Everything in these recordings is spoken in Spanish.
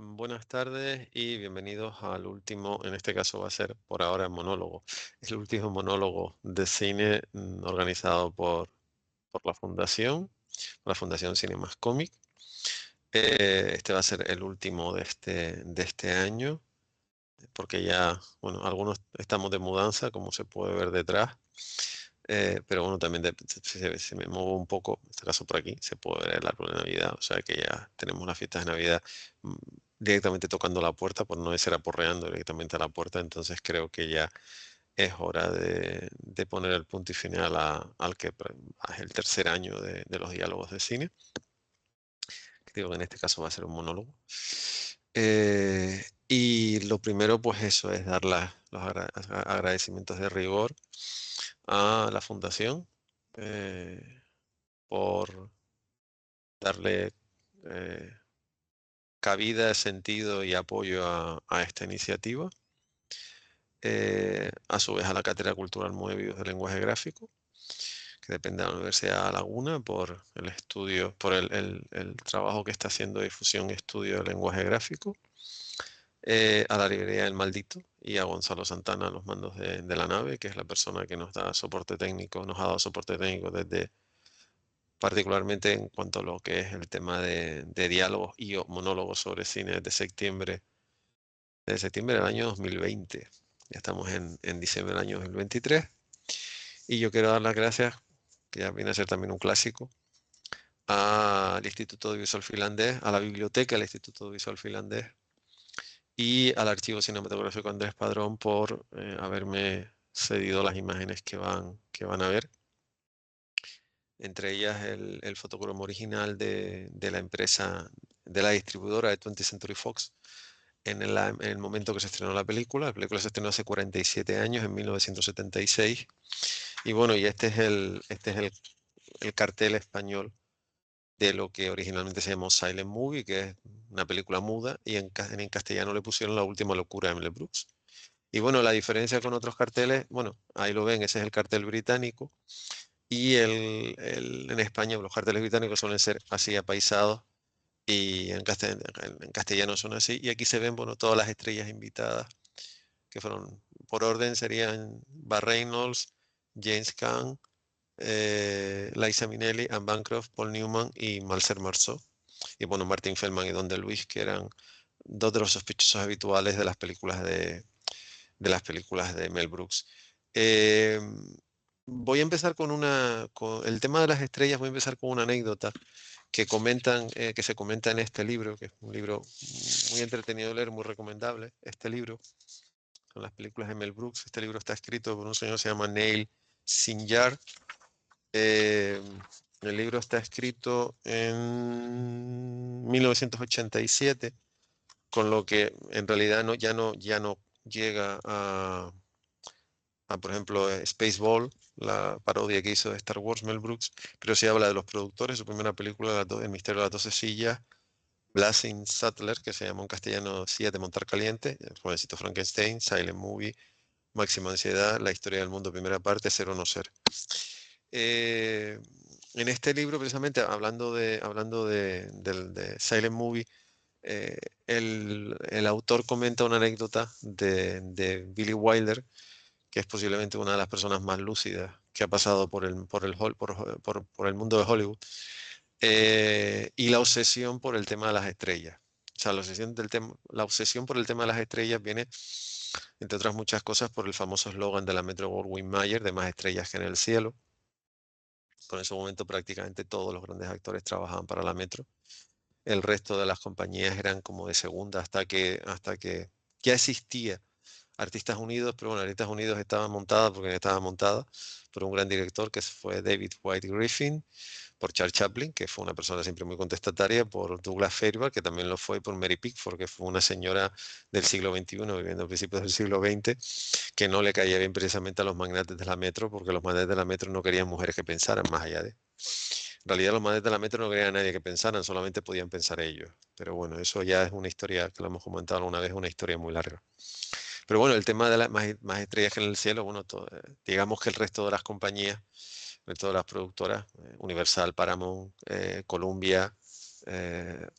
Buenas tardes y bienvenidos al último, en este caso va a ser por ahora monólogo, es el último monólogo de cine organizado por la Fundación Cinemas Cómic. Este va a ser el último de este año, porque ya, bueno, algunos estamos de mudanza, como se puede ver detrás, pero bueno, también si me muevo un poco, en este caso por aquí, se puede ver el árbol de Navidad, o sea que ya tenemos las fiestas de Navidad mm, directamente tocando la puerta, por no decir aporreando directamente a la puerta, entonces creo que ya es hora de poner el punto y final al que es el tercer año de los diálogos de cine, que digo que en este caso va a ser un monólogo. Y lo primero, pues eso, es dar los agradecimientos de rigor a la Fundación por darle eh, cabida, sentido y apoyo a esta iniciativa. A su vez a la Cátedra Cultural Moebius de Lenguaje Gráfico, que depende de la Universidad Laguna, por el estudio, por el trabajo que está haciendo de difusión y estudio del lenguaje gráfico. A la librería El Maldito y a Gonzalo Santana a los mandos de la nave, que es la persona que nos da soporte técnico, nos ha dado soporte técnico desde particularmente en cuanto a lo que es el tema de diálogos y o monólogos sobre cine de septiembre del año 2020. Ya estamos en diciembre del año 2023 y yo quiero dar las gracias, que ya viene a ser también un clásico, al Instituto Audiovisual Finlandés, a la biblioteca del Instituto Audiovisual Finlandés y al Archivo Cinematográfico Andrés Padrón por haberme cedido las imágenes que van a ver, entre ellas el fotocromo original de la empresa, de la distribuidora de 20th Century Fox, en el momento que se estrenó la película. La película se estrenó hace 47 años, en 1976. Y bueno, y este es el cartel español de lo que originalmente se llamó Silent Movie, que es una película muda, y en castellano le pusieron La última locura de Mel Brooks. Y bueno, la diferencia con otros carteles, bueno, ahí lo ven, ese es el cartel británico. Y en España los carteles británicos suelen ser así apaisados y en castellano son así. Y aquí se ven, bueno, todas las estrellas invitadas, que fueron, por orden, serían Bar Reynolds, James Caan, Liza Minnelli, Anne Bancroft, Paul Newman y Marcel Marceau. Y bueno, Martin Feldman y Don DeLuise, que eran dos de los sospechosos habituales de las películas de Mel Brooks. Eh, Voy a empezar con el tema de las estrellas. Voy a empezar con una anécdota que se comenta en este libro, que es un libro muy entretenido de leer, muy recomendable. Este libro son las películas de Mel Brooks. Este libro está escrito por un señor que se llama Neil Sinyar. Eh, el libro está escrito en 1987, con lo que en realidad ya no llega por ejemplo, Spaceball, la parodia que hizo de Star Wars Mel Brooks, pero sí habla de los productores. Su primera película, El misterio de las 12 sillas, Blazing Sattler, que se llamó en castellano Sillas de montar caliente, El jovencito Frankenstein, Silent Movie, Máxima ansiedad, La historia del mundo, primera parte, Ser o no ser. Eh, en este libro, precisamente, hablando de Silent Movie, eh, el autor comenta una anécdota de Billy Wilder, que es posiblemente una de las personas más lúcidas que ha pasado por el mundo de Hollywood, y la obsesión por el tema de las estrellas. O sea, la obsesión por el tema de las estrellas viene, entre otras muchas cosas, por el famoso eslogan de la Metro Goldwyn Mayer, de más estrellas que en el cielo. Por ese momento prácticamente todos los grandes actores trabajaban para la Metro. El resto de las compañías eran como de segunda, hasta que ya existía Artistas Unidos, pero bueno, Artistas Unidos estaba montada por un gran director que fue David White Griffin, por Charles Chaplin, que fue una persona siempre muy contestataria, por Douglas Fairbanks, que también lo fue, y por Mary Pickford, que fue una señora del siglo XXI, viviendo a principios del siglo XX, que no le caía bien precisamente a los magnates de la Metro, porque los magnates de la Metro no querían mujeres que pensaran más allá de... En realidad los magnates de la Metro no querían a nadie que pensaran, solamente podían pensar ellos. Pero bueno, eso ya es una historia que lo hemos comentado alguna vez, una historia muy larga. Pero bueno, el tema de las más estrellas que en el cielo, bueno, digamos que el resto de las compañías, el resto de las productoras, Universal, Paramount, Columbia,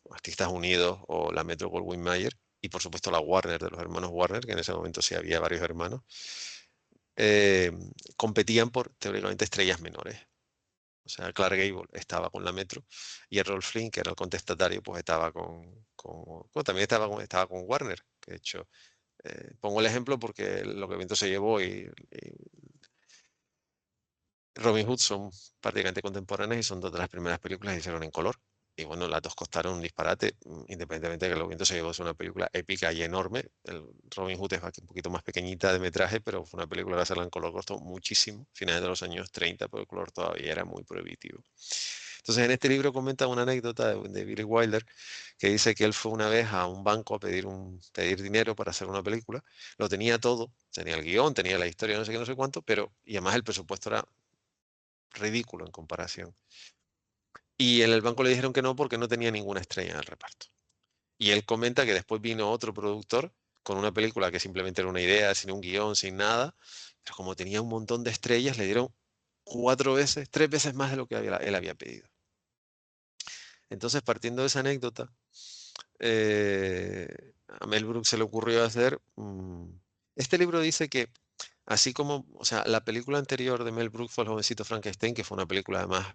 Artistas Unidos o la Metro-Goldwyn-Mayer, y por supuesto la Warner, de los hermanos Warner, que en ese momento sí había varios hermanos, eh, competían por teóricamente estrellas menores. O sea, Clark Gable estaba con la Metro y Errol Flynn, que era el contestatario, pues estaba bueno, también estaba con Warner. Que de hecho, pongo el ejemplo porque Lo que viento se llevó y Robin Hood son prácticamente contemporáneas y son dos de las primeras películas que se hicieron en color. Y bueno, las dos costaron un disparate, independientemente de que Lo que viento se llevó es una película épica y enorme. El Robin Hood es un poquito más pequeñita de metraje, pero fue una película que hacerla en color costó muchísimo. Finales de los años 30, pero el color todavía era muy prohibitivo. Entonces, en este libro comenta una anécdota de Billy Wilder, que dice que él fue una vez a un banco a pedir dinero para hacer una película. Lo tenía todo, tenía el guión, tenía la historia, no sé qué, no sé cuánto, pero, y además el presupuesto era ridículo en comparación. Y en el banco le dijeron que no porque no tenía ninguna estrella en el reparto. Y él comenta que después vino otro productor con una película que simplemente era una idea, sin un guión, sin nada, pero como tenía un montón de estrellas, le dieron 4 veces, 3 veces más de lo que él había pedido. Entonces, partiendo de esa anécdota, a Mel Brooks se le ocurrió hacer. Este libro dice que, así como, o sea, la película anterior de Mel Brooks fue El jovencito Frankenstein, que fue una película además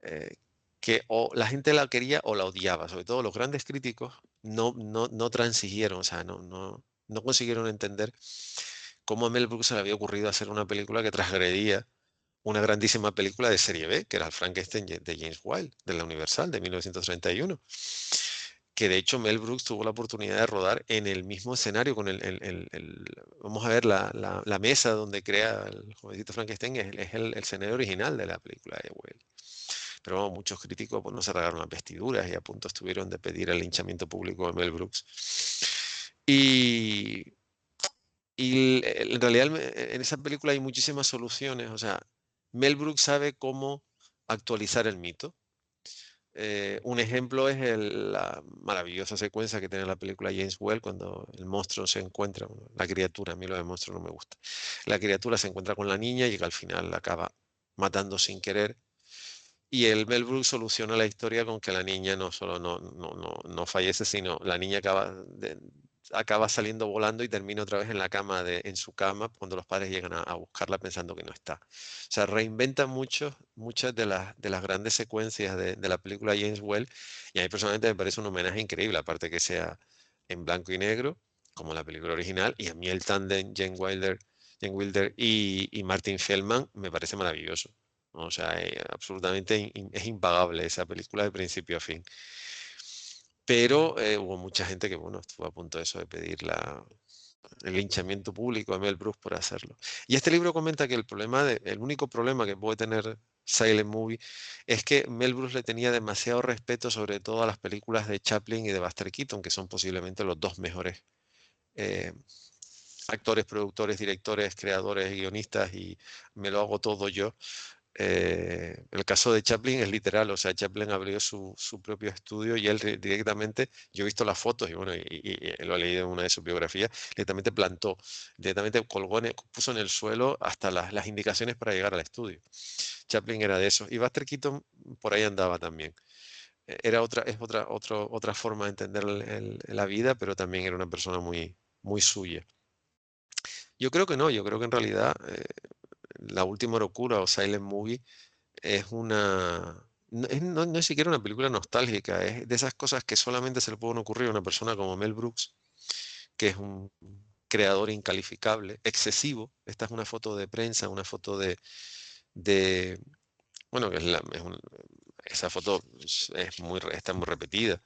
eh, que o la gente la quería o la odiaba. Sobre todo los grandes críticos no transigieron, o sea, no consiguieron entender cómo a Mel Brooks se le había ocurrido hacer una película que transgredía una grandísima película de serie B, que era el Frankenstein de James Whale, de la Universal, de 1931. Que de hecho Mel Brooks tuvo la oportunidad de rodar en el mismo escenario con vamos a ver, la mesa donde crea el jovencito Frankenstein es el escenario original de la película de Whale. Pero vamos, muchos críticos pues, no se regaron las vestiduras y a punto estuvieron de pedir el linchamiento público de Mel Brooks. Y, en realidad en esa película hay muchísimas soluciones. O sea, Mel Brooks sabe cómo actualizar el mito. Un ejemplo es la maravillosa secuencia que tiene la película James Well cuando el monstruo se encuentra, la criatura, a mí lo de monstruo no me gusta. La criatura se encuentra con la niña y que al final la acaba matando sin querer. Y el Mel Brooks soluciona la historia con que la niña no solo no fallece, sino la niña acaba saliendo volando y termina otra vez en la cama, en su cama, cuando los padres llegan a buscarla pensando que no está. O sea, reinventa muchas de las grandes secuencias de la película James Well, y a mí personalmente me parece un homenaje increíble, aparte que sea en blanco y negro, como la película original, y a mí el tándem Jane Wilder y Martin Feldman me parece maravilloso. O sea, absolutamente es impagable esa película de principio a fin. Pero hubo mucha gente que, bueno, estuvo a punto de eso, de pedir el linchamiento público a Mel Brooks por hacerlo. Y este libro comenta que el único problema que puede tener Silent Movie es que Mel Brooks le tenía demasiado respeto sobre todo a las películas de Chaplin y de Buster Keaton, que son posiblemente los dos mejores eh, actores, productores, directores, creadores, guionistas, y me lo hago todo yo. El caso de Chaplin es literal, o sea, Chaplin abrió su propio estudio y él directamente, yo he visto las fotos y bueno, y lo he leído en una de sus biografías, directamente colgó, puso en el suelo hasta las indicaciones para llegar al estudio. Chaplin era de esos. Y Buster Keaton por ahí andaba también. Es otra forma de entender la vida, pero también era una persona muy, muy suya. Yo creo que no, yo creo que en realidad La Última Locura o Silent Movie es no es siquiera una película nostálgica, es de esas cosas que solamente se le pueden ocurrir a una persona como Mel Brooks, que es un creador incalificable, excesivo. Esta es una foto de prensa, una foto de bueno, esa foto está muy repetida.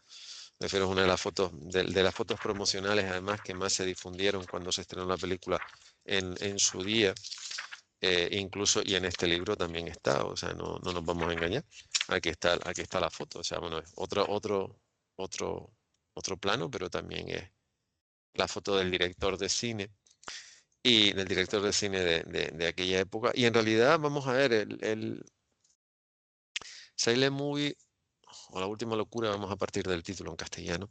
Prefiero es una de las fotos, de las fotos promocionales además que más se difundieron cuando se estrenó la película en su día. Incluso, y en este libro también está, o sea, no nos vamos a engañar. Aquí está la foto, o sea, bueno, es otro plano, pero también es la foto del director de cine y del director de cine de aquella época. Y en realidad, vamos a ver, el Silent Movie, o La Última Locura, vamos a partir del título en castellano,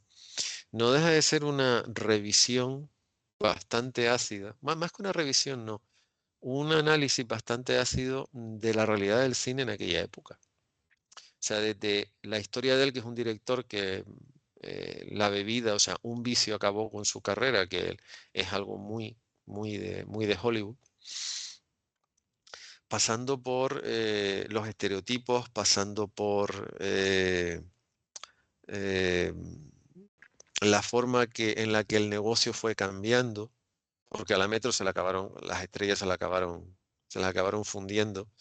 no deja de ser una revisión bastante ácida, más que una revisión, no, un análisis bastante ácido de la realidad del cine en aquella época. sea, desde la historia de él, que es un director que la bebida, o sea, un vicio acabó con su carrera, que es algo muy de Hollywood, pasando por los estereotipos, pasando por eh, la forma en la que el negocio fue cambiando, porque a la Metro se le acabaron, las estrellas se las acabaron fundiendo,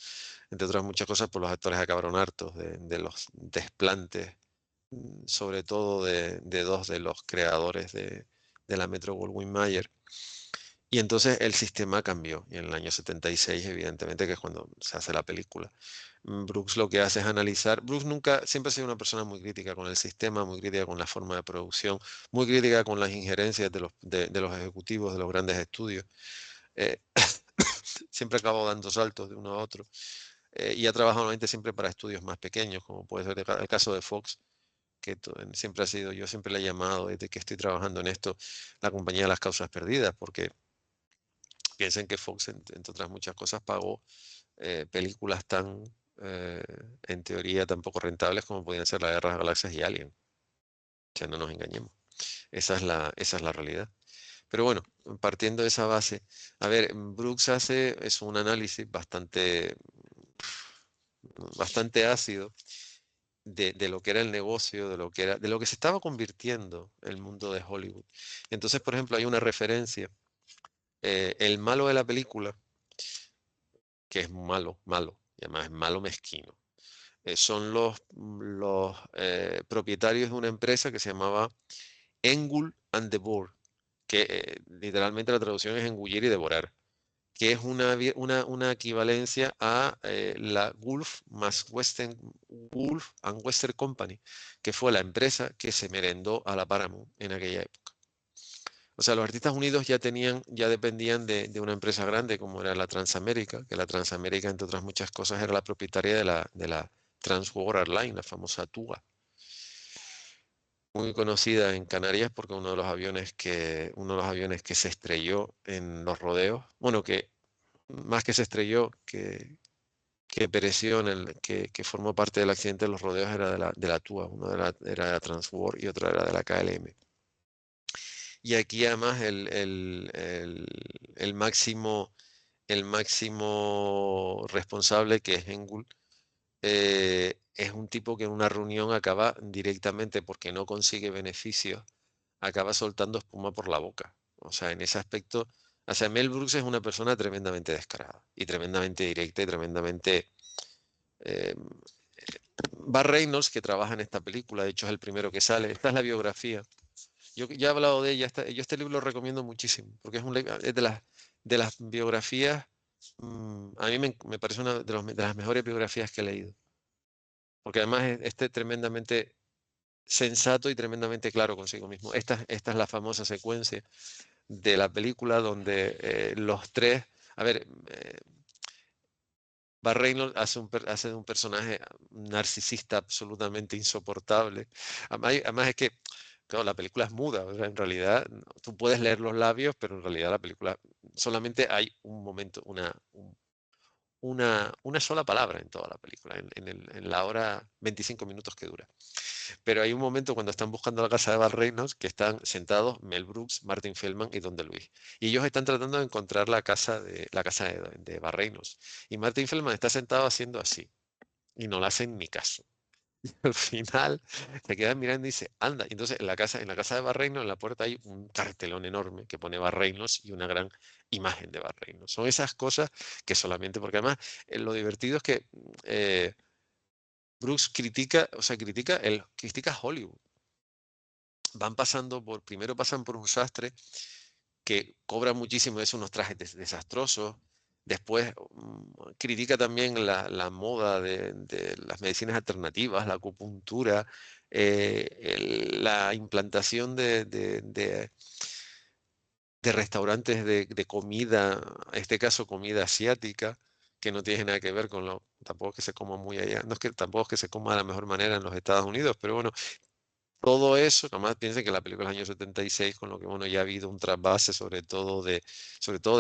entre otras muchas cosas, pues los actores acabaron hartos de los desplantes, sobre todo de dos de los creadores de la Metro Goldwyn Mayer. Y entonces el sistema cambió, y en el año 76, evidentemente, que es cuando se hace la película. Brooks lo que hace es analizar. Brooks nunca, siempre ha sido una persona muy crítica con el sistema, muy crítica con la forma de producción, muy crítica con las injerencias de los ejecutivos de los grandes estudios. Eh, siempre acabó dando saltos de uno a otro. Y ha trabajado normalmente siempre para estudios más pequeños, como puede ser el caso de Fox, que siempre ha sido, yo siempre le he llamado desde que estoy trabajando en esto, la compañía de las causas perdidas, porque piensen que Fox, entre otras muchas cosas, pagó películas tan, eh, en teoría, tan poco rentables como podían ser La Guerra de las Galaxias y Alien. O sea, no nos engañemos. Esa es la realidad. Pero bueno, partiendo de esa base, a ver, Brooks es un análisis bastante ácido de lo que era el negocio, de lo que se estaba convirtiendo el mundo de Hollywood. Entonces, por ejemplo, hay una referencia. El malo de la película, que es malo, y además es malo mezquino, son los propietarios de una empresa que se llamaba Engul and Devor, que literalmente la traducción es engullir y devorar, que es una equivalencia a la Gulf and Western Company, que fue la empresa que se merendó a la Paramount en aquella época. O sea, los Artistas Unidos ya dependían de una empresa grande como era la Transamérica, que la Transamérica, entre otras muchas cosas, era la propietaria de la Trans World Airlines, la famosa TUA, muy conocida en Canarias porque uno de los aviones que se estrelló en los rodeos, bueno, que más que se estrelló, que pereció que formó parte del accidente de los rodeos era de la TUA, uno era de la Transworld y otro era de la KLM. Y aquí además el máximo responsable, que es Engul, es un tipo que en una reunión acaba directamente, porque no consigue beneficios, acaba soltando espuma por la boca. O sea, en ese aspecto, o sea, Mel Brooks es una persona tremendamente descarada y tremendamente directa y tremendamente... eh, Bar Reynolds, que trabaja en esta película, de hecho es el primero que sale, esta es la biografía. Yo ya he hablado de ella, yo este libro lo recomiendo muchísimo, porque es de las biografías, a mí me parece una de las mejores biografías que he leído, porque además es tremendamente sensato y tremendamente claro consigo mismo. Esta es la famosa secuencia de la película donde los tres, a ver, Bar Reynolds hace de un personaje narcisista absolutamente insoportable. Además es que, claro, la película es muda, o sea, en realidad tú puedes leer los labios, pero en realidad la película solamente hay un momento, una sola palabra en toda la película, en la hora 25 minutos que dura. Pero hay un momento cuando están buscando la casa de Bar Reynolds que están sentados Mel Brooks, Martin Feldman y Don DeLuise. Y ellos están tratando de encontrar la casa de Bar Reynolds. Y Martin Feldman está sentado haciendo así. Y no le hacen ni caso. Al final se quedan mirando y dice, anda. Y entonces en la casa de Bar Reynolds, en la puerta hay un cartelón enorme que pone Bar Reynolds y una gran imagen de Bar Reynolds. Son esas cosas que solamente, porque además lo divertido es que Brooks critica, o sea, critica Hollywood. Primero pasan por un sastre que cobra muchísimo, es unos trajes desastrosos. Después critica también la moda de las medicinas alternativas, la acupuntura, la implantación de restaurantes de comida, en este caso comida asiática, que no tiene nada que ver tampoco es que se coma muy allá, no es que tampoco es que se coma de la mejor manera en los Estados Unidos, pero bueno, todo eso, nomás piensen que la película es del año 76, con lo que bueno, ya ha habido un trasvase sobre todo de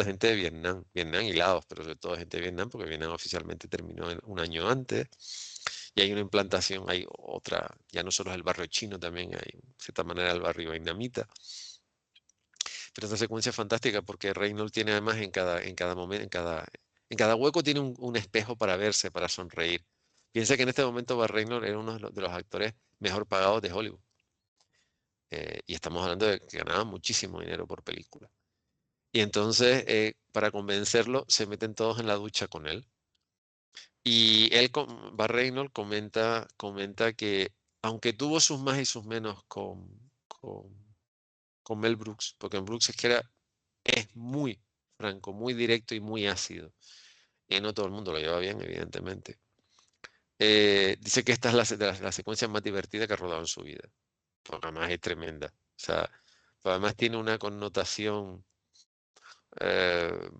gente de Vietnam y Laos, pero sobre todo de gente de Vietnam, porque Vietnam oficialmente terminó un año antes. y hay una implantación, hay otra, ya no solo es el barrio chino, también hay, de cierta manera, el barrio vietnamita. Pero esta secuencia es fantástica porque Reynolds tiene además en cada momento, en cada hueco tiene un espejo para verse, para sonreír. Piensa que en este momento Bar Reynolds era uno de los actores mejor pagados de Hollywood. Y estamos hablando de que ganaba muchísimo dinero por película. Y entonces, para convencerlo, se meten todos en la ducha con él. Y Bar Reynolds comenta que, aunque tuvo sus más y sus menos con Mel Brooks, porque en Brooks es muy franco, muy directo y muy ácido. Y no todo el mundo lo lleva bien, evidentemente. Dice que esta es la secuencia más divertida que ha rodado en su vida, porque además es tremenda. O sea, además tiene una connotación. eh,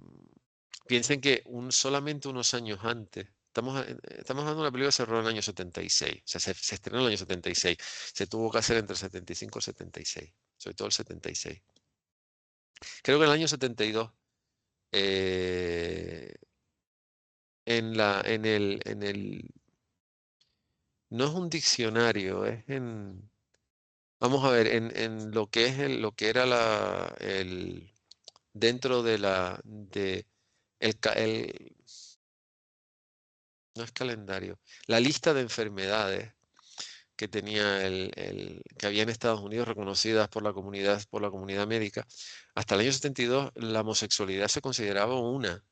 Piensen que solamente unos años antes, estamos hablando de una película que se rodó en el año 76, o sea, se estrenó en el año 76, se tuvo que hacer entre el 75 y el 76, sobre todo el 76. Creo que en el año 72, eh, no es un diccionario, vamos a ver, en lo que lo que era dentro el, no es calendario, la lista de enfermedades que tenía que había en Estados Unidos reconocidas por la comunidad médica, hasta el año 72 la homosexualidad se consideraba una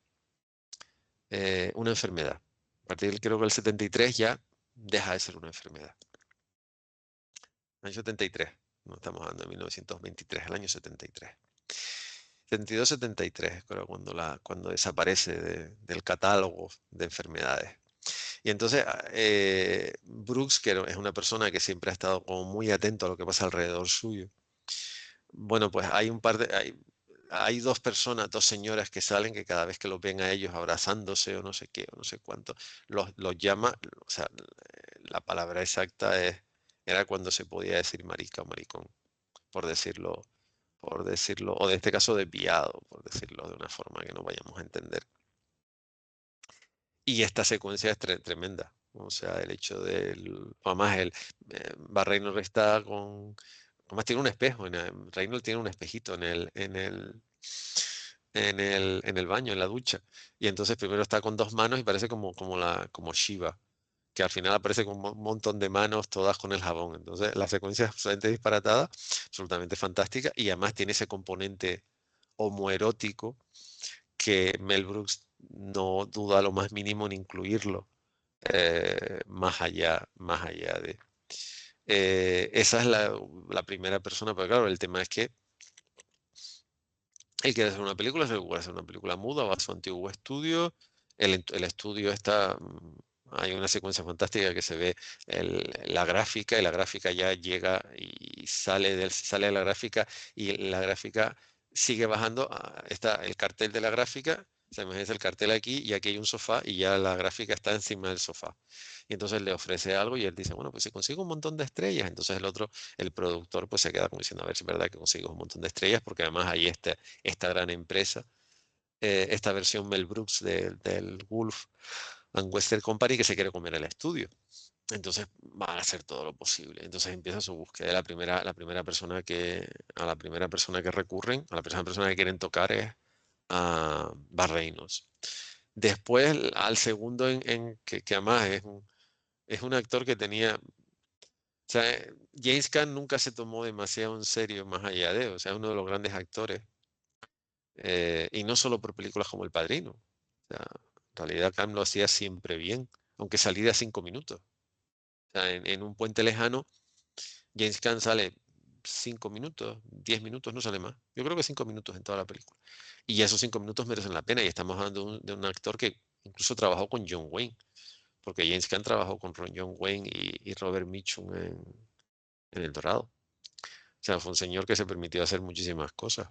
enfermedad. A partir del, creo que el 73 ya deja de ser una enfermedad. Año 73, no estamos hablando de 1923, el año 73. 72-73, creo, cuando desaparece del catálogo de enfermedades. Y entonces, Brooks, que es una persona que siempre ha estado como muy atento a lo que pasa alrededor suyo. Bueno, pues hay dos personas, dos señoras que salen que cada vez que los ven a ellos abrazándose o no sé qué, o no sé cuánto, los llama, o sea, la palabra exacta era cuando se podía decir marica o maricón, por decirlo, o de este caso desviado, por decirlo de una forma que no vayamos a entender. Y esta secuencia es tremenda. O sea, el hecho además, Reynolds está además tiene un espejo. Reynolds tiene un espejito en el baño, en la ducha. Y entonces primero está con dos manos y parece como Shiva, que al final aparece con un montón de manos, todas con el jabón. Entonces la secuencia es absolutamente disparatada, absolutamente fantástica, y además tiene ese componente homoerótico que Mel Brooks no duda lo más mínimo en incluirlo, más allá de. Esa es la primera persona, pero claro, el tema es que él quiere hacer una película, se le ocurre hacer una película muda, va a su antiguo estudio, el estudio está. Hay una secuencia fantástica que se ve la gráfica, y la gráfica ya llega y sale de la gráfica, y la gráfica sigue bajando. Está el cartel de la gráfica, se imagina el cartel aquí, y aquí hay un sofá y ya la gráfica está encima del sofá. Y entonces le ofrece algo y él dice, bueno, pues si consigo un montón de estrellas, entonces el productor, pues se queda como diciendo, a ver si es verdad que consigo un montón de estrellas, porque además hay esta gran empresa, esta versión Mel Brooks del Wolf and Western Company, que se quiere comer el estudio. Entonces van a hacer todo lo posible. Entonces empieza su búsqueda. A la primera persona que recurren, a la primera persona que quieren tocar es a Bar Reynolds. Después, al segundo, que además es un actor que tenía. O sea, James Caan nunca se tomó demasiado en serio más allá de, o sea, uno de los grandes actores. Y no solo por películas como El Padrino. O sea, en realidad Cam lo hacía siempre bien, aunque saliera 5 minutos. O sea, en Un Puente Lejano, James Caan sale 5 minutos, 10 minutos, no sale más. Yo creo que 5 minutos en toda la película. Y esos 5 minutos merecen la pena. Y estamos hablando de un actor que incluso trabajó con John Wayne, porque James Caan trabajó con John Wayne y Robert Mitchum en El Dorado. O sea, fue un señor que se permitió hacer muchísimas cosas.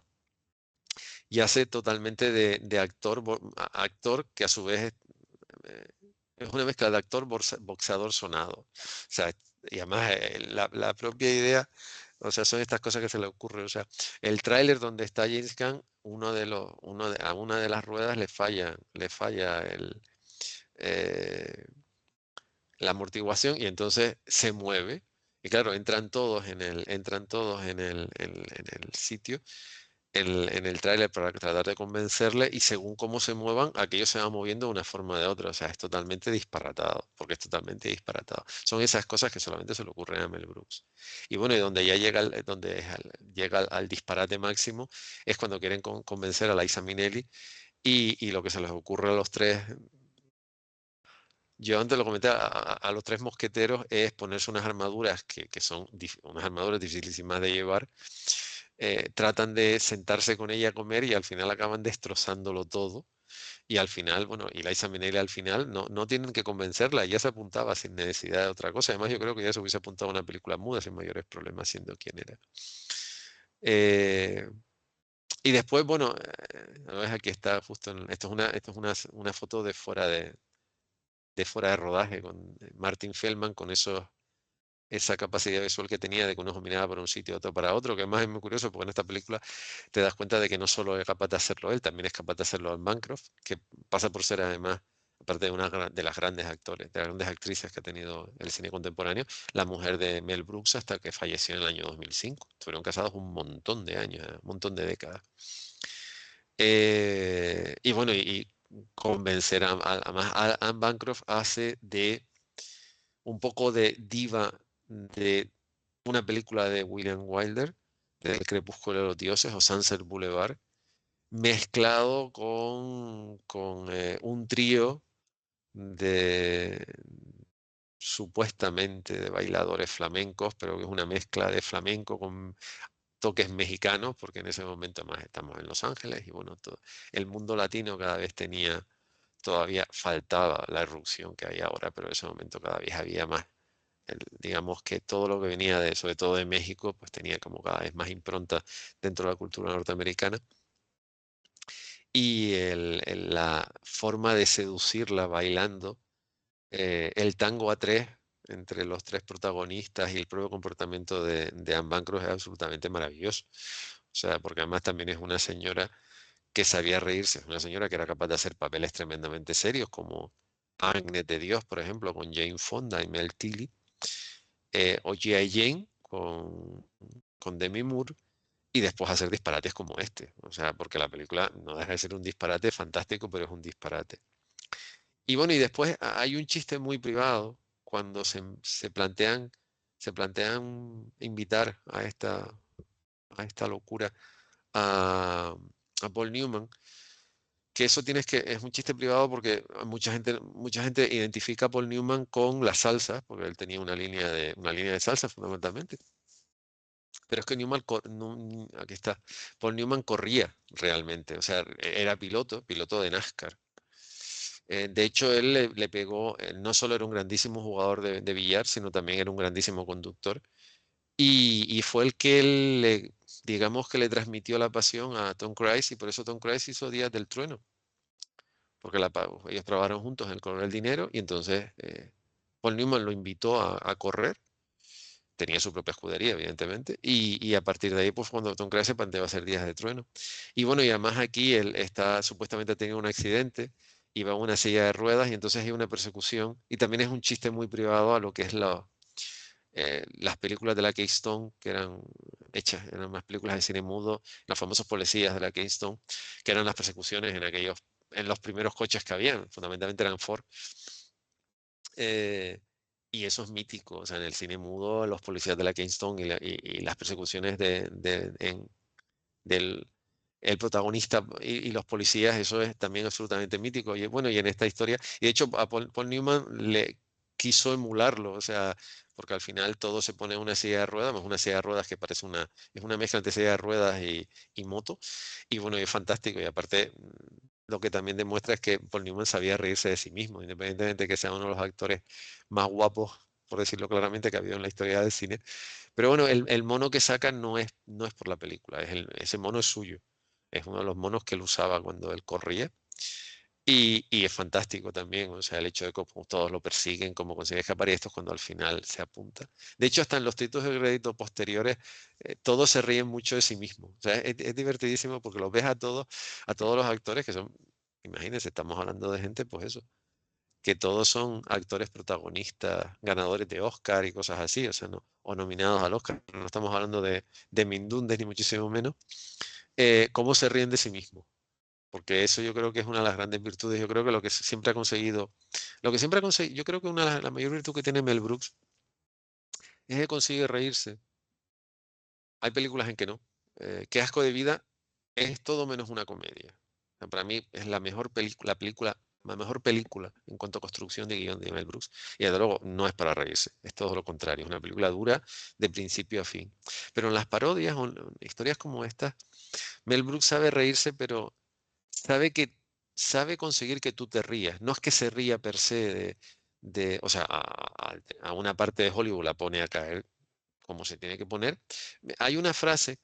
Y hace totalmente de actor, actor que a su vez es una mezcla de actor boxeador sonado. O sea, y además la propia idea, o sea, son estas cosas que se le ocurren. O sea, el tráiler donde está James Caan, a una de las ruedas le falla eh, la amortiguación y entonces se mueve. Y claro, entran todos en el sitio, en el tráiler para tratar de convencerle y según cómo se muevan, aquello se va moviendo de una forma o de otra. O sea, es totalmente disparatado, porque es totalmente disparatado. Son esas cosas que solamente se le ocurren a Mel Brooks. Y bueno, y donde ya llega, llega al disparate máximo es cuando quieren convencer a Liza Minnelli y lo que se les ocurre a los tres, yo antes lo comenté, a los tres mosqueteros es ponerse unas armaduras que son unas armaduras dificilísimas de llevar. Tratan de sentarse con ella a comer y al final acaban destrozándolo todo. Y al final, bueno, y Liza Minnelli al final no tienen que convencerla, ella se apuntaba sin necesidad de otra cosa. Además, yo creo que ella se hubiese apuntado a una película muda sin mayores problemas siendo quien era. Eh, y después, bueno, a ver, aquí está justo, esto es una foto de fuera de rodaje con Martin Feldman, con esa capacidad visual que tenía de que uno miraba para un sitio, otro para otro, que además es muy curioso porque en esta película te das cuenta de que no solo es capaz de hacerlo él, también es capaz de hacerlo Anne Bancroft, que pasa por ser además, aparte de una de las grandes actores, de las grandes actrices que ha tenido el cine contemporáneo, la mujer de Mel Brooks hasta que falleció en el año 2005. Estuvieron casados un montón de años, un montón de décadas. Y bueno, y convencer a Anne Bancroft hace de un poco de diva de una película de William Wilder, del Crepúsculo de los Dioses o Sunset Boulevard, mezclado con un trío de supuestamente de bailadores flamencos, pero que es una mezcla de flamenco con toques mexicanos, porque en ese momento más estamos en Los Ángeles y bueno, todo, el mundo latino cada vez tenía, todavía faltaba la irrupción que hay ahora, pero en ese momento cada vez había más. Digamos que todo lo que venía de, sobre todo de México, pues tenía como cada vez más impronta dentro de la cultura norteamericana. Y la forma de seducirla bailando, el tango a tres entre los tres protagonistas y el propio comportamiento de Anne Bancroft es absolutamente maravilloso. O sea, porque además también es una señora que sabía reírse, es una señora que era capaz de hacer papeles tremendamente serios, como Agnes de Dios, por ejemplo, con Jane Fonda y Mel Tilly, o G.I. Jane con Demi Moore, y después hacer disparates como este. O sea, porque la película no deja de ser un disparate fantástico, pero es un disparate. Y bueno, y después hay un chiste muy privado cuando se plantean invitar a esta locura a, a Paul Newman, que eso es un chiste privado porque mucha gente identifica a Paul Newman con la salsa, porque él tenía una línea de salsa fundamentalmente. Pero es que aquí está, Paul Newman corría realmente, o sea, era piloto de NASCAR. De hecho, él le pegó, no solo era un grandísimo jugador de billar, sino también era un grandísimo conductor. Y fue el que digamos que le transmitió la pasión a Tom Cruise y por eso Tom Cruise hizo Días del Trueno, porque ellos trabajaron juntos en El Color del Dinero y entonces Paul Newman lo invitó a correr. Tenía su propia escudería, evidentemente, y a partir de ahí, pues cuando Tom Cruise se planteó hacer Días de Trueno. Y bueno, y además aquí él está, supuestamente ha tenido un accidente, iba en una silla de ruedas y entonces hay una persecución, y también es un chiste muy privado a lo que es las películas de la Keystone, que eran hechas, eran más películas de cine mudo, las famosas policías de la Keystone, que eran las persecuciones en los primeros coches que habían, fundamentalmente eran Ford. Eh, y eso es mítico, o sea, en el cine mudo, los policías de la Keystone y las persecuciones del el protagonista y los policías, eso es también absolutamente mítico. Y bueno, y en esta historia, y de hecho a Paul Newman le quiso emularlo, o sea, porque al final todo se pone en una silla de ruedas, más una silla de ruedas que parece es una mezcla entre silla de ruedas y moto, y bueno, y es fantástico, y aparte lo que también demuestra es que Paul Newman sabía reírse de sí mismo, independientemente de que sea uno de los actores más guapos, por decirlo claramente, que ha habido en la historia del cine. Pero bueno, el mono que saca no es por la película, ese mono es suyo. Es uno de los monos que él usaba cuando él corría. Y es fantástico también, o sea, el hecho de que como todos lo persiguen, cómo consigue escapar y esto es cuando al final se apunta. De hecho, hasta en los títulos de crédito posteriores, todos se ríen mucho de sí mismos. O sea, es divertidísimo porque los ves a todos los actores que son, imagínense, estamos hablando de gente, pues eso, que todos son actores protagonistas, ganadores de Oscar y cosas así, o sea, no, o nominados al Oscar, no estamos hablando de Mindundes ni muchísimo menos, cómo se ríen de sí mismos. Porque eso yo creo que es una de las grandes virtudes. Yo creo que lo que siempre ha conseguido, lo que siempre ha conseguido, yo creo que una de la mayor virtud que tiene Mel Brooks es que consigue reírse. Hay películas en que no. Qué asco de vida es todo menos una comedia. O sea, para mí es la mejor película en cuanto a construcción de guión de Mel Brooks. Y desde luego no es para reírse, es todo lo contrario. Es una película dura de principio a fin. Pero en las parodias o en historias como esta, Mel Brooks sabe reírse, pero sabe que sabe conseguir que tú te rías. No es que se ría per se o sea, a una parte de Hollywood la pone a caer como se tiene que poner. Hay una frase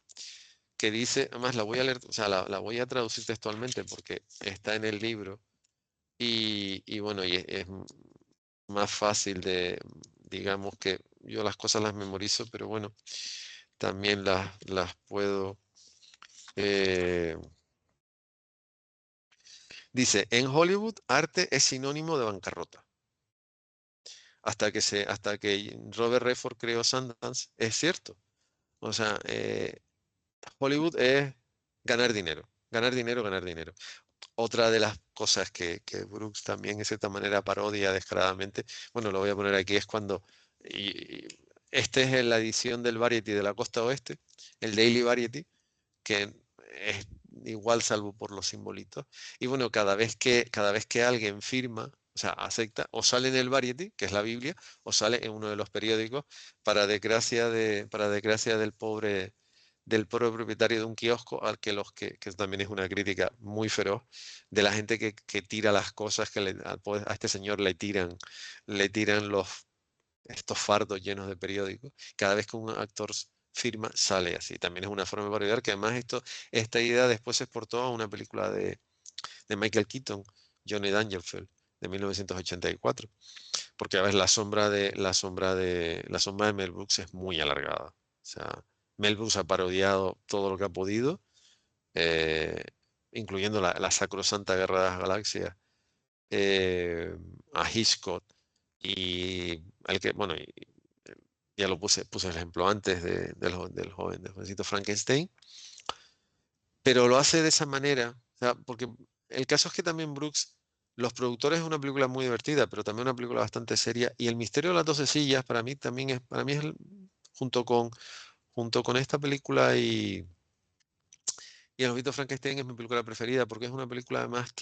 que dice, además la voy a leer, o sea, la voy a traducir textualmente porque está en el libro y bueno, y es más fácil de, digamos que yo las cosas las memorizo, pero bueno, también las puedo. eh, Dice, en Hollywood, arte es sinónimo de bancarrota. Hasta que Robert Redford creó Sundance, es cierto. O sea, Hollywood es ganar dinero, ganar dinero, ganar dinero. Otra de las cosas que Brooks también, de cierta manera, parodia descaradamente, bueno, lo voy a poner aquí, es cuando, este es en la edición del Variety de la costa oeste, el Daily Variety, que es igual salvo por los simbolitos. Y bueno, cada vez que alguien firma, o sea, acepta, o sale en el Variety, que es la Biblia, o sale en uno de los periódicos, para desgracia del pobre propietario de un kiosco, al que que también es una crítica muy feroz, de la gente que tira las cosas que a este señor le tiran estos fardos llenos de periódicos. Cada vez que un actor firma, sale así. También es una forma de parodiar que además esta idea después se exportó a una película de Michael Keaton, Johnny Dangerfield, de 1984. Porque a ver, la sombra de Mel Brooks es muy alargada. O sea, Mel Brooks ha parodiado todo lo que ha podido, eh, incluyendo la sacrosanta Guerra de las Galaxias, eh, a Hitchcock y bueno, ya puse el ejemplo antes del jovencito Frankenstein, pero lo hace de esa manera, o sea, porque el caso es que también Brooks, los productores es una película muy divertida, pero también una película bastante seria, y El misterio de las 12 sillas para mí también junto junto con esta película y El jovencito Frankenstein es mi película preferida, porque es una película además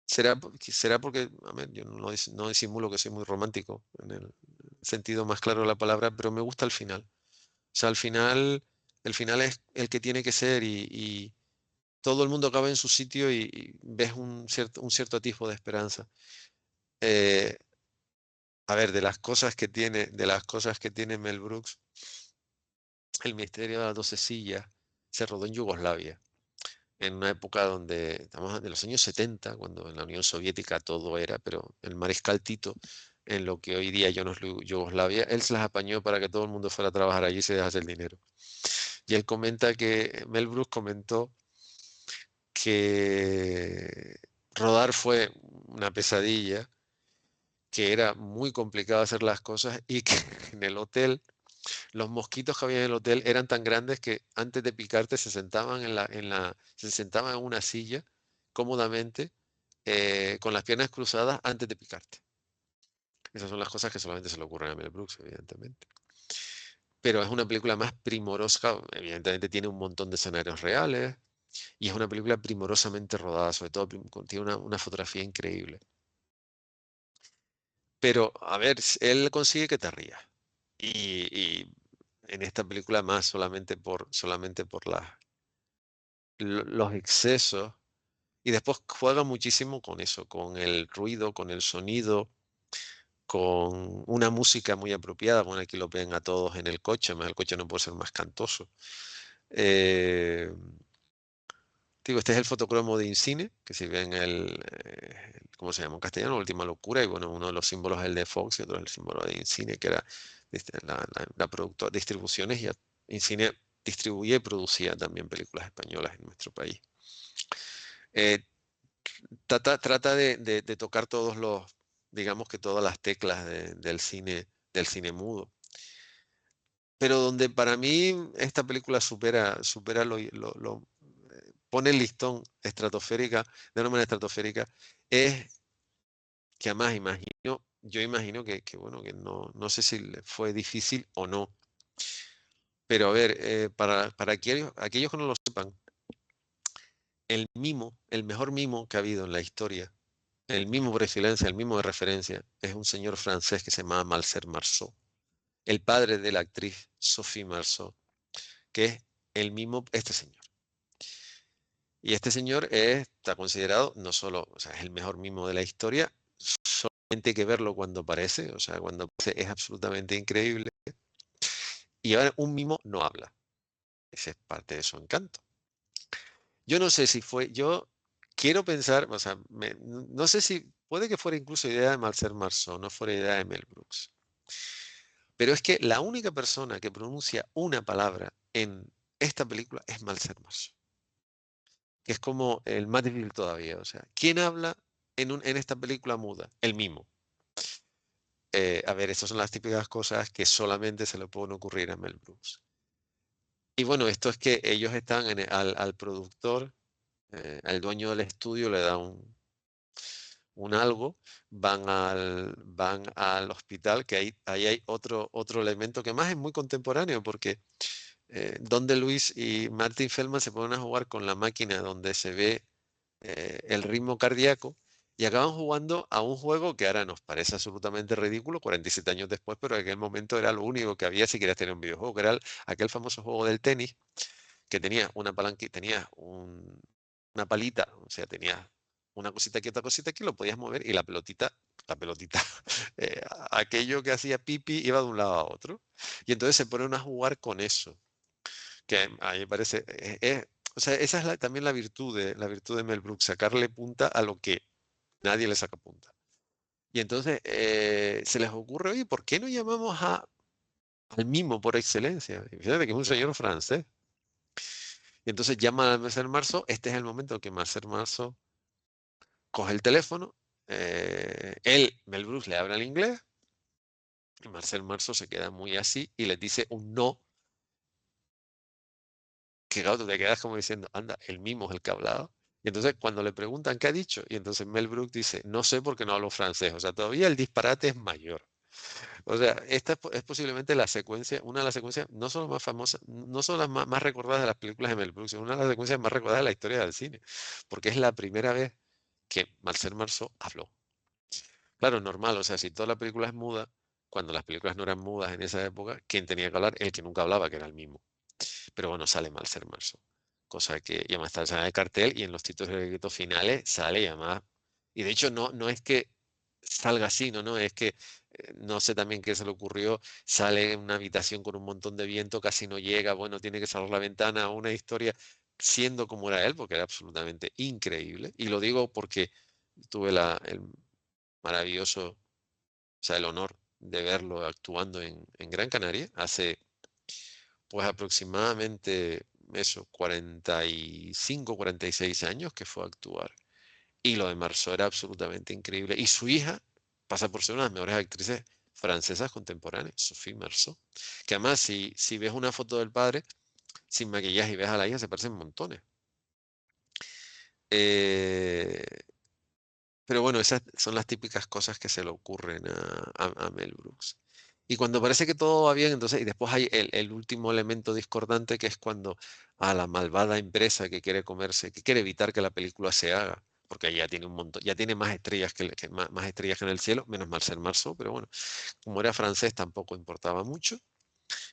será porque, a ver, yo no disimulo que soy muy romántico en el sentido más claro de la palabra, pero me gusta el final. O sea, el final es el que tiene que ser y todo el mundo acaba en su sitio y ves un cierto atisbo de esperanza. Eh, a ver, de las cosas que tiene Mel Brooks, El misterio de las 12 sillas se rodó en Yugoslavia, en una época donde, estamos de los años 70, cuando en la Unión Soviética todo era, pero el mariscal Tito, en lo que hoy día yo no es Yugoslavia, él se las apañó para que todo el mundo fuera a trabajar allí y se dejase el dinero. Y él comenta Mel Brooks comentó que rodar fue una pesadilla, que era muy complicado hacer las cosas y que en el hotel, los mosquitos que había en el hotel eran tan grandes que antes de picarte se sentaban se sentaban en una silla cómodamente, con las piernas cruzadas antes de picarte. Esas son las cosas que solamente se le ocurren a Mel Brooks, evidentemente. Pero es una película más primorosa, evidentemente tiene un montón de escenarios reales, y es una película primorosamente rodada, sobre todo tiene una fotografía increíble. Pero, a ver, él consigue que te rías. Y en esta película más solamente por los excesos. Y después juega muchísimo con eso, con el ruido, con el sonido, con una música muy apropiada, con la que lo ven a todos en el coche, además el coche no puede ser más cantoso. Eh, Digo, este es el fotocromo de Incine, que se ve en ¿cómo se llama en castellano? Última Locura, y bueno, uno de los símbolos es el de Fox y otro es el símbolo de Incine, que era la productora de distribuciones, y Incine distribuye y producía también películas españolas en nuestro país. Eh, trata de tocar todos los, digamos que todas las teclas del cine mudo. Pero donde para mí esta película supera pone el listón estratosférica, de una manera estratosférica, es que además yo imagino bueno, que no sé si le fue difícil o no, pero a ver, para aquellos que no lo sepan, el mejor mimo que ha habido en la historia, el mimo por excelencia, el mimo de referencia, es un señor francés que se llama Marcel Marceau, el padre de la actriz Sophie Marceau, que es el mimo, este señor. Y este señor está considerado no solo, o sea, es el mejor mimo de la historia, solamente hay que verlo cuando aparece, o sea, cuando aparece es absolutamente increíble. Y ahora un mimo no habla, ese es parte de su encanto. Yo no sé si fue, yo quiero pensar, o sea, no sé si puede que fuera incluso idea de Marcel Marceau, no fuera idea de Mel Brooks. Pero es que la única persona que pronuncia una palabra en esta película es Marcel Marceau, que es como el más difícil todavía. O sea, ¿quién habla en esta película muda? El mimo. A ver, estas son las típicas cosas que solamente se le pueden ocurrir a Mel Brooks. Y bueno, esto es que ellos están al productor, al dueño del estudio le da un algo, van al hospital, que ahí hay otro elemento que más es muy contemporáneo, porque donde Luis y Martin Feldman se ponen a jugar con la máquina donde se ve el ritmo cardíaco y acaban jugando a un juego que ahora nos parece absolutamente ridículo, 47 años después, pero en aquel momento era lo único que había si querías tener un videojuego, que era aquel famoso juego del tenis que tenía una palanquita, tenía una palita, o sea, tenía una cosita aquí, otra cosita aquí, lo podías mover y la pelotita, aquello que hacía pipi iba de un lado a otro. Y entonces se ponen a jugar con eso, que a mí me parece, o sea, esa es también la virtud de Mel Brooks, sacarle punta a lo que nadie le saca punta. Y entonces se les ocurre, oye, ¿por qué no llamamos al mimo por excelencia? Y fíjate que es un señor francés. Y entonces llama a Marcel Marceau, este es el momento que Marcel Marceau coge el teléfono, Mel Brooks le habla en inglés, y Marcel Marceau se queda muy así y le dice un no, que claro, tú te quedas como diciendo, anda, el mimo es el que ha hablado. Y entonces cuando le preguntan qué ha dicho, y entonces Mel Brooks dice, no sé porque no hablo francés. O sea, todavía el disparate es mayor. O sea, esta es posiblemente la secuencia, una de las secuencias no solo más famosas, no son las más recordadas de las películas de Mel Brooks, sino una de las secuencias más recordadas de la historia del cine, porque es la primera vez que Marcel Marceau habló. Claro, normal, o sea, si toda la película es muda, cuando las películas no eran mudas en esa época, ¿quién tenía que hablar? El que nunca hablaba, que era el mismo. Pero bueno, sale Marcel Marceau. Cosa que, y además está en el cartel y en los títulos de crédito finales sale y además, y de hecho no es que salga así, no, es que no sé también qué se le ocurrió, sale en una habitación con un montón de viento, casi no llega, bueno, tiene que cerrar la ventana, una historia siendo como era él, porque era absolutamente increíble. Y lo digo porque tuve el maravilloso, o sea, el honor de verlo actuando en Gran Canaria hace pues aproximadamente eso, 45, 46 años que fue a actuar. Y lo de Marceau era absolutamente increíble. Y su hija pasa por ser una de las mejores actrices francesas contemporáneas, Sophie Marceau. Que además, si ves una foto del padre, sin maquillaje y ves a la hija, se parecen montones. Eh, pero bueno, esas son las típicas cosas que se le ocurren a Mel Brooks. Y cuando parece que todo va bien, entonces, y después hay el último elemento discordante que es cuando a la malvada empresa que quiere comerse, que quiere evitar que la película se haga, porque ya tiene un montón, ya tiene más estrellas más estrellas que en el cielo, menos Marcel Marceau, pero bueno, como era francés tampoco importaba mucho.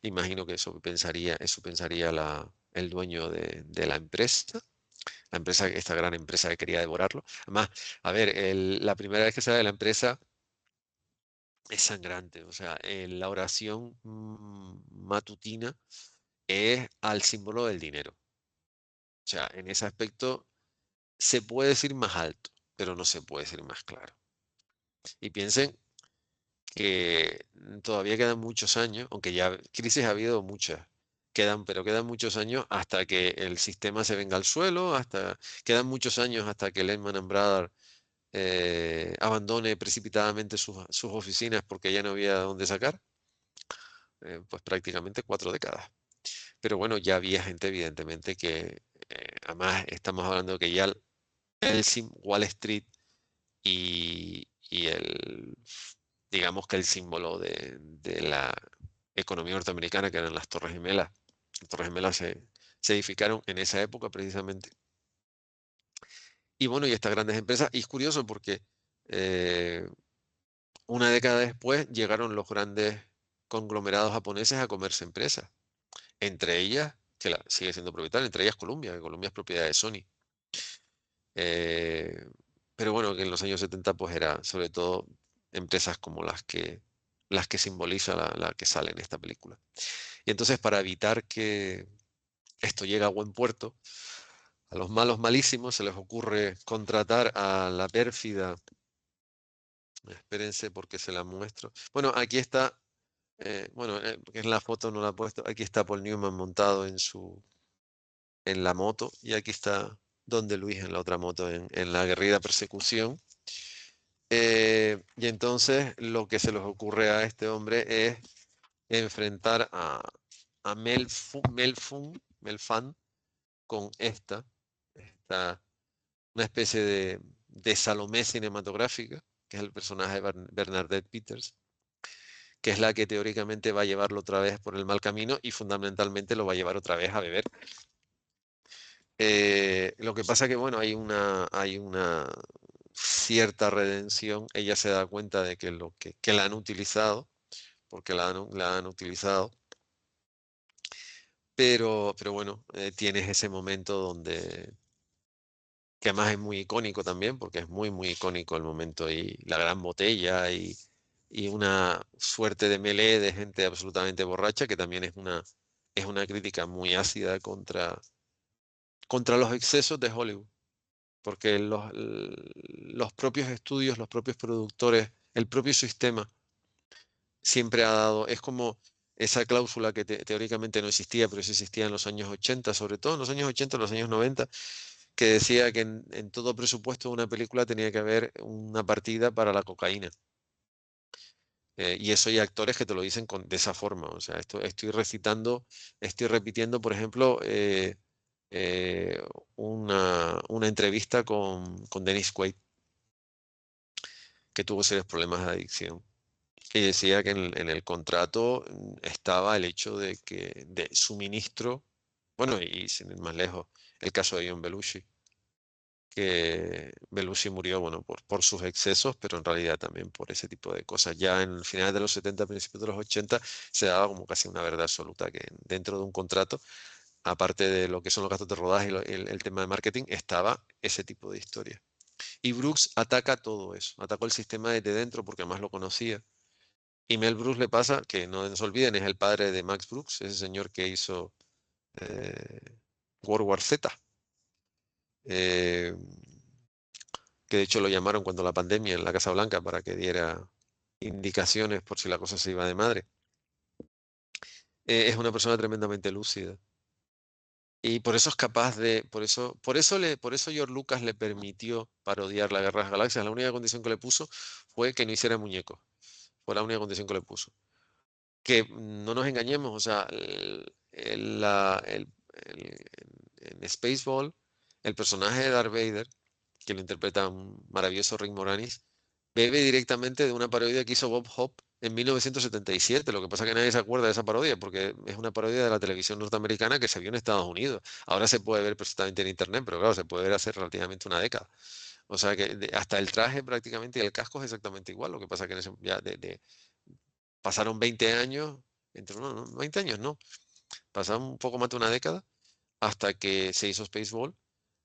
Imagino que eso pensaría el dueño de la empresa. La empresa, esta gran empresa que quería devorarlo. Además, a ver, la primera vez que sale de la empresa es sangrante. O sea, la oración matutina es al símbolo del dinero. O sea, en ese aspecto se puede decir más alto, pero no se puede decir más claro. Y piensen que todavía quedan muchos años, aunque ya crisis ha habido muchas, pero quedan muchos años hasta que el sistema se venga al suelo, quedan muchos años hasta que Lehman Brothers abandone precipitadamente sus oficinas porque ya no había dónde sacar, pues prácticamente 4 décadas. Pero bueno, ya había gente evidentemente que, además estamos hablando de que ya Wall Street y digamos que el símbolo de la economía norteamericana, que eran las Torres Gemelas. Las Torres Gemelas se edificaron en esa época precisamente. Y bueno, y estas grandes empresas, y es curioso porque eh, una década después llegaron los grandes conglomerados japoneses a comerse empresas, entre ellas, que sigue siendo propietaria, entre ellas Columbia, que Columbia es propiedad de Sony. Eh, pero bueno, que en los años 70 pues era sobre todo empresas como las que simboliza la que sale en esta película. Y entonces para evitar que esto llegue a buen puerto, a los malos malísimos se les ocurre contratar a la pérfida, espérense porque se la muestro. Bueno, aquí está, bueno, en la foto no la he puesto, aquí está Paul Newman montado en la moto y aquí está Don Luis en la otra moto en la aguerrida persecución. Y entonces lo que se les ocurre a este hombre es enfrentar a Melfan con una especie de Salomé cinematográfica, que es el personaje de Bernadette Peters, que es la que teóricamente va a llevarlo otra vez por el mal camino y fundamentalmente lo va a llevar otra vez a beber. Lo que pasa que, bueno, hay una cierta redención. Ella se da cuenta de que la han utilizado, porque la han utilizado, pero bueno, tienes ese momento que además es muy icónico también, porque es muy, muy icónico el momento y la gran botella y una suerte de melee de gente absolutamente borracha, que también es una crítica muy ácida contra los excesos de Hollywood, porque los propios estudios, los propios productores, el propio sistema siempre ha dado, es como esa cláusula que teóricamente no existía, pero sí existía en los años 80, sobre todo en los años 80, en los años 90, que decía que en todo presupuesto de una película tenía que haber una partida para la cocaína. Y eso hay actores que te lo dicen de esa forma. O sea, estoy repitiendo, por ejemplo, eh, una entrevista con Dennis Quaid, que tuvo serios problemas de adicción. Y decía que en el contrato estaba el hecho de suministro, bueno, y sin ir más lejos, el caso de John Belushi, que Belushi murió, bueno, por sus excesos, pero en realidad también por ese tipo de cosas. Ya en el final de los 70, principios de los 80, se daba como casi una verdad absoluta que dentro de un contrato, aparte de lo que son los gastos de rodaje y el tema de marketing, estaba ese tipo de historia. Y Brooks ataca todo eso, atacó el sistema desde dentro porque además lo conocía. Y Mel Brooks le pasa, que no nos olviden, es el padre de Max Brooks, ese señor que hizo eh, World War Z. Eh, que de hecho lo llamaron cuando la pandemia en la Casa Blanca para que diera indicaciones por si la cosa se iba de madre. Es una persona tremendamente lúcida. Y por eso es capaz por eso George Lucas le permitió parodiar la Guerra de las Galaxias. La única condición que le puso fue que no hiciera muñecos. Fue la única condición que le puso. Que no nos engañemos, o sea, en Spaceball, el personaje de Darth Vader, que lo interpreta un maravilloso Rick Moranis, bebe directamente de una parodia que hizo Bob Hope en 1977. Lo que pasa es que nadie se acuerda de esa parodia, porque es una parodia de la televisión norteamericana que se vio en Estados Unidos. Ahora se puede ver perfectamente en Internet, pero claro, se puede ver hace relativamente una década. O sea que hasta el traje prácticamente y el casco es exactamente igual. Lo que pasa es que ya pasaron 20 años, no, 20 años no, pasaron un poco más de una década hasta que se hizo Spaceball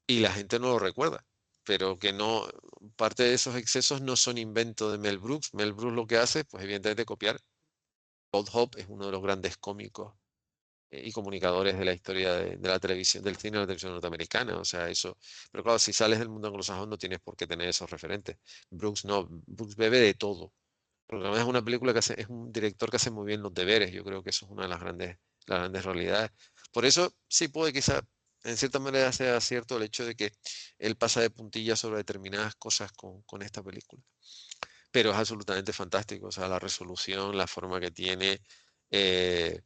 y la gente no lo recuerda. Pero que no, parte de esos excesos no son invento de Mel Brooks. Mel Brooks lo que hace, pues evidentemente copiar. Bob Hope es uno de los grandes cómicos y comunicadores de la historia de la televisión, del cine y la televisión norteamericana. O sea, eso. Pero claro, si sales del mundo anglosajón no tienes por qué tener esos referentes. Brooks no, Brooks bebe de todo. Porque además es una película es un director que hace muy bien los deberes. Yo creo que eso es una de las grandes las grandes realidades. Por eso sí puede quizá, en cierta manera sea cierto el hecho de que él pasa de puntillas sobre determinadas cosas con esta película. Pero es absolutamente fantástico, o sea, la resolución, la forma que tiene. eh,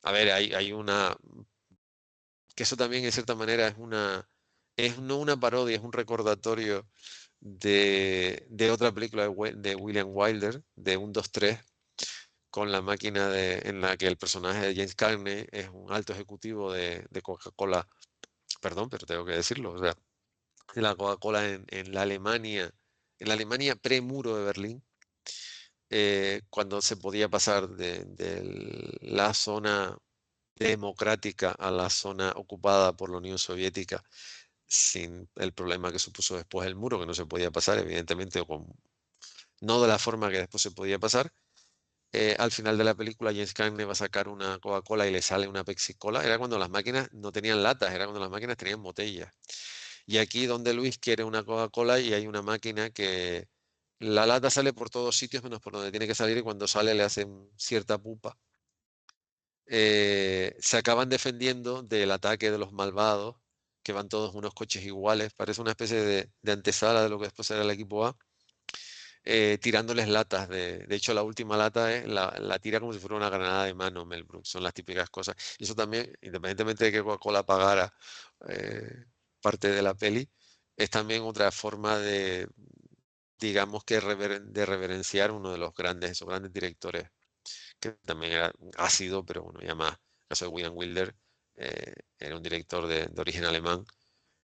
a ver, hay una, que eso también en cierta manera es no una parodia, es un recordatorio de otra película de William Wilder, de 1, 2, 3, con la máquina en la que el personaje de James Cagney es un alto ejecutivo de Coca-Cola, perdón, pero tengo que decirlo, o sea, de la Coca-Cola en la Alemania pre-muro de Berlín, cuando se podía pasar de la zona democrática a la zona ocupada por la Unión Soviética sin el problema que supuso después el muro, que no se podía pasar, evidentemente, o no de la forma que después se podía pasar. Al final de la película, James Cagney va a sacar una Coca-Cola y le sale una Pepsi-Cola. Era cuando las máquinas no tenían latas, era cuando las máquinas tenían botellas. Y aquí donde Luis quiere una Coca-Cola y hay una máquina que la lata sale por todos sitios menos por donde tiene que salir y cuando sale le hacen cierta pupa. Se acaban defendiendo del ataque de los malvados, que van todos unos coches iguales, parece una especie de antesala de lo que después será el equipo A, tirándoles latas. De hecho, la última lata la tira como si fuera una granada de mano, Mel Brooks, son las típicas cosas. Y eso también, independientemente de que Coca-Cola pagara parte de la peli, es también otra forma de, digamos que de reverenciar uno de los grandes, esos grandes directores que también era ácido, pero bueno, ya más. El caso de William Wilder, era un director de origen alemán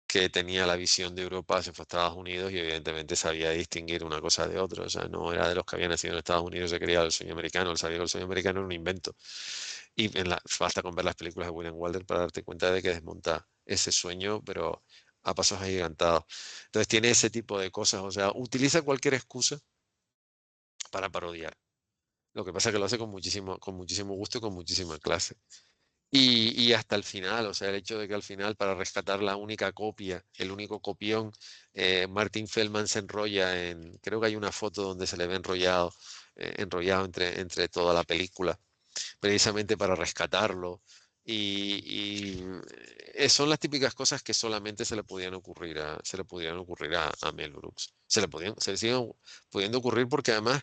que tenía la visión de Europa, se fue a Estados Unidos y evidentemente sabía distinguir una cosa de otra. O sea, no era de los que habían nacido en Estados Unidos y se creía el sueño americano, él sabía que el sueño americano era un invento. Y basta con ver las películas de William Wilder para darte cuenta de que desmonta ese sueño, pero a pasos agigantados. Entonces tiene ese tipo de cosas, o sea, utiliza cualquier excusa para parodiar. Lo que pasa es que lo hace con muchísimo gusto y con muchísima clase. Y hasta el final, o sea, el hecho de que al final, para rescatar la única copia, el único copión, Martin Feldman se enrolla creo que hay una foto donde se le ve enrollado entre toda la película, precisamente para rescatarlo. Son las típicas cosas que solamente se le pudieran ocurrir a Mel Brooks. Se le siguen pudiendo ocurrir porque además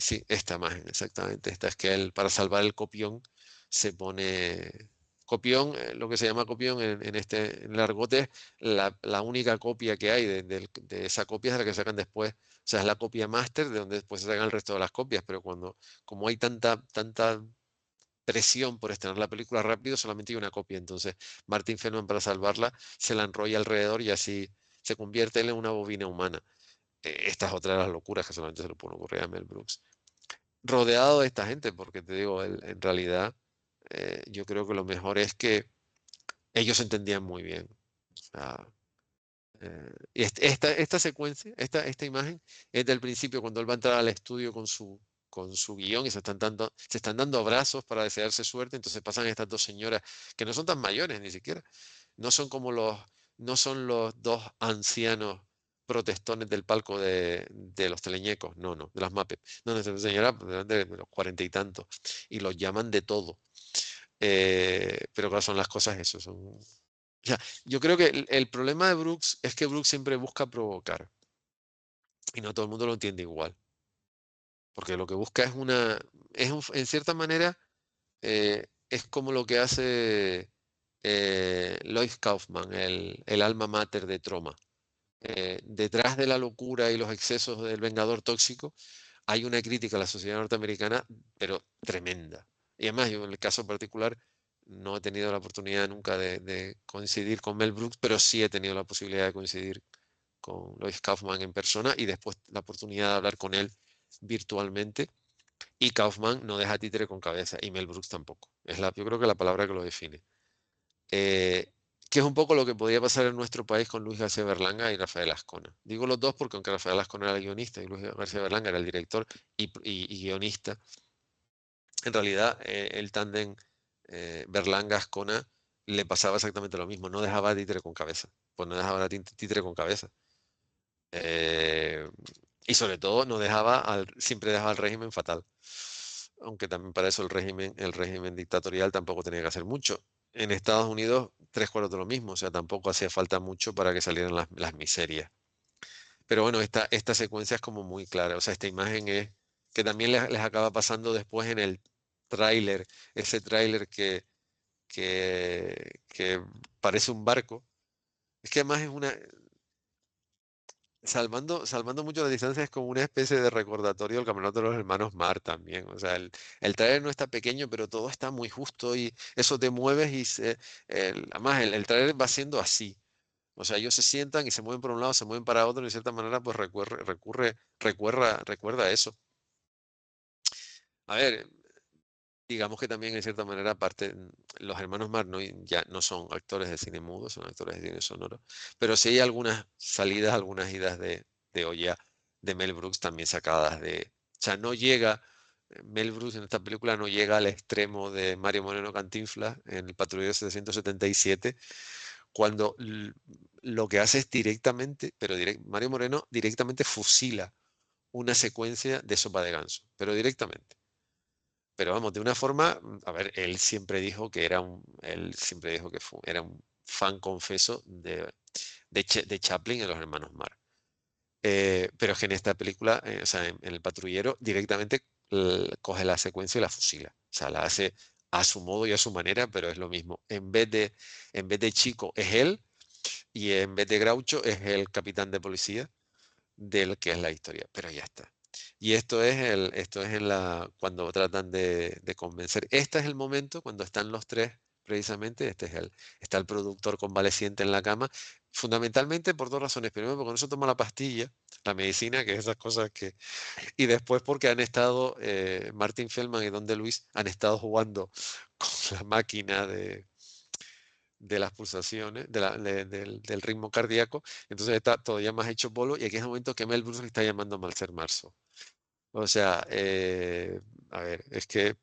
sí, esta imagen, exactamente. Esta es que él, para salvar el copión, se pone. Copión, lo que se llama copión en el argot es la única copia que hay de esa copia es la que sacan después. O sea, es la copia máster de donde después se sacan el resto de las copias. Pero como hay tanta presión por estrenar la película rápido, solamente hay una copia. Entonces, Martin Feldman, para salvarla, se la enrolla alrededor y así se convierte él en una bobina humana. Esta es otra de las locuras que solamente se le puede ocurrir a Mel Brooks rodeado de esta gente, porque te digo, en realidad yo creo que lo mejor es que ellos se entendían muy bien. O sea, y esta secuencia, esta imagen, es del principio cuando él va a entrar al estudio con su guión y se están dando abrazos para desearse suerte, entonces pasan estas dos señoras que no son tan mayores ni siquiera, no son como no son los dos ancianos protestones del palco de los teleñecos, no, de las Muppets. No, esta señora de los 40 y tantos y los llaman de todo. Pero claro, son las cosas eso, o sea, yo creo que el problema de Brooks es que Brooks siempre busca provocar y no todo el mundo lo entiende igual, porque lo que busca en cierta manera, es como lo que hace Lloyd Kaufman, el alma mater de Troma. Detrás de la locura y los excesos del Vengador Tóxico hay una crítica a la sociedad norteamericana, pero tremenda. Y además, yo en el caso particular no he tenido la oportunidad nunca de coincidir con Mel Brooks, pero sí he tenido la posibilidad de coincidir con Lois Kaufman en persona y después la oportunidad de hablar con él virtualmente. Y Kaufman no deja títere con cabeza y Mel Brooks tampoco. Yo creo que la palabra que lo define. Eh, que es un poco lo que podía pasar en nuestro país con Luis García Berlanga y Rafael Ascona. Digo los dos porque aunque Rafael Ascona era el guionista y Luis García Berlanga era el director y guionista, en realidad el tándem Berlanga-Ascona le pasaba exactamente lo mismo, no dejaba títere con cabeza, pues no dejaba títere con cabeza. Y sobre todo siempre dejaba el régimen fatal. aunque también para eso el régimen dictatorial tampoco tenía que hacer mucho. En Estados Unidos, tres cuartos de lo mismo, o sea, tampoco hacía falta mucho para que salieran las miserias. Pero bueno, esta secuencia es como muy clara, o sea, esta imagen es que también les acaba pasando después en el tráiler, ese tráiler que parece un barco. Es que además es una, salvando mucho la distancia, es como una especie de recordatorio del Campeonato de los Hermanos Mar también. O sea, el tráiler no está pequeño, pero todo está muy justo y eso te mueves y además el tráiler va siendo así. O sea, ellos se sientan y se mueven por un lado, se mueven para otro y de cierta manera pues recuerda a eso. A ver, digamos que también en cierta manera aparte, los hermanos Marno ya no son actores de cine mudo, son actores de cine sonoro, pero sí hay algunas salidas, algunas idas de olla de Mel Brooks también sacadas o sea, no llega, Mel Brooks en esta película no llega al extremo de Mario Moreno Cantinflas en El Patrullero 777, cuando lo que hace es directamente, pero Mario Moreno directamente fusila una secuencia de Sopa de Ganso, pero directamente. Pero vamos, de una forma, a ver, él siempre dijo que era un fan confeso de Chaplin y los hermanos Marx. Pero es que en esta película, o sea, en El Patrullero, directamente coge la secuencia y la fusila. O sea, la hace a su modo y a su manera, pero es lo mismo. En vez de Chico es él y en vez de Groucho es el capitán de policía del que es la historia, pero ya está. Y esto es cuando tratan de convencer. Este es el momento cuando están los tres, precisamente, está el productor convaleciente en la cama, fundamentalmente por dos razones. Primero, porque no se toma la pastilla, la medicina, que es esas cosas y después porque han estado, Martin Feldman y Don DeLuise han estado jugando con la máquina de las pulsaciones, del ritmo cardíaco, entonces está todavía más hecho polo y aquí es el momento que Mel Brooks le está llamando a Marcel Marceau. O sea, a ver, es que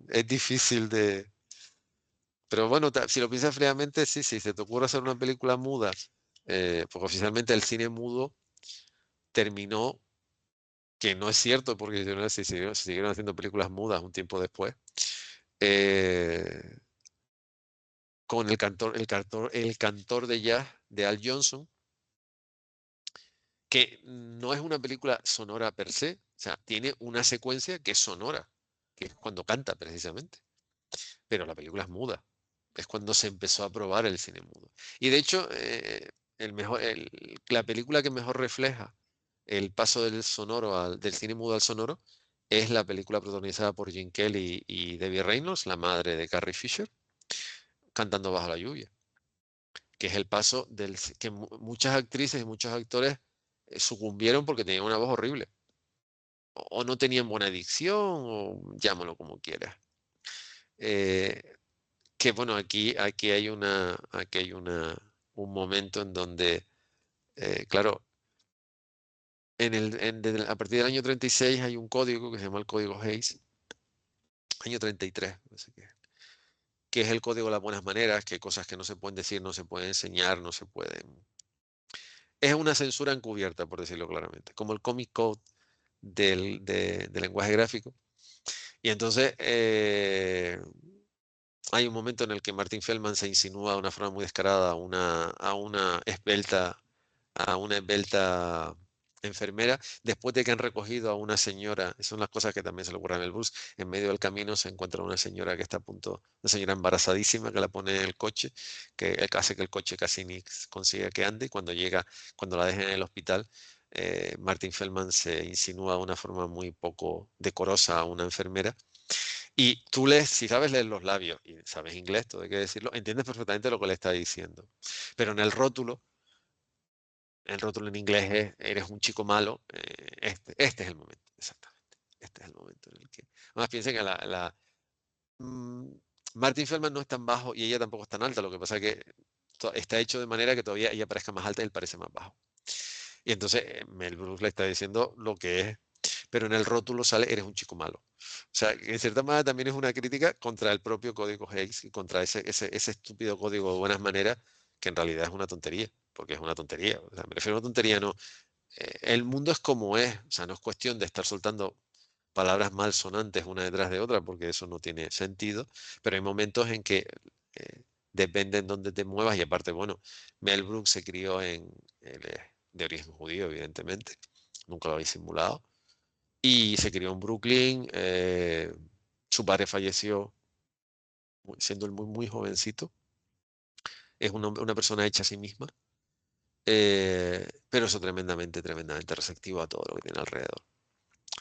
es difícil de... Pero bueno, si lo piensas fríamente, sí, sí, se te ocurre hacer una película muda, porque oficialmente el cine mudo terminó, que no es cierto, porque se siguieron haciendo películas mudas un tiempo después, eh, con el cantor de jazz de Al Johnson, que no es una película sonora per se, o sea, tiene una secuencia que es sonora, que es cuando canta precisamente, pero la película es muda. Es cuando se empezó a probar el cine mudo. Y de hecho, la película que mejor refleja el paso del sonoro del cine mudo al sonoro es la película protagonizada por Gene Kelly y Debbie Reynolds, la madre de Carrie Fisher, cantando bajo la lluvia, que es el paso que muchas actrices y muchos actores sucumbieron porque tenían una voz horrible, o no tenían buena dicción, o llámalo como quieras. Eh, que bueno, aquí hay un momento en donde, claro, a partir del año 36 hay un código que se llama el código Hayes, año 33, no sé qué, que es el código de las buenas maneras, que hay cosas que no se pueden decir, no se pueden enseñar, no se pueden... Es una censura encubierta, por decirlo claramente, como el Comic Code del lenguaje gráfico. Y entonces hay un momento en el que Martin Feldman se insinúa de una forma muy descarada a una esbelta enfermera, después de que han recogido a una señora, son las cosas que también se le ocurren en el bus, en medio del camino se encuentra una señora que está a punto, una señora embarazadísima que la pone en el coche, que hace que el coche casi ni consiga que ande, y cuando la dejen en el hospital, Martin Feldman se insinúa de una forma muy poco decorosa a una enfermera. Y tú si sabes leer los labios y sabes inglés, todo hay que decirlo, entiendes perfectamente lo que le está diciendo. Pero en el rótulo en inglés eres un chico malo, este es el momento, exactamente. Este es el momento en el que... Además, piensen que mm, Martin Feldman no es tan bajo y ella tampoco es tan alta, lo que pasa es que está hecho de manera que todavía ella parezca más alta y él parece más bajo. Y entonces Mel Brooks le está diciendo lo que es, pero en el rótulo sale, eres un chico malo. O sea, en cierta manera también es una crítica contra el propio código Hayes y contra ese estúpido código de buenas maneras, que en realidad es una tontería, porque es una tontería. O sea, me refiero a una tontería, no. El mundo es como es, o sea, no es cuestión de estar soltando. palabras malsonantes una detrás de otra, porque eso no tiene sentido, pero hay momentos en que depende en dónde te muevas y aparte, bueno, Mel Brooks se crió él es de origen judío, evidentemente, nunca lo habéis simulado, y se crió en Brooklyn, su padre falleció siendo él muy, muy jovencito, es una persona hecha a sí misma, pero eso tremendamente, tremendamente receptivo a todo lo que tiene alrededor.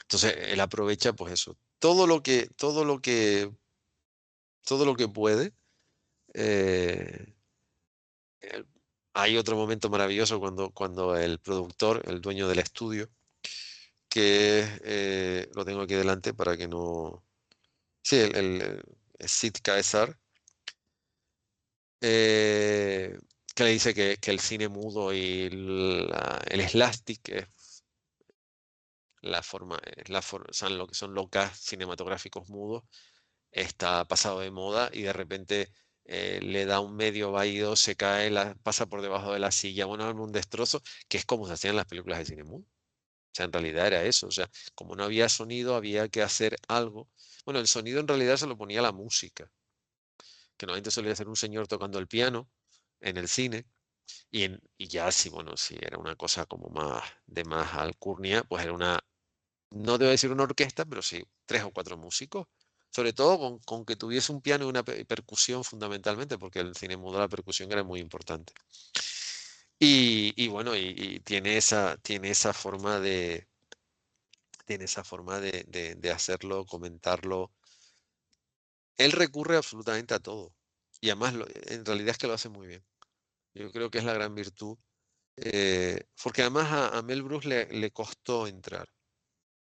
Entonces, él aprovecha, pues eso, todo lo que puede. eh, eh, Hay otro momento maravilloso cuando el productor, el dueño del estudio, lo tengo aquí delante para que no... Sí, es Sid Caesar, eh, que le dice que el cine mudo y el slapstick son lo que son los gags cinematográficos mudos, está pasado de moda y de repente le da un medio vaído, se cae, pasa por debajo de la silla, bueno, arma un destrozo, que es como se hacían las películas de cine mudo. O sea, en realidad era eso. O sea, como no había sonido, había que hacer algo. Bueno, el sonido en realidad se lo ponía la música, que normalmente solía ser un señor tocando el piano en el cine. Y ya si, bueno, si era una cosa como más de más alcurnia, pues era no debo decir una orquesta, pero sí, tres o cuatro músicos. Sobre todo con que tuviese un piano y una percusión fundamentalmente, porque el cine mudo la percusión era muy importante. Y bueno, y tiene esa forma de hacerlo, comentarlo. Él recurre absolutamente a todo. Y además, en realidad es que lo hace muy bien. Yo creo que es la gran virtud. Porque además a Mel Brooks le costó entrar.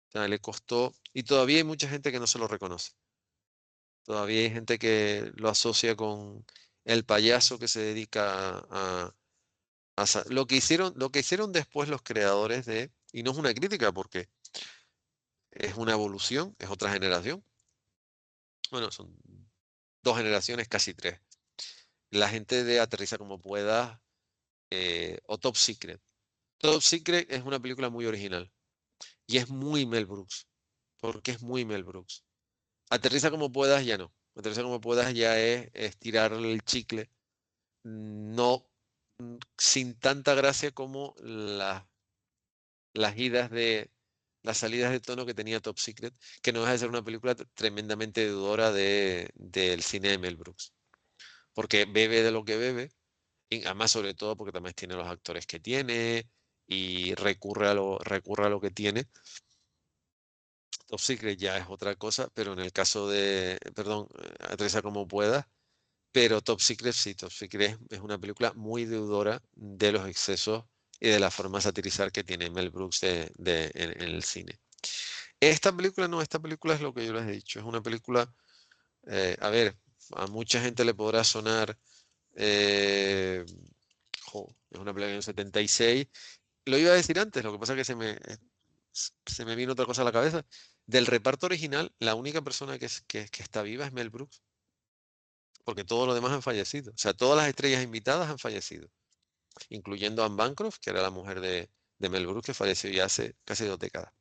O sea, le costó. Y todavía hay mucha gente que no se lo reconoce. Todavía hay gente que lo asocia con el payaso que se dedica lo que hicieron después los creadores y no es una crítica porque es una evolución, es otra generación. Bueno, son dos generaciones, casi tres. La gente de Aterriza como pueda o Top Secret. Top Secret es una película muy original y es muy Mel Brooks, porque es muy Mel Brooks. Aterriza como puedas ya no. Aterriza como puedas ya es estirar el chicle, no sin tanta gracia como las idas las salidas de tono que tenía Top Secret, que no deja de ser una película tremendamente deudora del cine de Mel Brooks, porque bebe de lo que bebe. Y además, sobre todo porque también tiene los actores que tiene y recurre a lo que tiene. Top Secret ya es otra cosa, pero en el caso perdón, Aterriza como pueda, pero Top Secret sí, Top Secret es una película muy deudora de los excesos y de la forma de satirizar que tiene Mel Brooks en el cine. Esta película es lo que yo les he dicho, es una película, a ver, a mucha gente le podrá sonar, eh, es una película del año 76. Lo iba a decir antes, lo que pasa es que se me vino otra cosa a la cabeza. Del reparto original, la única persona que está viva es Mel Brooks, porque todos los demás han fallecido. O sea, todas las estrellas invitadas han fallecido, incluyendo a Anne Bancroft, que era la mujer de Mel Brooks, que falleció ya hace casi 2 décadas.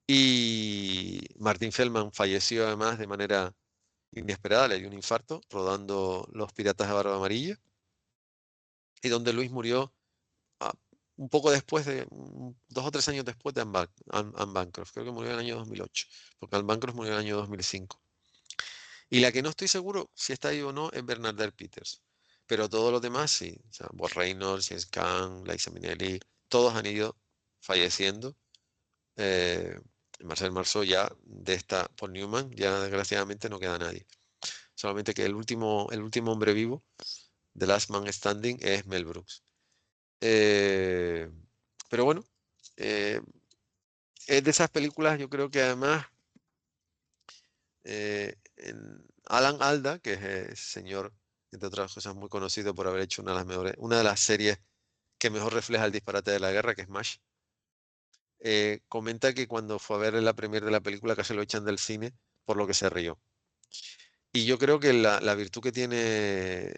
Y Martin Feldman falleció además de manera inesperada, le dio un infarto rodando Los Piratas de Barba Amarilla, y donde Luis murió ah, un poco después 2 o 3 años después de Anne Bancroft. Creo que murió en el año 2008, porque Anne Bancroft murió en el año 2005. Y la que no estoy seguro si está ahí o no es Bernadette Peters. Pero todos los demás sí. O sea, Bob Reynolds, James Caan, Liza Minnelli, todos han ido falleciendo. Eh, Marcel Marceau ya de esta, Paul Newman, ya desgraciadamente no queda nadie. Solamente que el último hombre vivo, The Last Man Standing, es Mel Brooks. Eh, pero bueno, eh, es de esas películas, yo creo que además Alan Alda, que es el señor, entre otras cosas, muy conocido por haber hecho una de las series que mejor refleja el disparate de la guerra, que es MASH, comenta que cuando fue a ver la premiere de la película casi lo echan del cine por lo que se rió. Y yo creo que la virtud que tiene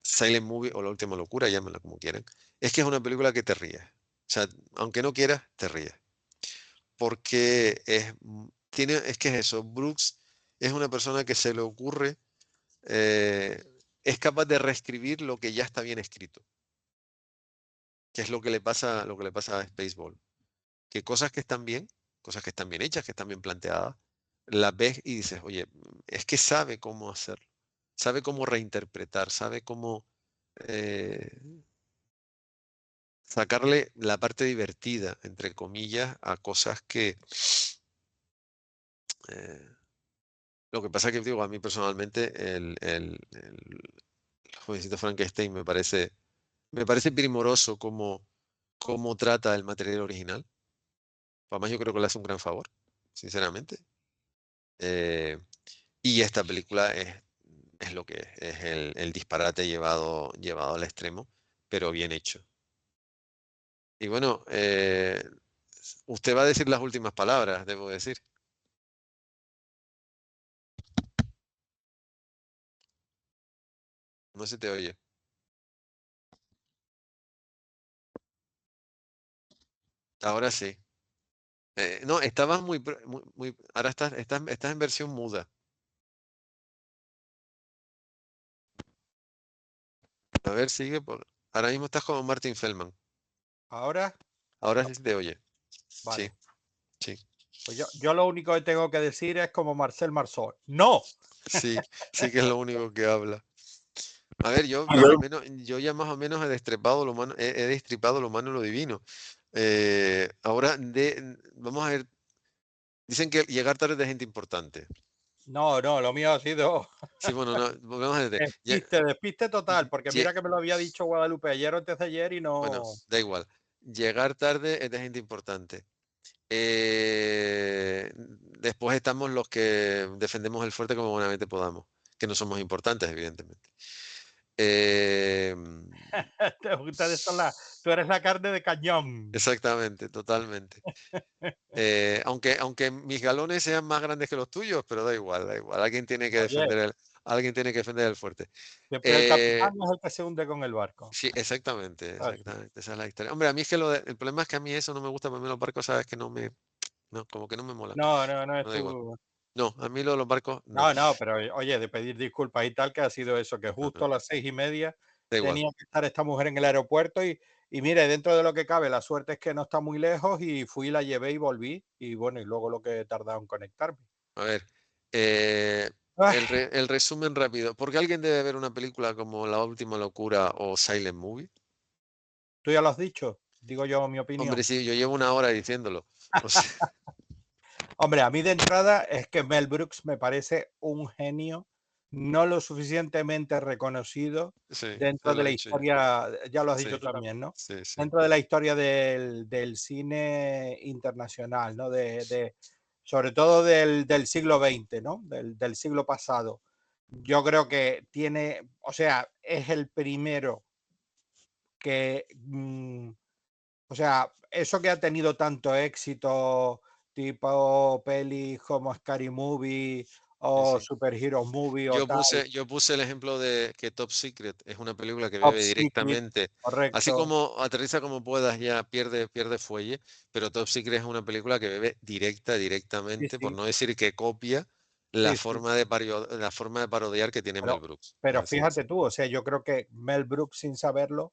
Silent Movie o La Última Locura, llámenla como quieran, es que es una película que te ríes. O sea, aunque no quieras, te ríes. porque es que es eso, Brooks es una persona que se le ocurre, es capaz de reescribir lo que ya está bien escrito, que es lo que le pasa a Spaceball, que cosas que están bien hechas, que están bien planteadas, las ves y dices, oye, es que sabe cómo hacerlo, sabe cómo reinterpretar, sabe cómo eh, sacarle la parte divertida, entre comillas, a cosas que... eh, lo que pasa es que, digo, a mí personalmente el jovencito Frankenstein me parece primoroso cómo trata el material original. Además, yo creo que le hace un gran favor, sinceramente. Eh, y esta película es lo que es el disparate llevado al extremo, pero bien hecho. Y bueno, usted va a decir las últimas palabras, debo decir. No se te oye. Ahora sí. No, estabas ahora estás en versión muda. A ver, sigue ahora mismo estás como Martin Feldman. Ahora, Ahora sí se te oye. Sí, vale. sí, Pues yo lo único que tengo que decir es como Marcel Marceau. ¡No! sí, sí que es lo único que habla. A ver, yo más o menos, yo ya más o menos he destripado lo humano, he destripado lo humano y lo divino. Ahora vamos a ver, dicen que llegar tarde es de gente importante. No, no, lo mío ha sido Sí, bueno, no, vamos a ver. despiste, despiste total, porque lle- mira que me lo había dicho Guadalupe ayer o antes de ayer y bueno, no. da igual. Llegar tarde es de gente importante. Después estamos los que defendemos el fuerte como buenamente podamos, que no somos importantes, evidentemente. Eh, Te gusta de esto tú eres la carne de cañón. exactamente, totalmente. Aunque mis galones sean más grandes que los tuyos, pero da igual, da igual. Oye, Alguien tiene que defender el fuerte. siempre el Eh, capitán es el que se hunde con el barco. sí, exactamente, Así. exactamente. Esa es la historia. Hombre, a mí es que el problema es que a mí eso no me gusta, para mí los barcos, sabes que no, como que no me mola. No, no, no es No da igual. tu. No, a mí lo de los barcos, no, No, no, pero oye, de pedir disculpas y tal, que ha sido eso, que no, justo no, a las 6:30 da igual. tenía que estar esta mujer en el aeropuerto y mire, dentro de lo que cabe, la suerte es que no está muy lejos y fui, la llevé y volví. Y bueno, y luego lo que he tardado en conectarme. A ver, eh, Ah, el resumen rápido. ¿Por qué alguien debe ver una película como La Última Locura o Silent Movie? tú ya lo has dicho, digo yo mi Hombre, opinión. sí, yo llevo una hora diciéndolo. O sea, Hombre, a mí de entrada es que Mel Brooks me parece un genio, no lo suficientemente reconocido sí, ya dentro de lo he la dicho yo. historia, ya lo has Sí, dicho tú también, ¿no? sí, sí. Dentro de la historia del cine internacional, ¿no? Sobre todo del siglo XX, ¿no? Del siglo pasado. Yo creo que tiene, o sea, es el primero que o sea, eso que ha tenido tanto éxito, tipo pelis como Scary Movie Sí, o sí. Superhero Movie o Yo tal, puse, yo puse el ejemplo de que Top Secret es una película que Top bebe Secret, directamente. Así correcto. como Aterriza como puedas ya pierde fuelle, pero Top Secret es una película que bebe Sí, directamente, por sí, no decir que copia sí, sí. la forma de parodiar que tiene Mel Pero, Brooks. Es pero así. fíjate tú, o sea, yo creo que Mel Brooks, sin saberlo,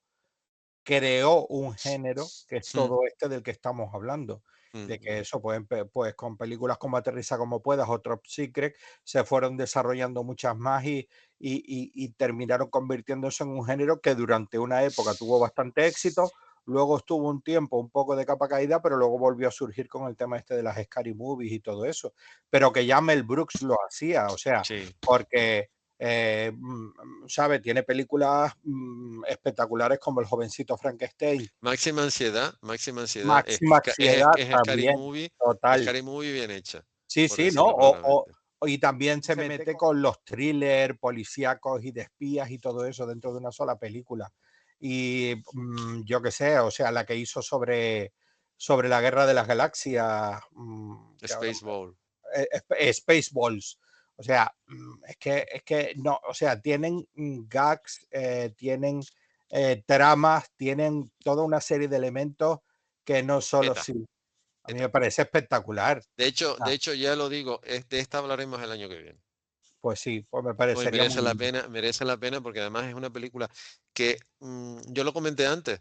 creó un género que es Mm, todo este del que estamos hablando. mm, De que mm. eso, pues con películas como Aterriza como puedas o Top Secret se fueron desarrollando muchas más y terminaron convirtiéndose en un género que durante una época tuvo bastante éxito, luego estuvo un tiempo un poco de capa caída, pero luego volvió a surgir con el tema este de las Scary Movies y todo eso. Pero que ya Mel Brooks lo hacía, o sea, Sí. porque ¿sabe? Tiene películas espectaculares como El jovencito Frankenstein, Máxima ansiedad Máxima Ansiedad es también, total. Scary Movie bien hecha, Sí, por sí, ¿no? decirlo claramente. Y también se mete con los thrillers policíacos y de espías y todo eso dentro de una sola película. Y yo qué sé, o sea, la que hizo sobre la Guerra de las Galaxias, que ahora Spaceball. Spaceballs. O sea, es que no, o sea, tienen gags, tienen tramas, tienen toda una serie de elementos que no solo Meta. sí. A mí me parece espectacular. De hecho, ya lo digo, de esta hablaremos el año que viene. Pues sí, pues me Hoy parecería muy bien. merece la pena porque además es una película que yo lo comenté antes,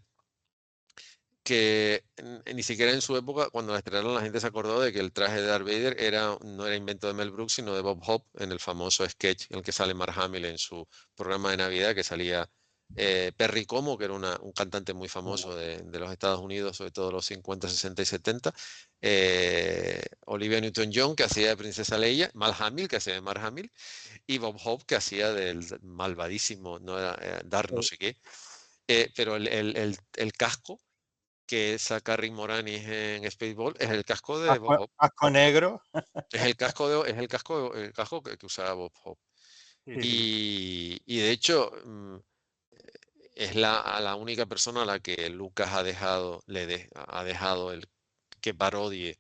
que ni siquiera en su época, cuando la estrenaron, la gente se acordó de que el traje de Darth Vader no era invento de Mel Brooks, sino de Bob Hope en el famoso sketch en el que sale Mark Hamill en su programa de Navidad, que salía Perry Como, que era un cantante muy famoso de los Estados Unidos, sobre todo los 50, 60 y 70. Olivia Newton-John, que hacía de Princesa Leia, Mark Hamill, que hacía de Mark Hamill, y Bob Hope, que hacía del malvadísimo, no era Darth no sé qué. Pero el casco que saca Rick Moranis en Spaceball es el casco de Bob Hope. Casco negro. El casco que usaba Bob Hope. Sí, sí. Y de hecho, es la única persona a la que Lucas ha dejado el que parodie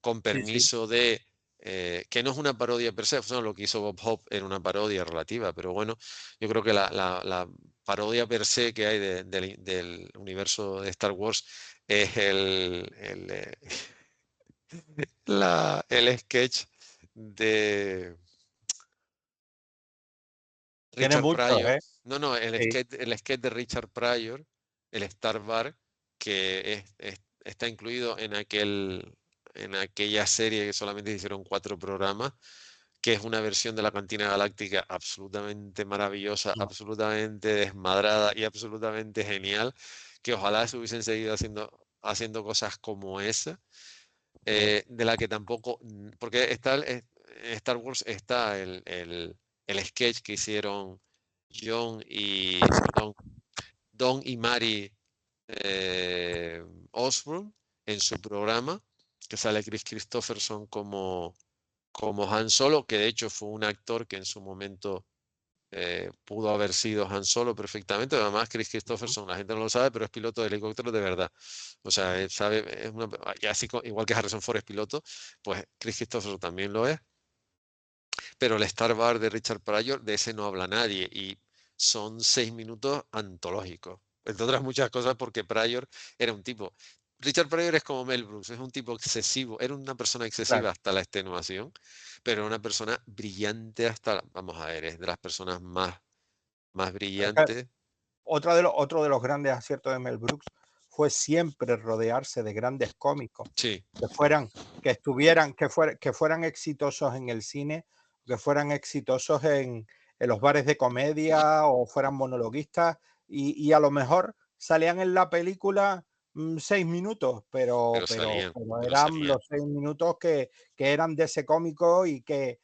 con Sí, sí. permiso de, que no es una parodia per se, lo que hizo Bob Hope era una parodia relativa, pero bueno, yo creo que la parodia per se que hay del universo de Star Wars es el sketch de Tiene Richard muchos, Pryor. ¿eh? No, no, Sí, el sketch de Richard Pryor, el Star Bar, que está incluido en aquella serie que solamente hicieron 4 programas, que es una versión de la Cantina Galáctica absolutamente maravillosa, no, absolutamente desmadrada y absolutamente genial, que ojalá se hubiesen seguido haciendo cosas como esa, de la que tampoco, porque en Star Wars está el sketch que hicieron John y, perdón, Don y Mary Osborne en su programa, que sale Chris Christopherson como Han Solo, que de hecho fue un actor que en su momento pudo haber sido Han Solo perfectamente. Además, Chris Christopherson, la gente no lo sabe, pero es piloto de helicóptero de verdad. O sea, él sabe, y así igual que Harrison Ford es piloto, pues Chris Christopherson también lo es. Pero el Star Wars de Richard Pryor, de ese no habla nadie. Y son 6 minutos antológicos. Entre otras muchas cosas, porque Pryor era un tipo. Richard Pryor es como Mel Brooks, es un tipo excesivo, era una persona excesiva claro. hasta la extenuación, pero era una persona brillante vamos a ver, es de las personas más Es que brillantes. otro de los grandes aciertos de Mel Brooks fue siempre rodearse de grandes cómicos Sí, que fueran, que fueran exitosos en el cine, que fueran exitosos en los bares de comedia o fueran monologuistas y a lo mejor salían en la película 6 minutos, pero pero eran salían. los 6 minutos que eran de ese cómico y que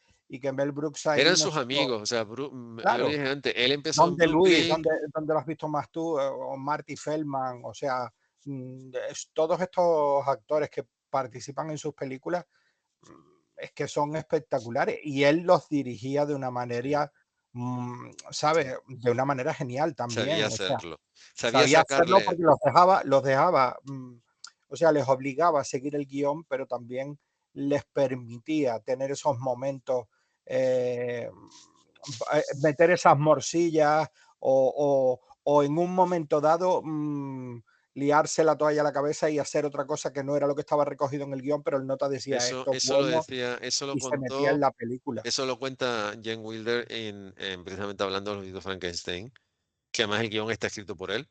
Mel Brooks ahí Eran no sus se lo... amigos, o sea, lo Claro, dije antes, él empezó en donde Luis, Brooklyn. donde lo has visto más tú, o Marty Feldman, o sea, todos estos actores que participan en sus películas es que son espectaculares y él los dirigía de una Sí, manera, ¿sabes? De una manera genial sabía también, o sea, hacerlo. Sabía sabía hacerlo sacarle, porque los dejaba, o sea, les obligaba a seguir el guión, pero también les permitía tener esos momentos, eh, meter esas morcillas o en un momento dado liarse la toalla a la cabeza y hacer otra cosa que no era lo que estaba recogido en el guión, pero el nota decía esto es eso lo bueno decía, eso lo y se metía en contó, la película. eso lo cuenta Jen Wilder precisamente hablando de los libros de Frankenstein, que además el guión está escrito por él.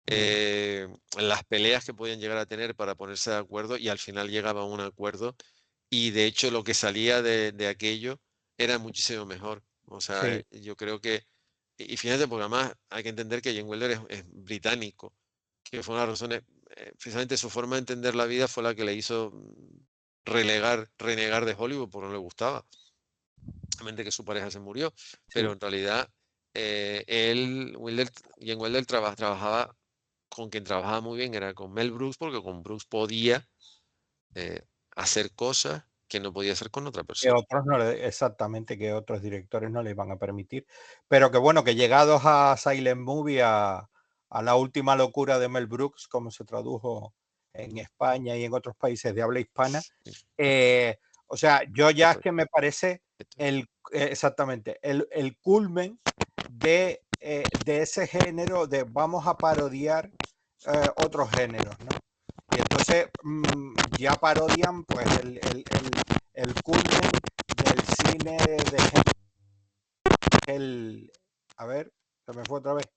Mm, Las peleas que podían llegar a tener para ponerse de acuerdo y al final llegaba a un acuerdo y de hecho lo que salía de aquello era muchísimo mejor. O sea, sí, yo creo que, y fíjate, porque además hay que entender que Jen Wilder es británico, que fue una de las razones, precisamente su forma de entender la vida fue la que le hizo renegar de Hollywood porque no le gustaba. Obviamente que su pareja se murió, pero sí. en realidad Jen Wilder trabajaba con quien trabajaba muy bien, era con Mel Brooks, porque con Brooks podía eh, hacer cosas que no podía hacer con otra Que persona. otros no exactamente, que otros directores no les van a permitir. Pero que bueno, que llegados a Silent Movie, a la última locura de Mel Brooks, como se tradujo en España y en otros países de habla hispana, Sí, o sea, yo ya es esto- que me parece esto- exactamente el culmen de ese género de vamos a parodiar otros géneros, ¿no? Y entonces entonces ya parodian pues el culmen del cine de a ver, se me fue otra vez,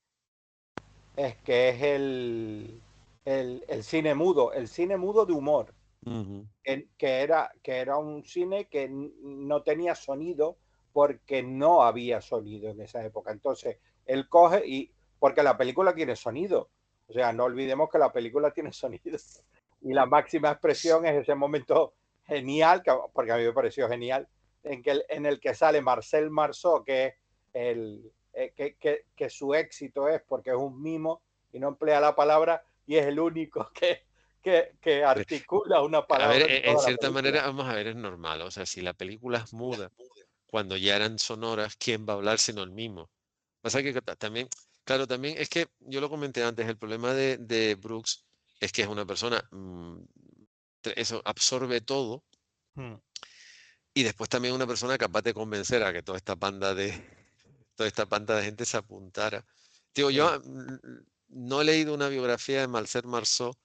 es que es el cine mudo, el cine mudo de humor, Ujú. que era un cine que no tenía sonido porque no había sonido en esa época. Entonces, él coge y, porque la película tiene sonido, o sea, no olvidemos que la película tiene sonido. Y la máxima expresión es ese momento genial, porque a mí me pareció genial, en el que sale Marcel Marceau, que es que su éxito es porque es un mimo y no emplea la palabra y es el único que articula una A ver, palabra en en toda la cierta película. manera, vamos a ver, es normal. O sea, si la película es muda, cuando ya eran sonoras, ¿quién va a hablar sino el mismo? Pasa que también, claro, también es que yo lo comenté antes, el problema de Brooks es que es una persona, eso absorbe todo Hmm, y después también una persona capaz de convencer a que toda esta panda de gente se apuntara. Digo, sí, yo no he leído una biografía de Marcel Marceau.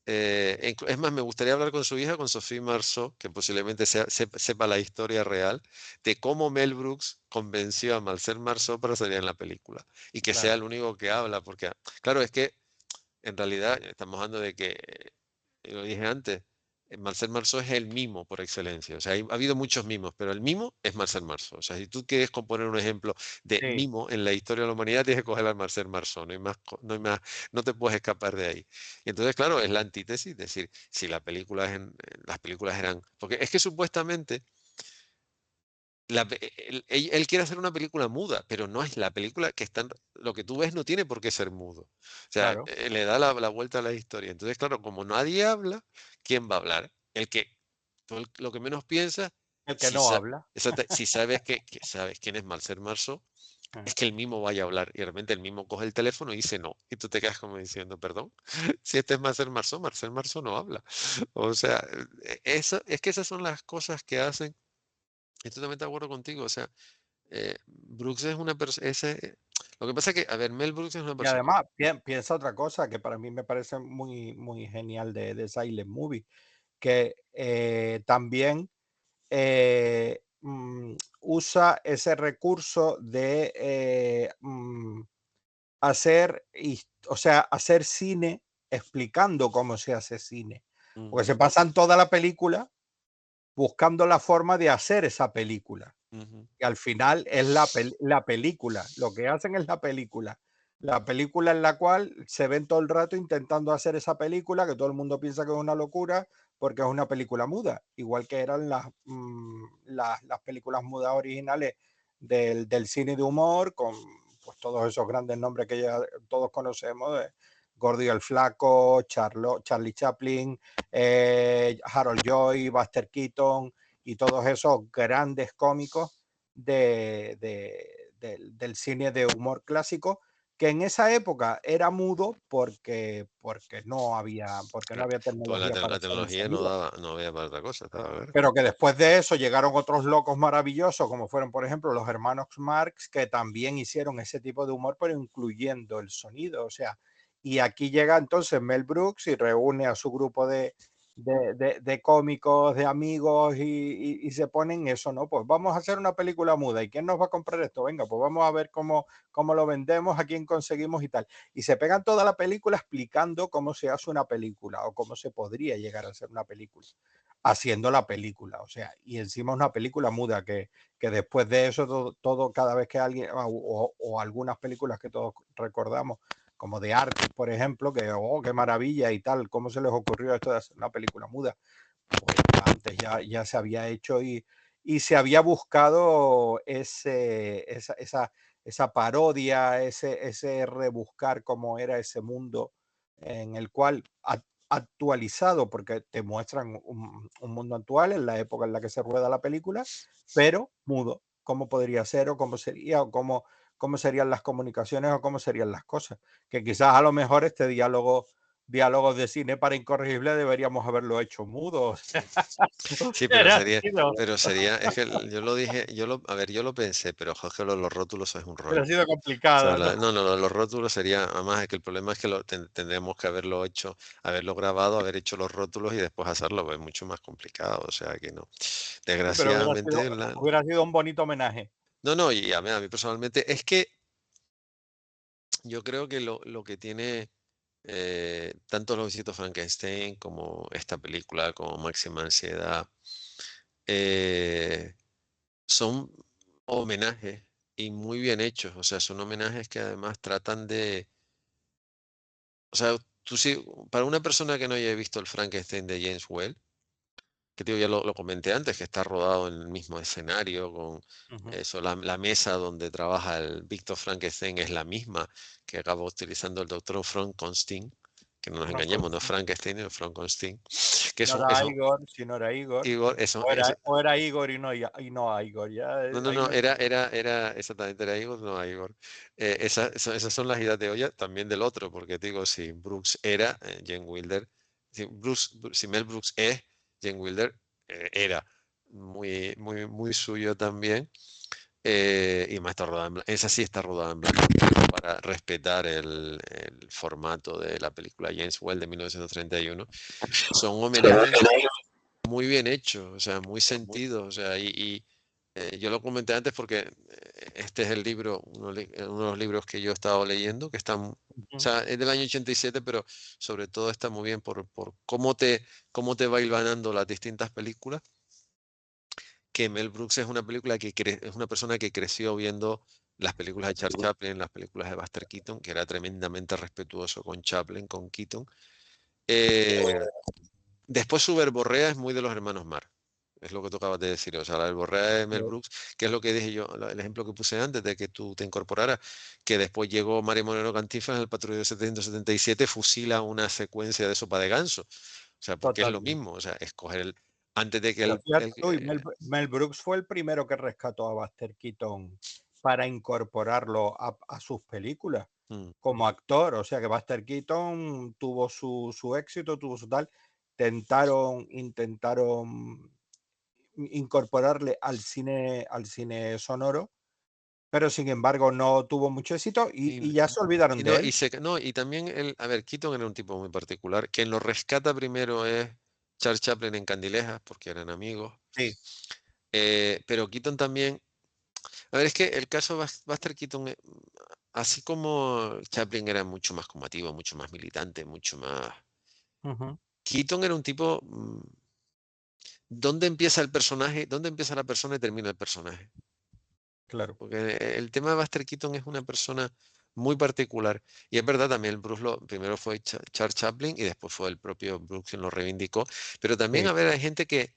Es más, me gustaría hablar con su hija, con Sophie Marceau, que posiblemente sepa la historia real de cómo Mel Brooks convenció a Marcel Marceau para salir en la película y que sea claro. el único que habla, porque, claro, es que en realidad estamos hablando de que, lo dije antes, Marcel Marceau es el mimo por excelencia. O sea, ha habido muchos mimos, pero el mimo es Marcel Marceau. O sea, si tú quieres componer un ejemplo de Sí, mimo en la historia de la humanidad, tienes que coger al Marcel Marceau. No hay más, no hay más, no te puedes escapar de ahí. Y entonces, claro, es la antítesis, es decir, si la película las películas eran, porque es que supuestamente él quiere hacer una película muda, pero no es la película que está, lo que tú ves no tiene por qué ser mudo. O sea, claro. le da la vuelta a la historia. Entonces, claro, como nadie habla, ¿quién va a hablar? Lo que menos piensa, El que si, no habla. si sabes que sabes quién es Marcel Marceau, Ah, es que el mismo vaya a hablar. Y de repente el mismo coge el teléfono y dice no. Y tú te quedas como diciendo, perdón, si este es Marcel Marceau no habla. O sea, eso, es que esas son las cosas que hacen. Estoy totalmente de acuerdo contigo. O sea, Brooks es una persona, lo que pasa es que, a ver, Mel Brooks es una y persona. además, piensa otra cosa que para mí me parece muy, muy genial de Silent Movie, que también usa ese recurso de hacer, o sea, hacer cine explicando cómo se hace cine. Porque Ujú, se pasan toda la película buscando la forma de hacer esa película. ujú, Y al final es la película, lo que hacen es la película en la cual se ven todo el rato intentando hacer esa película, que todo el mundo piensa que es una locura, porque es una película muda, igual que eran las películas mudas originales del cine de humor, con pues, todos esos grandes nombres que ya todos conocemos, de Gordo y el Flaco, Charlie Chaplin, Harold Lloyd, Buster Keaton, y todos esos grandes cómicos del cine de humor clásico, que en esa época era mudo porque no claro. había Toda tecnología para la hacer el tecnología no sonido. daba, no había para otra cosa, estaba claro. Pero que después de eso llegaron otros locos maravillosos, como fueron, por ejemplo, los hermanos Marx, que también hicieron ese tipo de humor, pero incluyendo el sonido. O sea, y aquí llega entonces Mel Brooks y reúne a su grupo de cómicos, de amigos, y se ponen eso, ¿no? Pues vamos a hacer una película muda. ¿Y quién nos va a comprar esto? Venga, pues vamos a ver cómo lo vendemos, a quién conseguimos y tal. Y se pegan toda la película explicando cómo se hace una película o cómo se podría llegar a hacer una película haciendo la película, o sea, y encima una película muda que después de eso todo cada vez que alguien, o algunas películas que todos recordamos, como de arte, por ejemplo, que, oh, qué maravilla y tal, cómo se les ocurrió esto de hacer una película muda, pues antes ya se había hecho y se había buscado esa parodia, ese rebuscar cómo era ese mundo en el cual actualizado, porque te muestran un mundo actual en la época en la que se rueda la película, pero mudo, cómo podría ser o cómo sería o cómo serían las comunicaciones o cómo serían las cosas. Que quizás a lo mejor este diálogo diálogos de cine para Incorregible deberíamos haberlo hecho mudos. Sí, pero sería, es que yo lo dije, a ver, yo lo pensé, pero Jorge, los rótulos es un Hubiera rollo. sido O sea, complicado, ¿no? no, los rótulos sería, además es que el problema es que tendríamos que haberlo hecho, haberlo grabado, haber hecho los rótulos y después hacerlo, pues es mucho más complicado, o sea que no. Pero Desgraciadamente, hubiera sido un bonito homenaje. no, y a mí personalmente, es que yo creo que lo que tiene tanto Los Visitos Frankenstein como esta película, como Máxima Ansiedad, eh, son homenajes y muy bien hechos, o sea, son homenajes que además tratan de, o sea, tú sí, para una persona que no haya visto el Frankenstein de James Whale, que digo, ya lo comenté antes, que está rodado en el mismo escenario, con Ujú. eso, la mesa donde trabaja el Víctor Frankenstein es la misma que acaba utilizando el doctor Frankenstein, que no nos engañemos, no es Frankenstein, es Frankenstein, que No era Igor, si no era Igor. Igor, O era Igor y no Igor. Ya, ahí no, no. era exactamente, era Igor, no Igor. Esas son las ideas de olla también del otro, porque digo, si Brooks era Jane Wilder, si Mel Brooks es Jane Wilder, era muy suyo también. Y más está rodada esa sí está rodada en blanco y negro para respetar el formato de la película James Whale de 1931. Son homenajes muy bien hechos, o sea, muy sentidos, o sea, yo lo comenté antes porque este es el libro, uno de los libros que yo he estado leyendo, que están, o Ujú. sea, es del año 87, pero sobre todo está muy bien por cómo te va hilvanando las distintas películas, que Mel Brooks es una película es una persona que creció viendo las películas de Charles Chaplin, las películas de Buster Keaton, que era tremendamente respetuoso con Chaplin, con Keaton. Eh, Después su verborrea es muy de los hermanos Marx. Es lo que tú acabas de decir. O sea, la verborrea de Mel Brooks, que es lo que dije yo, el ejemplo que puse antes de que tú te incorporaras, que después llegó Mario Moreno Cantinflas en el Patrullero 777, fusila una secuencia de Sopa de Ganso. O sea, porque es lo Totalmente. mismo. O sea, escoger antes de que Pero fíjate tú, Mel Brooks fue el primero que rescató a Buster Keaton para incorporarlo a sus películas mm, como actor. O sea que Buster Keaton tuvo su éxito, tuvo su tal. Intentaron incorporarle al cine sonoro, pero sin embargo no tuvo mucho éxito y, y ya se olvidaron de él. no, y también a ver, Keaton era un tipo muy particular. Quien lo rescata primero es Charles Chaplin en Candilejas, porque eran amigos. Sí. Pero Keaton también. A ver, es que el caso Buster Keaton, así como Chaplin era mucho más combativo, mucho más militante, mucho más. Ujú. Keaton era un tipo. ¿Dónde empieza el personaje? ¿Dónde empieza la persona y termina el personaje? Claro. Porque el tema de Buster Keaton es una persona muy particular. Y es verdad, también el Bruce primero fue Charles Chaplin y después fue el propio Brooks quien lo reivindicó. Pero también, Sí. a ver, hay gente que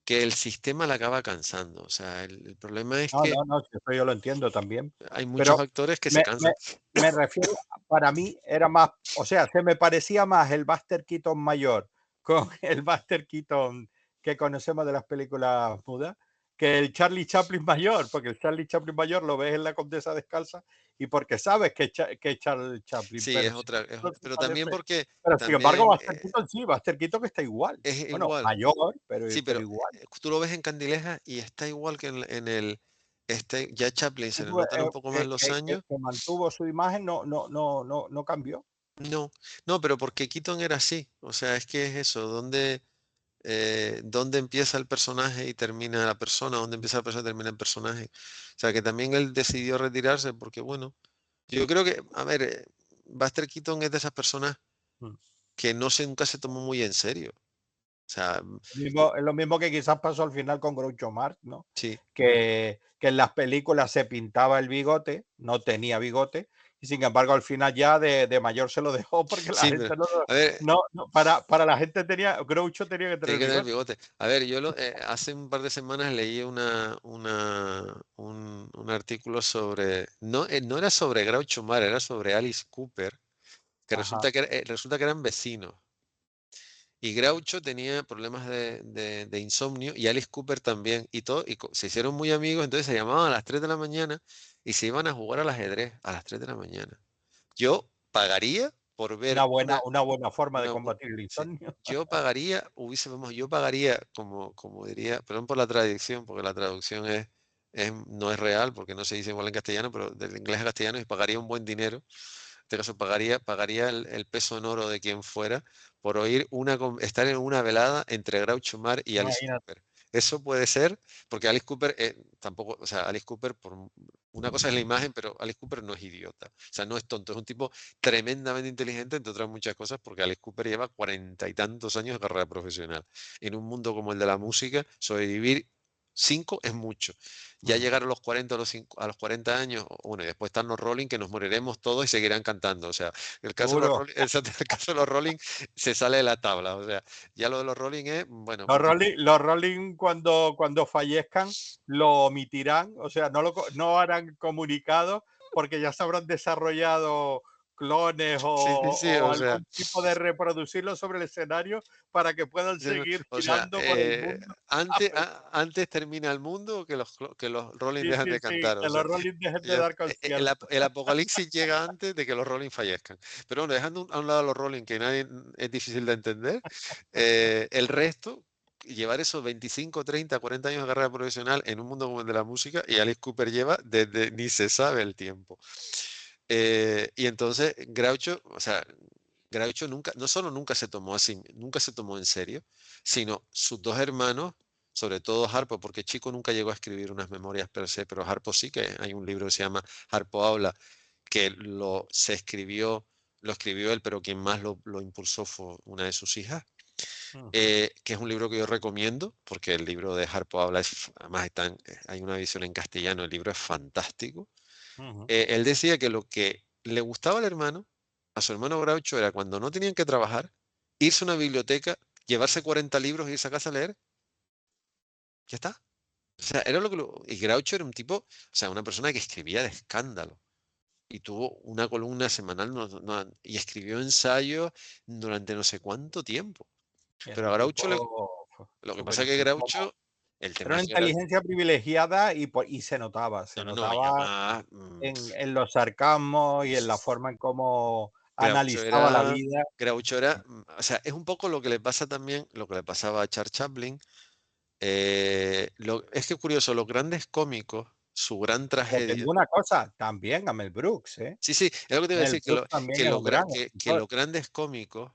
el sistema la acaba cansando. O sea, el problema es No, que no, no, sí, eso yo lo entiendo también. hay muchos Pero actores que se me, me, cansan. me refiero, para mí era más, o sea, se me parecía más el Buster Keaton mayor con el Buster Keaton que conocemos de las películas mudas que el Charlie Chaplin mayor, porque el Charlie Chaplin mayor lo ves en La Condesa Descalza y porque sabes que es Charlie Chaplin, Sí, pero, es otra, pero tal también efecto. porque Pero sin embargo, también Buster Keaton sí, Buster Keaton que está igual. es Bueno, igual. mayor, Sí, pero pero igual. tú lo ves en Candileja y está igual que ya Chaplin se le Pues, notan un poco más los años. que mantuvo su imagen, no cambió. No, no, pero porque Keaton era así. O sea, es que es eso, dónde empieza el personaje y termina la persona, dónde empieza la persona y termina el personaje. O sea, que también él decidió retirarse porque, bueno, yo creo que, a ver, Buster Keaton es de esas personas Mm. que nunca se tomó muy en serio. O sea, Es lo mismo que quizás pasó al final con Groucho Marx, ¿no? sí, Que en las películas se pintaba el bigote, no tenía bigote, y sin embargo al final ya de mayor se lo dejó porque la sí, pero, gente a ver, para la gente Groucho tenía que tiene tener que tener bigote. bigote. A ver, hace un par de semanas leí un artículo sobre, no era sobre Groucho Marx, era sobre Alice Cooper, que Ajá. resulta que eran vecinos. Y Groucho tenía problemas de insomnio y Alice Cooper también. Se hicieron muy amigos, entonces se llamaban a las 3 de la mañana y se iban a jugar al ajedrez a las 3 de la mañana. Yo pagaría. por ver Una buena forma de una, combatir el sí, insomnio. yo pagaría, como diría, perdón por la traducción, porque la traducción no es real, porque no se dice igual en castellano, pero del inglés a castellano, y pagaría un buen dinero. En este caso, pagaría el peso en oro de quien fuera por oír estar en una velada entre Groucho Marx y Alice Imagínate. Cooper. Eso puede ser, porque Alice Cooper tampoco, o sea, Alice Cooper, una cosa es la imagen, pero Alice Cooper no es idiota. O sea, no es tonto, es un tipo tremendamente inteligente, entre otras muchas cosas, porque Alice Cooper lleva 40 y tantos años de carrera profesional. En un mundo como el de la música, sobrevivir 5 es mucho. Ya llegar a los 40, a los 40 años, bueno, y después están los Rolling, que nos moriremos todos y seguirán cantando. O sea, el caso de los Seguro. Rolling, el caso de los Rolling se sale de la tabla. O sea, ya lo de los Rolling es, bueno, Los Rolling cuando fallezcan lo omitirán, o sea, no harán comunicados porque ya se habrán desarrollado clones sí, sí, sí, o o sea, algún tipo de reproducirlo sobre el escenario para que puedan sí, no, seguir o sea, girando por el mundo. antes termina el mundo que los Rolling Sí, dejan sí, de sí, cantar. que O los sea, Rolling dejen de ya dar conciertos. el apocalipsis llega antes de que los Rolling fallezcan. Pero bueno, dejando a un lado a los Rolling, que nadie es difícil de entender, el resto, llevar esos 25, 30, 40 años de carrera profesional en un mundo como el de la música, y Alice Cooper lleva desde ni se sabe el tiempo. Y entonces Groucho, o sea, Groucho nunca, no solo nunca se tomó así, nunca se tomó en serio, sino sus dos hermanos, sobre todo Harpo, porque Chico nunca llegó a escribir unas memorias per se, pero Harpo sí, que hay un libro que se llama Harpo habla, que lo escribió él, pero quien más lo impulsó fue una de sus hijas, Ujú, que es un libro que yo recomiendo, porque el libro de Harpo habla, además hay una edición en castellano, el libro es fantástico. ujú. Él decía que lo que le gustaba al hermano, a su hermano Groucho, era cuando no tenían que trabajar, irse a una biblioteca, llevarse 40 libros, irse a casa a leer, ya está. O sea, era y Groucho era un tipo, o sea, una persona que escribía de escándalo. Y tuvo una columna semanal y escribió ensayos durante no sé cuánto tiempo. Era Pero a un Groucho tipo lo que súper pasa es que como Groucho, el era tema una es que era, inteligencia privilegiada y se no, no, no, y notaba además, en los sarcasmos y en la forma en cómo Groucho analizaba la era, vida. Groucho era, o sea, es un poco lo que le pasa también, lo que le pasaba a Charles Chaplin. Es que es curioso, los grandes cómicos, su gran Pero te tragedia. digo una cosa, también a Mel Brooks, ¿eh? Sí, sí, es lo que te iba a Mel decir, Brooks también es un gran que escritor. los grandes cómicos,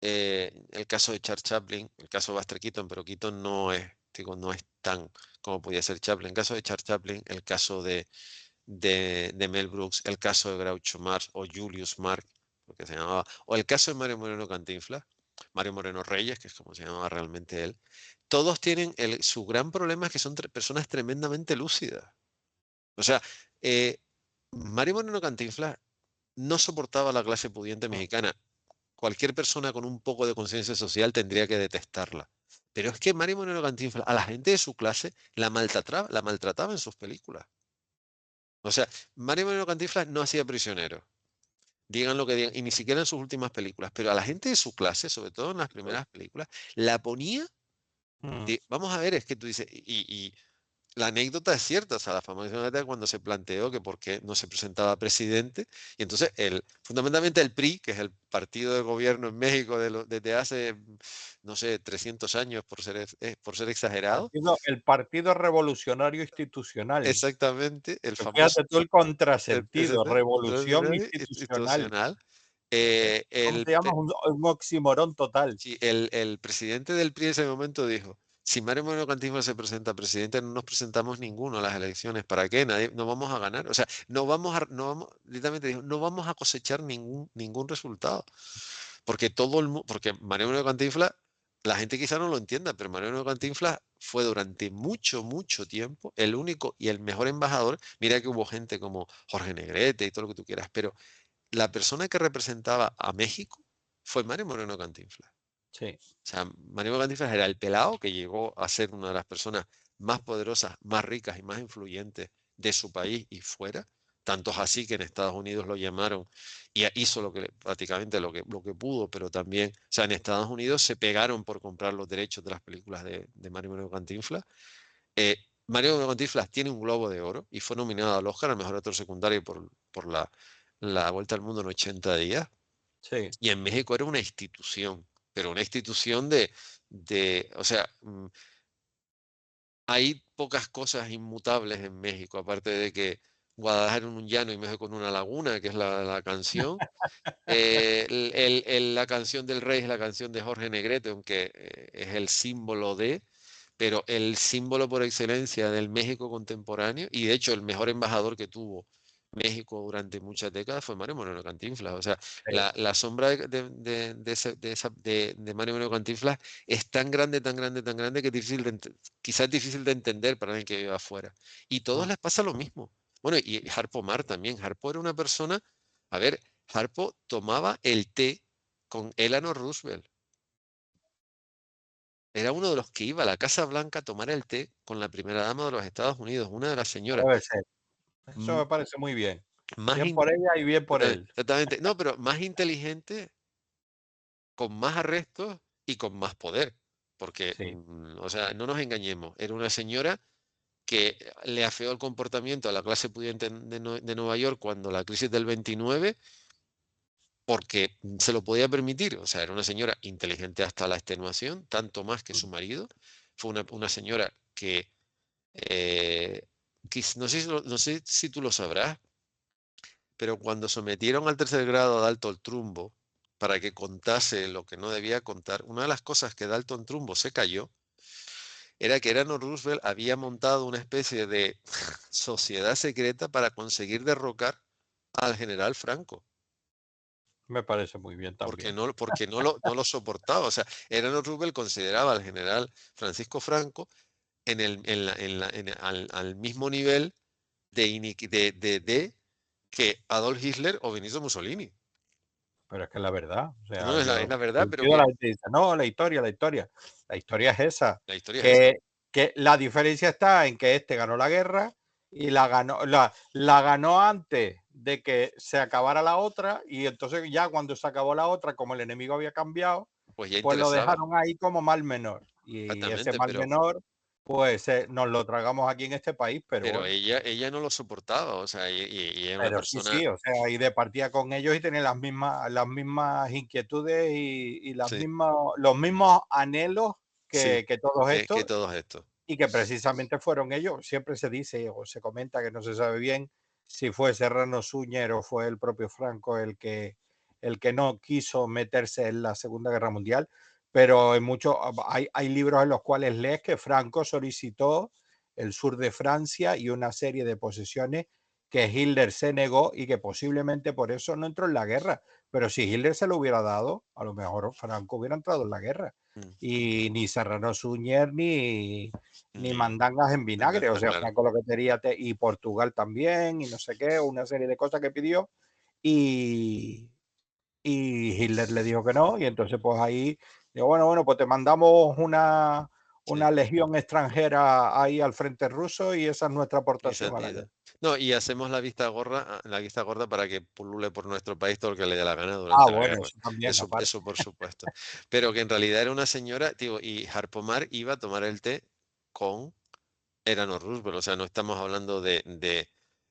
el caso de Charles Chaplin, el caso de Buster Keaton, pero Keaton no es, digo, no es tan como podía ser Chaplin. El caso de Charles Chaplin, el caso de Mel Brooks, el caso de Groucho Marx o Julius Marx, porque se llamaba, o el caso de Mario Moreno Cantinflas, Mario Moreno Reyes, que es como se llamaba realmente él. Todos tienen su gran problema es que son personas tremendamente lúcidas. O sea, eh, Mario Moreno Cantinflas no soportaba la clase pudiente mexicana. Cualquier persona con un poco de conciencia social tendría que detestarla. Pero es que Mario Moreno Cantinflas, a la gente de su clase, la maltrataba en sus películas. O sea, Mario Moreno Cantinflas no hacía prisionero, digan lo que digan, y ni siquiera en sus últimas películas, pero a la gente de su clase, sobre todo en las primeras películas, la ponía Mm. vamos a ver, es que tú dices, y la anécdota es cierta, o sea, la famosa anécdota cuando se planteó que por qué no se presentaba presidente, y entonces fundamentalmente el PRI, que es el partido de gobierno en México desde hace, no sé, 300 años, por ser exagerado, El Partido Revolucionario Institucional. exactamente, el Que famoso fíjate tú el contrasentido, revolución institucional. institucional, ¿Cómo te llamas? Un oxímoron total. sí, el presidente del PRI en ese momento dijo, si Mario Moreno Cantinflas se presenta presidente, no nos presentamos ninguno a las elecciones. ¿Para qué? No vamos a ganar. O sea, literalmente dijo, no vamos a cosechar ningún resultado. Porque porque Mario Moreno Cantinflas, la gente quizá no lo entienda, pero Mario Moreno Cantinflas fue durante mucho, mucho tiempo el único y el mejor embajador. Mira que hubo gente como Jorge Negrete y todo lo que tú quieras, pero la persona que representaba a México fue Mario Moreno Cantinflas. Sí. O sea, Mario Cantinflas era el pelado que llegó a ser una de las personas más poderosas, más ricas y más influyentes de su país y fuera. Tanto es así que en Estados Unidos lo llamaron y hizo prácticamente lo que pudo, pero también, o sea, en Estados Unidos se pegaron por comprar los derechos de las películas de Mario Moreno Cantinflas. Mario Moreno Cantinflas tiene un Globo de Oro y fue nominado al Oscar al mejor actor secundario por la Vuelta al Mundo en 80 días. Sí. Y en México era una institución, pero una institución o sea, hay pocas cosas inmutables en México, aparte de que Guadalajara es un llano y México en una laguna, que es la canción. La canción del rey es la canción de Jorge Negrete, aunque es el símbolo pero el símbolo por excelencia del México contemporáneo, y de hecho el mejor embajador que tuvo México durante muchas décadas fue Mario Moreno Cantinflas. O sea, Sí. la sombra de Mario Moreno Cantinflas es tan grande, tan grande, tan grande que es difícil quizás es difícil de entender para alguien que vive afuera. Y a todos Mm. les pasa lo mismo. Bueno, y Harpo Mar también. Harpo era una persona, a ver, Harpo tomaba el té con Eleanor Roosevelt. Era uno de los que iba a la Casa Blanca a tomar el té con la primera dama de los Estados Unidos, una de las señoras Debe ser. Eso m- me parece muy bien. más, Bien por ella y bien por él. exactamente, no, pero más inteligente, con más arrestos y con más poder. Porque, Sí. o sea, no nos engañemos, era una señora que le afeó el comportamiento a la clase pudiente de Nueva York cuando la crisis del 29 porque se lo podía permitir. O sea, era una señora inteligente hasta la extenuación, tanto más que su marido. Fue una señora eh, no sé, no sé si tú lo sabrás, pero cuando sometieron al tercer grado a Dalton Trumbo para que contase lo que no debía contar, una de las cosas que Dalton Trumbo se cayó era que Eleanor Roosevelt había montado una especie de sociedad secreta para conseguir derrocar al general Franco. Me parece muy bien también. Porque no lo soportaba. O sea, Eleanor Roosevelt consideraba al general Francisco Franco al mismo nivel de que Adolf Hitler o Benito Mussolini. Pero es que es la verdad. O No, sea, es yo la verdad, pero coincido, la que gente dice, no, la historia, la historia. La historia es esa. la historia es esa. Que la diferencia está en que este ganó la guerra y la ganó antes de que se acabara la otra. Y entonces ya cuando se acabó la otra, como el enemigo había cambiado, Pues ya pues lo interesaba, dejaron ahí como mal menor. Y ese exactamente, mal menor, pues nos lo tragamos aquí en este país, pero pero bueno. ella no lo soportaba. O sea, y es una Pero sí, persona, sí, o sea, y de partida con ellos y tener las mismas inquietudes y sí, los mismos anhelos sí, que todos que estos, todos estos. y que precisamente fueron ellos. Siempre se dice o se comenta que no se sabe bien si fue Serrano Suñer o fue el propio Franco el que no quiso meterse en la Segunda Guerra Mundial, pero hay libros en los cuales lees que Franco solicitó el sur de Francia y una serie de posesiones que Hitler se negó y que posiblemente por eso no entró en la guerra. Pero si Hitler se lo hubiera dado, a lo mejor Franco hubiera entrado en la guerra. Mm, Y ni Serrano Suñer ni Ni, mandangas en vinagre. O está sea, claro. Franco lo que quería, y Portugal también, y no sé qué, una serie de cosas que pidió. Y, y Hitler le dijo que no. Y entonces, pues ahí, digo, bueno, pues te mandamos Sí. una legión extranjera ahí al frente ruso y esa es nuestra aportación a la guerra. No, y hacemos la vista gorda para que pulule por nuestro país todo lo que le dé la gana Ah, durante la bueno, guerra. eso también, aparte. Eso por supuesto. Pero que en realidad era una señora, tío, y Harpomar iba a tomar el té con Eleanor Roosevelt. O sea, no estamos hablando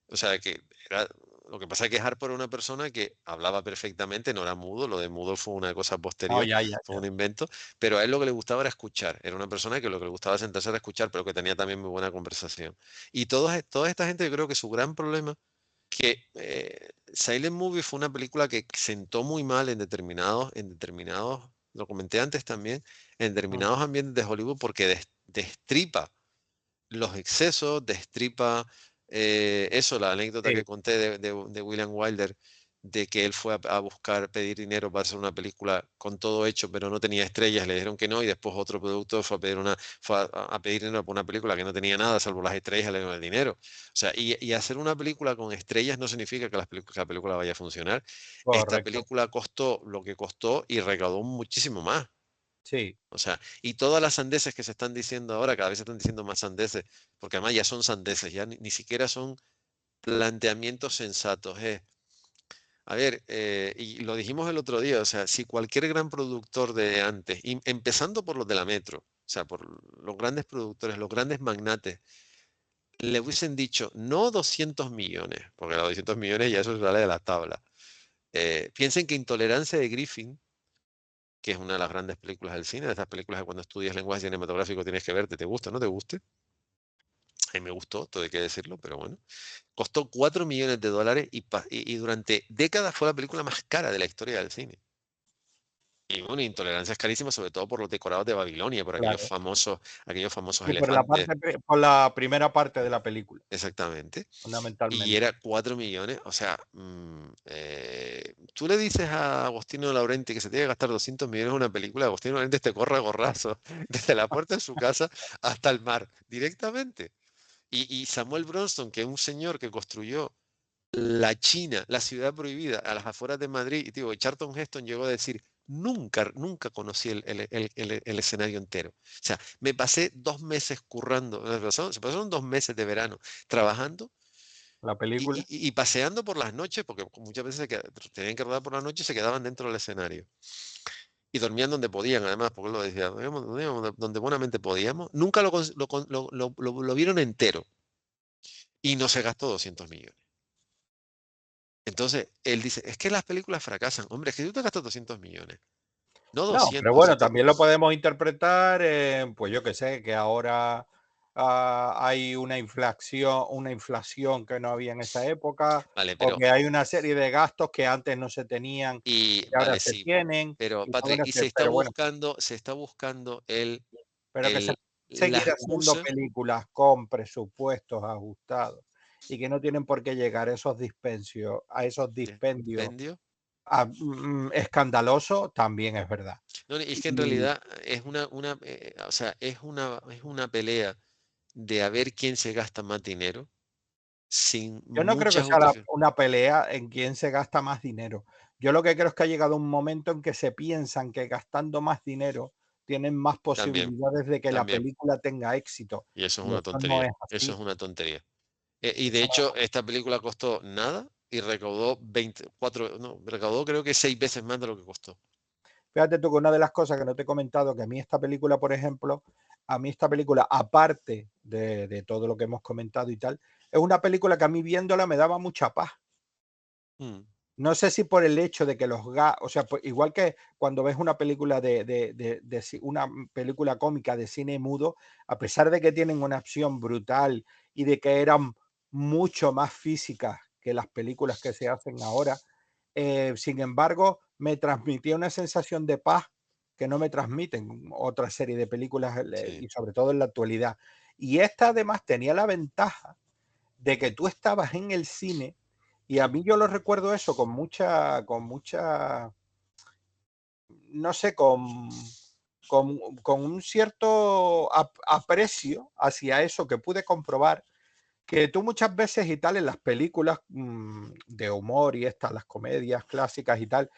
o sea, que era, lo que pasa es que Harpo era una persona que hablaba perfectamente, no era mudo, lo de mudo fue una cosa No, posterior, ya, ya, fue ya. un invento, pero a él lo que le gustaba era escuchar, era una persona que lo que le gustaba sentarse era escuchar, pero que tenía también muy buena conversación. Y toda esta gente, yo creo que su gran problema, que Silent Movie fue una película que sentó muy mal en determinados, lo comenté antes también, en Mm, determinados ambientes de Hollywood porque destripa los excesos, destripa eso, la anécdota sí, que conté de William Wilder, de que él fue a buscar, pedir dinero para hacer una película con todo hecho, pero no tenía estrellas, le dijeron que no, y después otro productor fue a pedir dinero por una película que no tenía nada, salvo las estrellas, le dieron el dinero. O sea, y hacer una película con estrellas no significa que que la película vaya a funcionar. Esta correcto. película costó lo que costó y recaudó muchísimo más. Sí, O sea, y todas las sandeces que se están diciendo ahora, cada vez se están diciendo más sandeces, porque además ya son sandeces, ya ni siquiera son planteamientos sensatos. A ver, y lo dijimos el otro día, o sea, si cualquier gran productor de antes, y empezando por los de la Metro, o sea, por los grandes productores, los grandes magnates, le hubiesen dicho, no 200 millones, porque los 200 millones ya eso sale de la tabla, Piensen que Intolerancia de Griffin, que es una de las grandes películas del cine, de estas películas que cuando estudias lenguaje cinematográfico tienes que verte, te gusta o no te guste. A mí me gustó, todo hay que decirlo, pero bueno. Costó 4 millones de dólares y durante décadas fue la película más cara de la historia del cine. Y bueno, Intolerancia es carísima, sobre todo por los decorados de Babilonia, por Claro. aquellos famosos Y por la elefantes. por la primera parte de la película, Exactamente. Y fundamentalmente. era 4 millones. O sea, tú le dices a Agostino Laurenti que se tiene que gastar 200 millones en una película, Agostino Laurenti te corre a gorrazo desde la puerta de su casa hasta el mar, directamente. Y Samuel Bronston, que es un señor que construyó la China, la ciudad prohibida, a las afueras de Madrid, y digo, Charlton Heston llegó a decir, nunca conocí el escenario entero. O sea, me pasé 2 meses currando, se pasaron 2 meses de verano trabajando La película. y paseando por las noches, porque muchas veces tenían que rodar por la noche y se quedaban dentro del escenario. Y dormían donde podían, además, porque lo decía, donde buenamente podíamos. Nunca lo vieron entero y no se gastó 200 millones. Entonces, él dice, es que las películas fracasan. Hombre, es que tú te gastas 200 millones, no No, pero 200. O sea, bueno, también lo podemos interpretar, pues yo que sé, que ahora hay una inflación que no había en esa época, vale, o pero, que hay una serie de gastos que antes no se tenían y y ahora vale, se sí, tienen, pero y todo Patrick, y eso, pero bueno, se está buscando pero que se el, pueden la seguir haciendo excusa. películas con presupuestos ajustados y que no tienen por qué llegar a esos dispendios ¿Dispendio? escandalosos, también es verdad. No, y es que en Y realidad es o sea, es una pelea de a ver quién se gasta más dinero sin yo no creo que mucha sea justificación. una pelea en quién se gasta más dinero. Yo lo que creo es que ha llegado un momento en que se piensan que gastando más dinero tienen más También, posibilidades de que la también. película tenga éxito. Y eso es Y una eso no tontería. es Eso es así. una tontería. Y de Eso no es hecho, así. esta película costó nada y recaudó 24, no, recaudó creo que 6 veces más de lo que costó. Fíjate tú que una de las cosas que no te he comentado, que a mí esta película, por ejemplo, a mí esta película, aparte de todo lo que hemos comentado y tal, es una película que a mí viéndola me daba mucha paz. Mm, No sé si por el hecho de que o sea, pues igual que cuando ves una película una película cómica de cine mudo, a pesar de que tienen una acción brutal y de que eran mucho más físicas que las películas que se hacen ahora, sin embargo, me transmitía una sensación de paz que no me transmiten otra serie de películas sí. y sobre todo en la actualidad. Y esta además tenía la ventaja de que tú estabas en el cine y a mí yo lo recuerdo eso con mucha, no sé, con un cierto aprecio hacia eso que pude comprobar, que tú muchas veces y tal en las películas de humor y estas, las comedias clásicas y tal,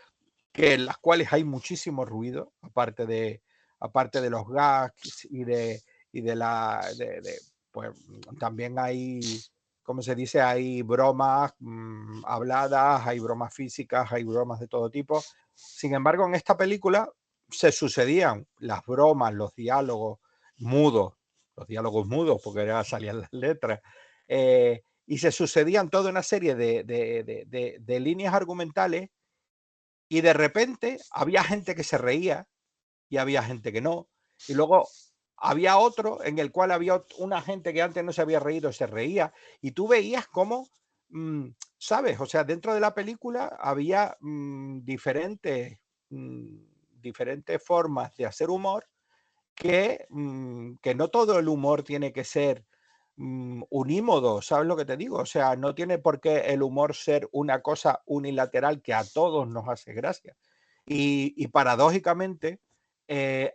que en las cuales hay muchísimo ruido, aparte de los gags y pues también hay, como se dice, hay bromas habladas, hay bromas físicas, hay bromas de todo tipo. Sin embargo, en esta película se sucedían las bromas, mudos, los diálogos mudos, porque ya salían las letras, y se sucedían toda una serie de líneas argumentales y de repente había gente que se reía y había gente que no. Y luego había otro en el cual había una gente que antes no se había reído, se reía. Y tú veías cómo, ¿sabes? O sea, dentro de la película había diferentes formas de hacer humor que no todo el humor tiene que ser unímodo, ¿sabes lo que te digo? O sea, no tiene por qué el humor ser una cosa unilateral que a todos nos hace gracia. Y paradójicamente,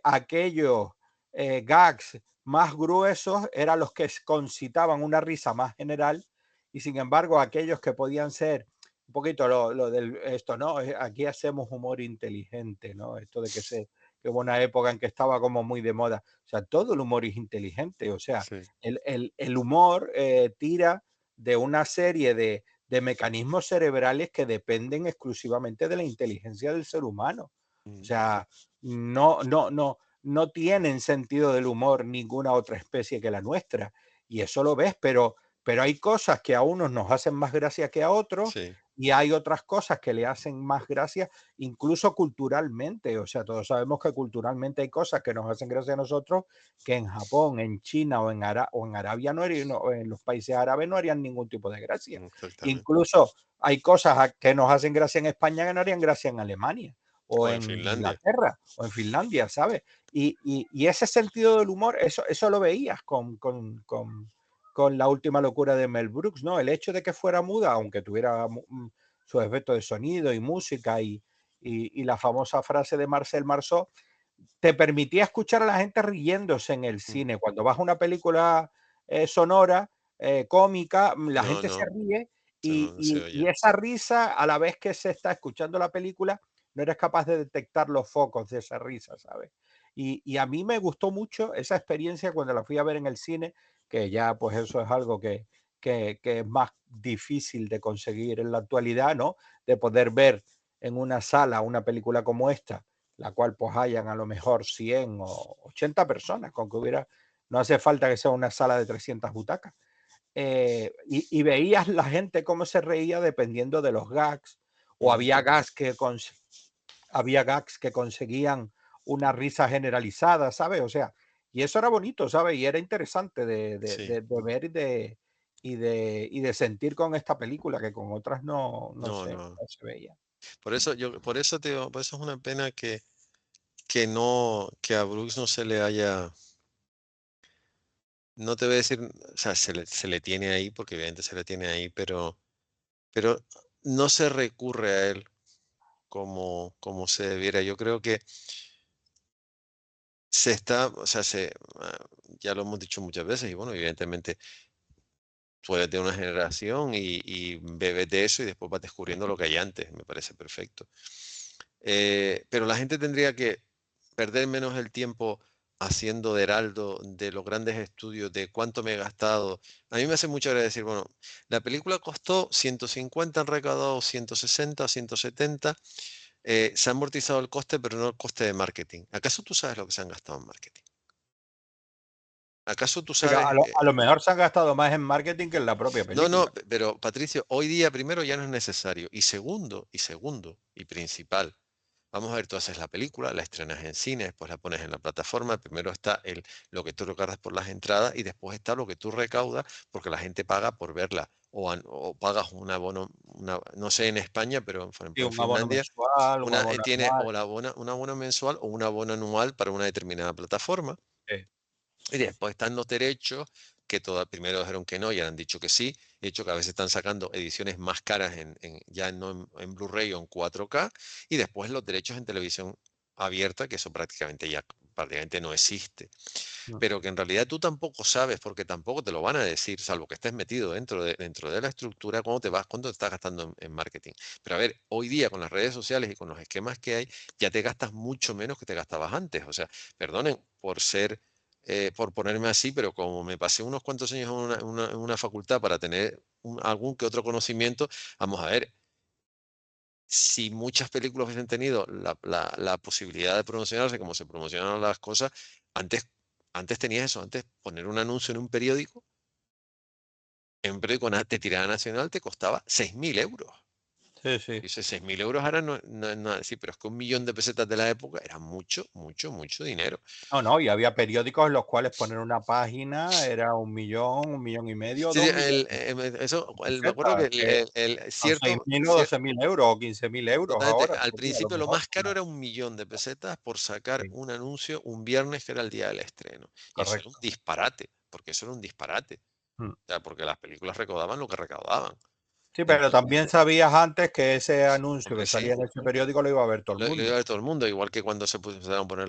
aquellos gags más gruesos eran los que concitaban una risa más general y sin embargo aquellos que podían ser un poquito lo del esto, ¿no? Aquí hacemos humor inteligente, ¿no? Esto de que hubo una época en que estaba como muy de moda. O sea, todo el humor es inteligente. O sea, Sí. el humor tira de una serie de mecanismos cerebrales que dependen exclusivamente de la inteligencia del ser humano. O Mm, sea, no tienen sentido del humor ninguna otra especie que la nuestra. Y eso lo ves, pero hay cosas que a unos nos hacen más gracia que a otros sí. y hay otras cosas que le hacen más gracia, incluso culturalmente. O sea, todos sabemos que culturalmente hay cosas que nos hacen gracia a nosotros que en Japón, en China o en Arabia o en los países árabes no harían ningún tipo de gracia. Exactamente. Incluso hay cosas que nos hacen gracia en España que no harían gracia en Alemania o O en en Finlandia. Inglaterra o en Finlandia, ¿sabes? Y ese sentido del humor, eso lo veías con La última locura de Mel Brooks, ¿no? El hecho de que fuera muda, aunque tuviera sus efectos de sonido y música y la famosa frase de Marcel Marceau, te permitía escuchar a la gente riéndose en el cine. Cuando vas a una película sonora, cómica, la No, gente se no, ríe no se y oye. esa risa, a la vez que se está escuchando la película, no eres capaz de detectar los focos de esa risa, ¿sabes? Y a mí me gustó mucho esa experiencia cuando la fui a ver en el cine, que ya pues eso es algo que es más difícil de conseguir en la actualidad, ¿no? De poder ver en una sala una película como esta, la cual pues hayan a lo mejor 100 o 80 personas, con que hubiera, no hace falta que sea una sala de 300 butacas. Y veías la gente cómo se reía dependiendo de los gags, o había gags que conseguían una risa generalizada, ¿sabes? O sea, y eso era bonito, ¿sabes? Y era interesante Sí, de ver y de sentir con esta película, que con otras no, no. no se veía. Por eso te digo, por eso es una pena que no, que a Brooks no se le haya, no te voy a decir, o sea, se le tiene ahí, porque obviamente se le tiene ahí, pero no se recurre a él como se debiera. Yo creo que se está, o sea, ya lo hemos dicho muchas veces, y bueno, evidentemente tú eres de una generación y bebes de eso y después vas descubriendo lo que hay antes, me parece perfecto. Pero la gente tendría que perder menos el tiempo haciendo de heraldo de los grandes estudios, de cuánto me he gastado. A mí me hace mucho gracia decir, bueno, la película costó 150, han recaudado 160, 170, se ha amortizado el coste, pero no el coste de marketing. ¿Acaso tú sabes lo que se han gastado en marketing? ¿Acaso tú Pero sabes? a lo mejor se han gastado más en marketing que en la propia No, no, película. pero Patricio, hoy día primero ya no es necesario. Y principal, vamos a ver, tú haces la película, la estrenas en cine, después la pones en la plataforma. Primero está lo que tú recargas por las entradas y después está lo que tú recaudas porque la gente paga por verla. O pagas un abono, no sé en España, pero por Sí, ejemplo en un abono Finlandia, mensual, un abono tiene anual. o un abono mensual o un abono anual para una determinada plataforma. Y después están los derechos, que primero dijeron que no y ahora han dicho que sí. De hecho, que a veces están sacando ediciones más caras ya no en Blu-ray o en 4K. Y después los derechos en televisión abierta, que eso prácticamente no existe. Mm. Pero que en realidad tú tampoco sabes, porque tampoco te lo van a decir, salvo que estés metido dentro de la estructura, cuánto te estás gastando en marketing. Pero a ver, hoy día con las redes sociales y con los esquemas que hay, ya te gastas mucho menos que te gastabas antes. O sea, perdonen por ponerme así, pero como me pasé unos cuantos años en una facultad para tener algún que otro conocimiento, vamos a ver, si muchas películas hubiesen tenido la posibilidad de promocionarse como se promocionaron las cosas, antes, antes tenías eso, antes poner un anuncio en un periódico de tirada nacional te costaba 6.000 euros. Sí, sí. Y esos 6.000 euros ahora no es nada, sí, pero es que 1.000.000 de pesetas de la época era mucho, mucho, mucho dinero. No, no, y había periódicos en los cuales poner una página era 1 millón, 1,5 millones, Sí, sí, 2 millones de me acuerdo que pesetas, que son seis cierto, mil o 12.000 euros o 15.000 euros totalmente. ahora. Al Sería a lo principio lo mejor. más caro era 1.000.000 de pesetas por sacar Sí, un anuncio un viernes que era el día del estreno. Y eso era un correcto. disparate, porque eso era un disparate. Mm. O sea, porque las películas recaudaban lo que recaudaban. Sí, pero Entonces, también sabías antes que ese anuncio que hombre, sí, salía en ese periódico lo iba a ver todo el lo iba mundo. a ver todo el mundo, igual que cuando empezaron a poner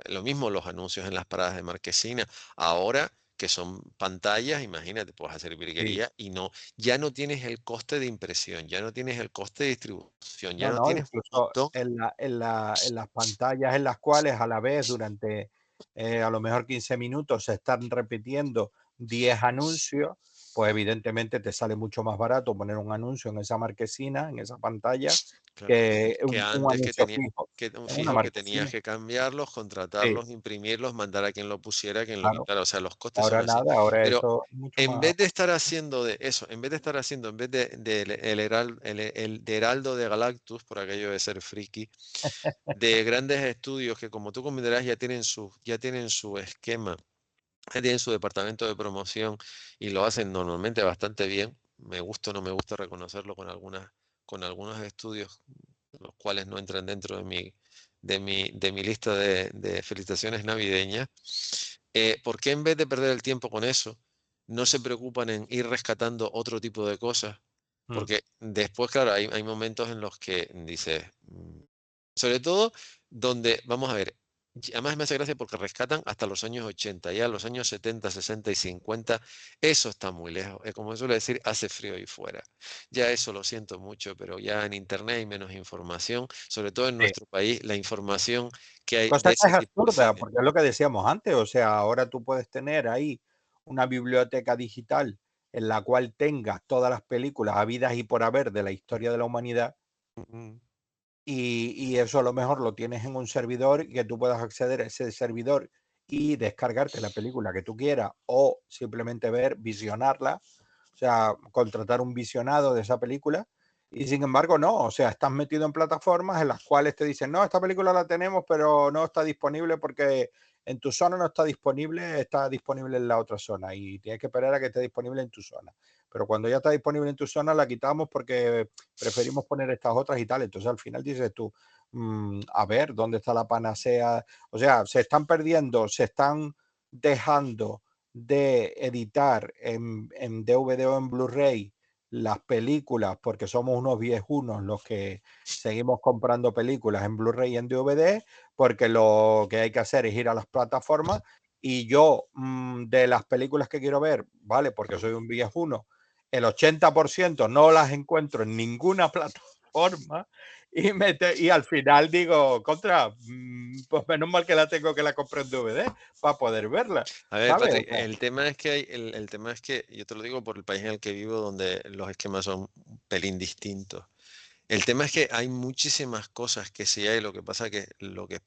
lo mismo los anuncios en las paradas de marquesina. Ahora que son pantallas, imagínate, puedes hacer Sí. virguería y no, ya no tienes el coste de impresión, ya no tienes el coste de distribución, ya No, no no, tienes un incluso montón. en las pantallas en las cuales a la vez durante a lo mejor 15 minutos se están repitiendo 10 anuncios, pues evidentemente te sale mucho más barato poner un anuncio en esa marquesina, en esa pantalla, Claro. que Que un antes que anuncio tenía fijo un en una fijo que tenías marquesina. que cambiarlos, Sí, contratarlos, imprimirlos, mandar a quien lo pusiera, quien lo claro. quitara. O sea, los costes son Ahora así. nada, ahora Pero eso es mucho en más. vez de estar haciendo de eso, en vez de estar haciendo, en vez de el de Heraldo de Galactus, por aquello de ser friki, de grandes estudios que, como tú comprenderás, ya tienen su esquema, ya tienen su departamento de promoción y lo hacen normalmente bastante bien. Me gusta o no me gusta reconocerlo con algunos estudios, los cuales no entran dentro de mi lista de felicitaciones navideñas. ¿Por qué en vez de perder el tiempo con eso, no se preocupan en ir rescatando otro tipo de cosas? Mm, Porque después, claro, hay momentos en los que dices, sobre todo donde, vamos a ver, además me hace gracia porque rescatan hasta los años 80, ya los años 70, 60 y 50, eso está muy lejos. Como suele decir, hace frío ahí fuera. Ya eso lo siento mucho, pero ya en Internet hay menos información, sobre todo en sí. nuestro país, la información que hay Cosa de que ese es tipo de absurda, cine. porque es lo que decíamos antes, o sea, ahora tú puedes tener ahí una biblioteca digital en la cual tengas todas las películas habidas y por haber de la historia de la humanidad. Ujú. Y eso a lo mejor lo tienes en un servidor y que tú puedas acceder a ese servidor y descargarte la película que tú quieras o simplemente ver, visionarla, o sea, contratar un visionado de esa película. Y sin embargo, no, o sea, estás metido en plataformas en las cuales te dicen, no, esta película la tenemos, pero no está disponible porque en tu zona no está disponible en la otra zona y tienes que esperar a que esté disponible en tu zona. Pero cuando ya está disponible en tu zona, la quitamos porque preferimos poner estas otras y tal. Entonces al final dices tú, a ver, ¿dónde está la panacea? O sea, se están perdiendo, se están dejando de editar en DVD o en Blu-ray las películas porque somos unos viejunos los que seguimos comprando películas en Blu-ray y en DVD porque lo que hay que hacer es ir a las plataformas y yo de las películas que quiero ver, ¿vale? Porque soy un viejuno, el 80% no las encuentro en ninguna plataforma y al final digo, pues menos mal que la tengo que la compré en DVD para poder verla, A ver, ¿sabes? O Patrick, sea, el tema es que yo te lo digo por el país en el que vivo, donde los esquemas son un pelín distintos. El tema es que hay muchísimas cosas que sí hay, lo que pasa que lo que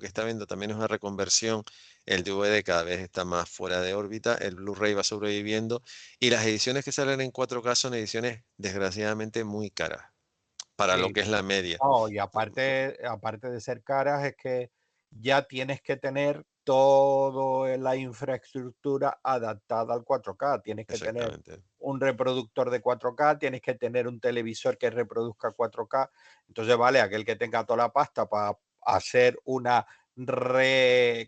está viendo también es una reconversión. El DVD cada vez está más fuera de órbita, el Blu-ray va sobreviviendo y las ediciones que salen en 4K son ediciones desgraciadamente muy caras para lo sí. que es la media. No, y Por- por- aparte de ser caras, es que ya tienes que tener toda la infraestructura adaptada al 4K. Tienes que tener Exactamente. un reproductor de 4K, tienes que tener un televisor que reproduzca 4K. Entonces, vale, aquel que tenga toda la pasta para hacer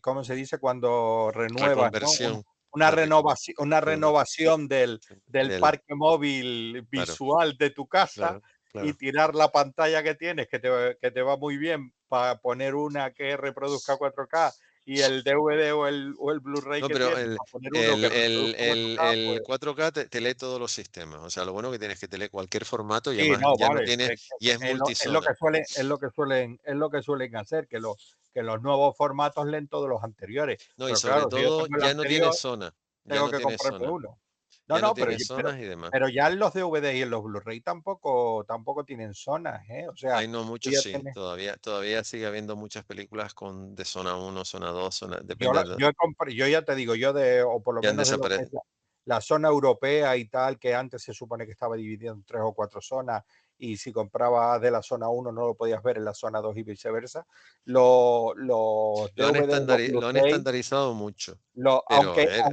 ¿cómo se dice? Cuando renuevas, ¿no? Reconversión. Una Una, re- una una- renovación del del, parque móvil claro, visual de tu casa claro, y claro. tirar la pantalla que tienes, que te va muy bien para poner una que reproduzca 4K y el DVD o el Blu-ray No, que pero tienes el, para poner uno que el, reproduzca el, el, 4K, el pues 4K te lee todos los sistemas. O sea, lo bueno que tienes que te lee cualquier formato y sí, además no, ya no vale. tienes, y es Es lo multizona. que suelen, hacer, que los nuevos formatos leen todos los anteriores. No, y Pero sobre claro, si yo todo tengo el ya no tienes anterior, zona. Ya tengo no que tienes comprarme zona. uno. No, Ya no no, pero, tienes zonas y demás. pero ya en los DVD y en los Blu-ray tampoco tienen zonas, ¿eh? O sea, Hay no tú muchos, ya sí. tienes. Todavía sigue habiendo muchas películas de zona uno, zona 2, Yo, depende yo ya te digo, o por lo ya han menos de lo que es desaparecido. la zona europea y tal, que antes se supone que estaba dividido en 3 o 4 zonas, y si comprabas de la zona uno no lo podías ver en la zona 2 y viceversa. Los DVD y los Lo han Blu-ray, estandarizado mucho. Pero a aunque, ver,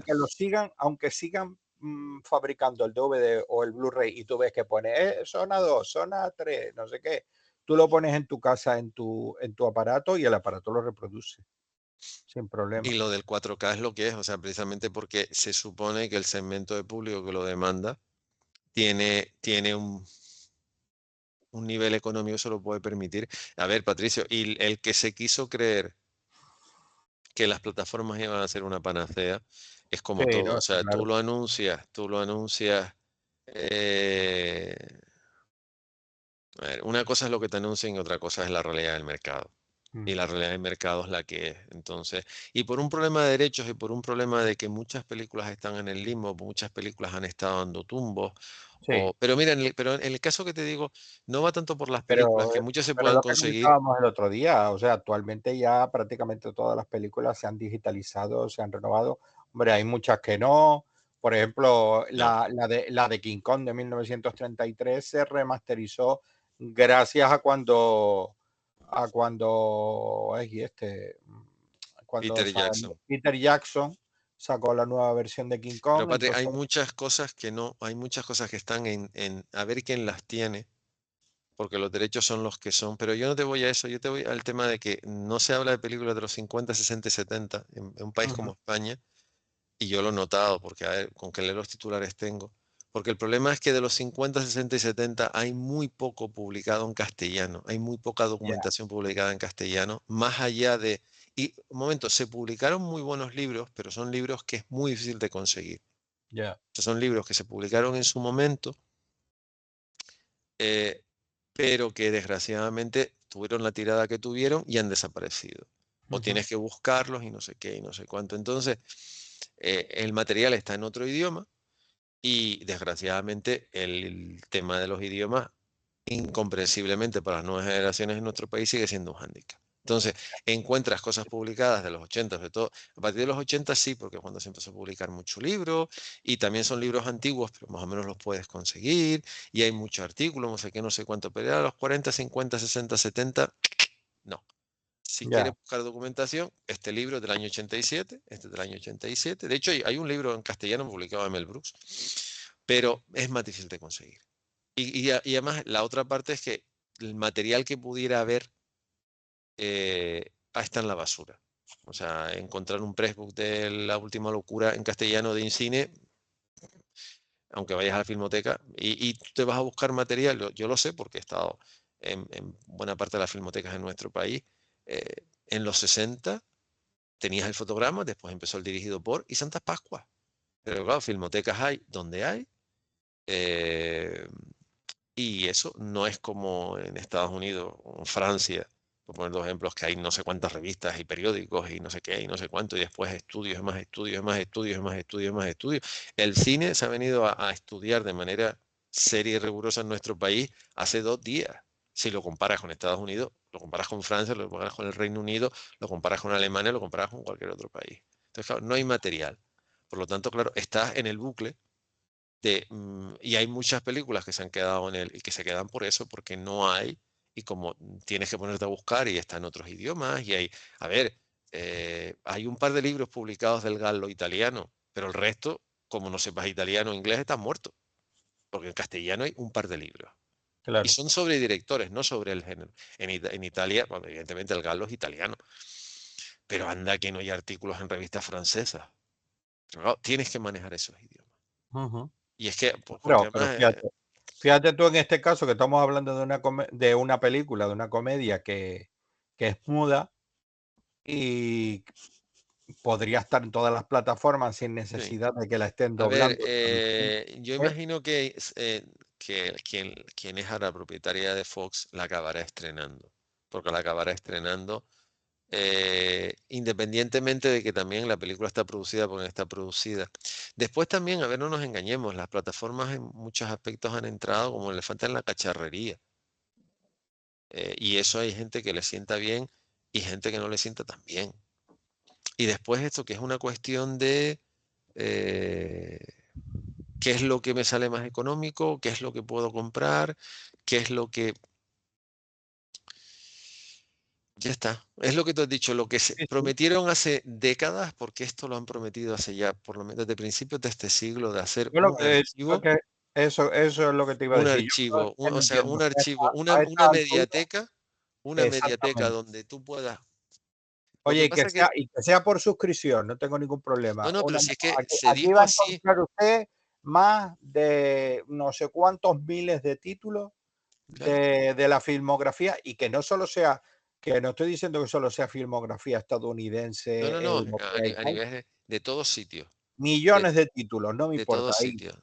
aunque sigan fabricando el DVD o el Blu-ray y tú ves que pone zona 2 zona 3 no sé qué, tú lo pones en tu casa, en tu aparato y el aparato lo reproduce sin y problema. lo del 4K es lo que es, o sea, precisamente porque se supone que el segmento de público que lo demanda tiene un nivel económico que se lo puede permitir. A ver, Patricio, y el que se quiso creer que las plataformas iban a ser una panacea, es Sí, como todo. no, O está sea, claro. tú lo anuncias. eh, a ver, una cosa es lo que te anuncian y otra cosa es la realidad del mercado. y la realidad de mercado es la que es. Entonces, y por un problema de derechos y por un problema de que muchas películas están en el limbo, muchas películas han estado dando tumbos. Sí, Pero mira, pero en el caso que te digo, no va tanto por las películas, pero, que muchas se pero puedan lo que conseguir. comentábamos el otro día, o sea, actualmente ya prácticamente todas las películas se han digitalizado, se han renovado. Hombre, hay muchas que no. Por ejemplo, No. la de King Kong de 1933 se remasterizó gracias cuando Peter Jackson. Peter Jackson sacó la nueva versión de King Pero Kong. aparte, hay Entonces, muchas cosas que no, hay muchas cosas que están en a ver quién las tiene, porque los derechos son los que son. Pero yo no te voy a eso, yo te voy al tema de que no se habla de películas de los 50, 60 y 70 en un país ujú, como España, y yo lo he notado, porque a ver, con que leer los titulares tengo. Porque el problema es que de los 50, 60 y 70 hay muy poco publicado en castellano, hay muy poca ya, documentación publicada en castellano, más allá de... Y un momento, se publicaron muy buenos libros, pero son libros que es muy difícil de conseguir. ya, Son libros que se publicaron en su momento, eh, pero que desgraciadamente tuvieron la tirada que tuvieron y han desaparecido. O ujú, tienes que buscarlos y no sé qué y no sé cuánto. Entonces, el material está en otro idioma y desgraciadamente el tema de los idiomas, incomprensiblemente para las nuevas generaciones en nuestro país, sigue siendo un hándicap. Entonces, encuentras cosas publicadas de los 80, sobre todo a partir de los 80 sí, porque cuando se empezó a publicar mucho libro y también son libros antiguos, pero más o menos los puedes conseguir y hay muchos artículos, no sé qué, no sé cuánto, pero a los 40, 50, 60, 70, no. Si quieres ya, buscar documentación, este libro es del año 87, este es del año 87. De hecho, hay un libro en castellano publicado de Mel Brooks, pero es más difícil de conseguir. Y además, la otra parte es que el material que pudiera haber está en la basura. O sea, encontrar un pressbook de La Última Locura en castellano de Incine, aunque vayas a la filmoteca, y tú te vas a buscar material, yo lo sé porque he estado en buena parte de las filmotecas en nuestro país, en los 60 tenías el fotograma, después empezó el dirigido por y Santas Pascuas. Pero claro, filmotecas hay donde hay, eh, y eso no es como en Estados Unidos o en Francia, por poner dos ejemplos, que hay no sé cuántas revistas y periódicos y no sé qué y no sé cuánto, y después estudios, más estudios, más estudios, más estudios, más estudios. El cine se ha venido a estudiar de manera seria y rigurosa en nuestro país hace 2 días. Si lo comparas con Estados Unidos, lo comparas con Francia, lo comparas con el Reino Unido, lo comparas con Alemania, lo comparas con cualquier otro país. Entonces, claro, no hay material. Por lo tanto, claro, estás en el bucle y hay muchas películas que se han quedado en él y que se quedan por eso, porque no hay, y como tienes que ponerte a buscar y está en otros idiomas, y hay, a ver, hay un par de libros publicados del Gallo italiano, pero el resto, como no sepas italiano o inglés, estás muerto, porque en castellano hay un par de libros. Y claro. son sobre directores, no sobre el género. En Italia, bueno, evidentemente el Gallo es italiano, pero anda que no hay artículos en revistas francesas. Pero claro, tienes que manejar esos idiomas. Ujú. Y es que, porque Pero además, fíjate tú en este caso que estamos hablando de de una película, de una comedia que es muda y podría estar en todas las plataformas sin sí. necesidad de que la estén A ver, doblando. yo imagino que quien es ahora propietaria de Fox la acabará estrenando, porque la acabará estrenando, independientemente de que también la película está producida porque está producida. Después también, a ver, no nos engañemos, las plataformas en muchos aspectos han entrado como elefante en la cacharrería, y eso hay gente que le sienta bien y gente que no le sienta tan bien. Y después esto que es una cuestión de... eh, qué es lo que me sale más económico, qué es lo que puedo comprar, qué es lo que... Ya está. Es lo que tú has dicho, lo que se Sí, sí. prometieron hace décadas, porque esto lo han prometido hace ya, por lo menos desde principios de este siglo, de hacer Yo creo que eso es lo que te iba a decir. Yo creo que o no sea, entiendo. un archivo, A una esta altura, mediateca exactamente. donde tú puedas... Lo Oye, que pasa que, y que sea por suscripción, no tengo ningún no, problema. no, pero si es que se Aquí dijo va a así, encontrar usted más de no sé cuántos miles de títulos claro. de la filmografía y que no solo sea, que no estoy diciendo que solo sea filmografía No, no, estadounidense, no, europea y a tal, nivel de todos sitios, de, millones de títulos, no me de importa. todos Ahí sitios.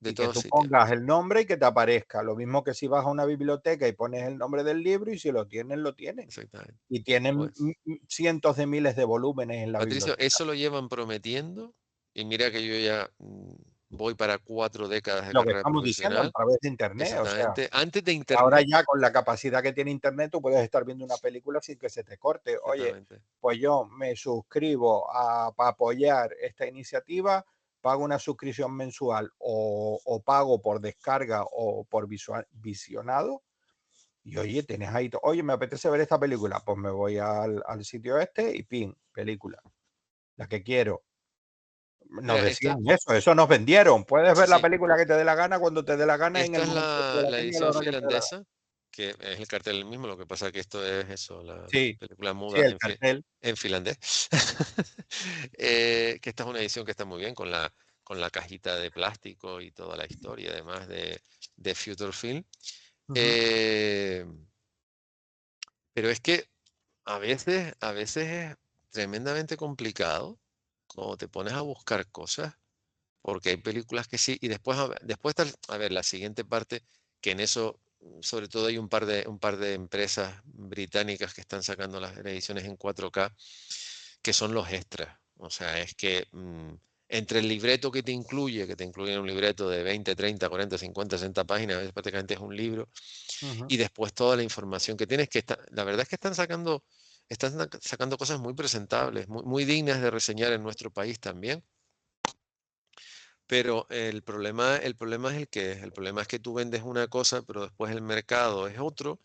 de y que todos tú sitios. pongas el nombre y que te aparezca. Lo mismo que si vas a una biblioteca y pones el nombre del libro y si lo tienen, lo tienen. Exactamente. Y tienen Pues, cientos de miles de volúmenes en la Patricio, biblioteca. eso lo llevan prometiendo y mira que yo ya voy para 4 décadas de Lo que carrera estamos diciendo a profesional. través de Internet. O sea, Exactamente. Antes de ahora Internet. ya con la capacidad que tiene Internet, tú puedes estar viendo una película sin que se te corte. Oye, Exactamente. pues yo me suscribo para apoyar esta iniciativa, pago una suscripción mensual o pago por descarga o por visionado. Y oye, tienes ahí, oye, me apetece ver esta película, pues me voy al sitio este y pin, película, la que quiero. Nos Mira, esto, decían eso nos vendieron. Puedes sí, ver la sí. película que te dé la gana cuando te dé la gana en Esta el es momento que te dé la la gana y a la edición hora que te dé la gana. finlandesa, que es el cartel el mismo, lo que pasa que esto es eso, la Sí, película sí, muda el cartel. en finlandés. Que esta es una edición que está muy bien con la cajita de plástico y toda la historia, además de Future Film. Ujú. Eh, pero es que a veces es tremendamente complicado cuando te pones a buscar cosas, porque hay películas que sí, y después está, a ver, la siguiente parte, que en eso, sobre todo hay un par de empresas británicas que están sacando las ediciones en 4K, que son los extras. O sea, es que entre el libreto que te incluye un libreto de 20, 30, 40, 50, 60 páginas, a veces prácticamente es un libro, Ujú. y después toda la información que tienes, la verdad es que están sacando cosas muy presentables, muy dignas de reseñar en nuestro país también. Pero el problema es el que es. El problema es que tú vendes una cosa, pero después el mercado es otro.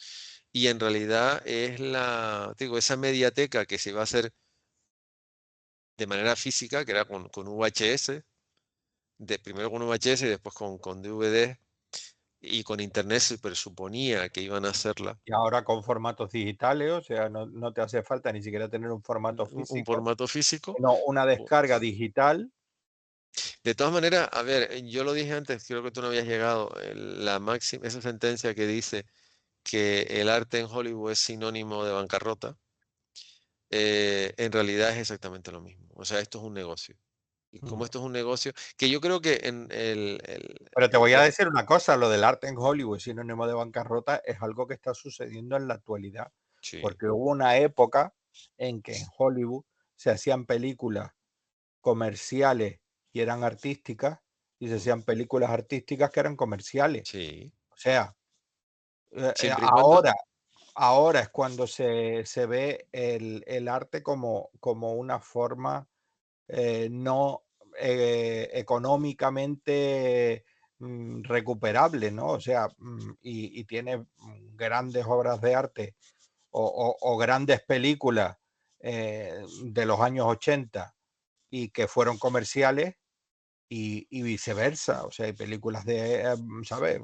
Y en realidad es digo, esa mediateca que se iba a hacer de manera física, que era con VHS, primero con VHS y después con DVD, y con internet se presuponía que iban a hacerla Y ahora con formatos digitales, o sea, no te hace falta ni siquiera tener un formato un físico, formato físico. sino una descarga digital. De todas maneras, a ver, yo lo dije antes, creo que tú no habías llegado, la máxima, esa sentencia que dice que el arte en Hollywood es sinónimo de bancarrota, en realidad es exactamente lo mismo. O sea, esto es un negocio. Y como Mm. esto es un negocio, que yo creo que en Pero te el voy a pro- decir una cosa, lo del arte en Hollywood, sinónimo de bancarrota, es algo que está sucediendo en la actualidad, sí, porque hubo una época en que en Hollywood se hacían películas comerciales y eran artísticas, y se mm, hacían películas artísticas que eran comerciales. sí, O sea, siempre y cuando, ahora es cuando se ve el arte como una forma no económicamente recuperable, ¿no? O sea, y tiene grandes obras de arte o grandes películas de los años 80 y que fueron comerciales y viceversa. O sea, hay películas de, ¿sabes?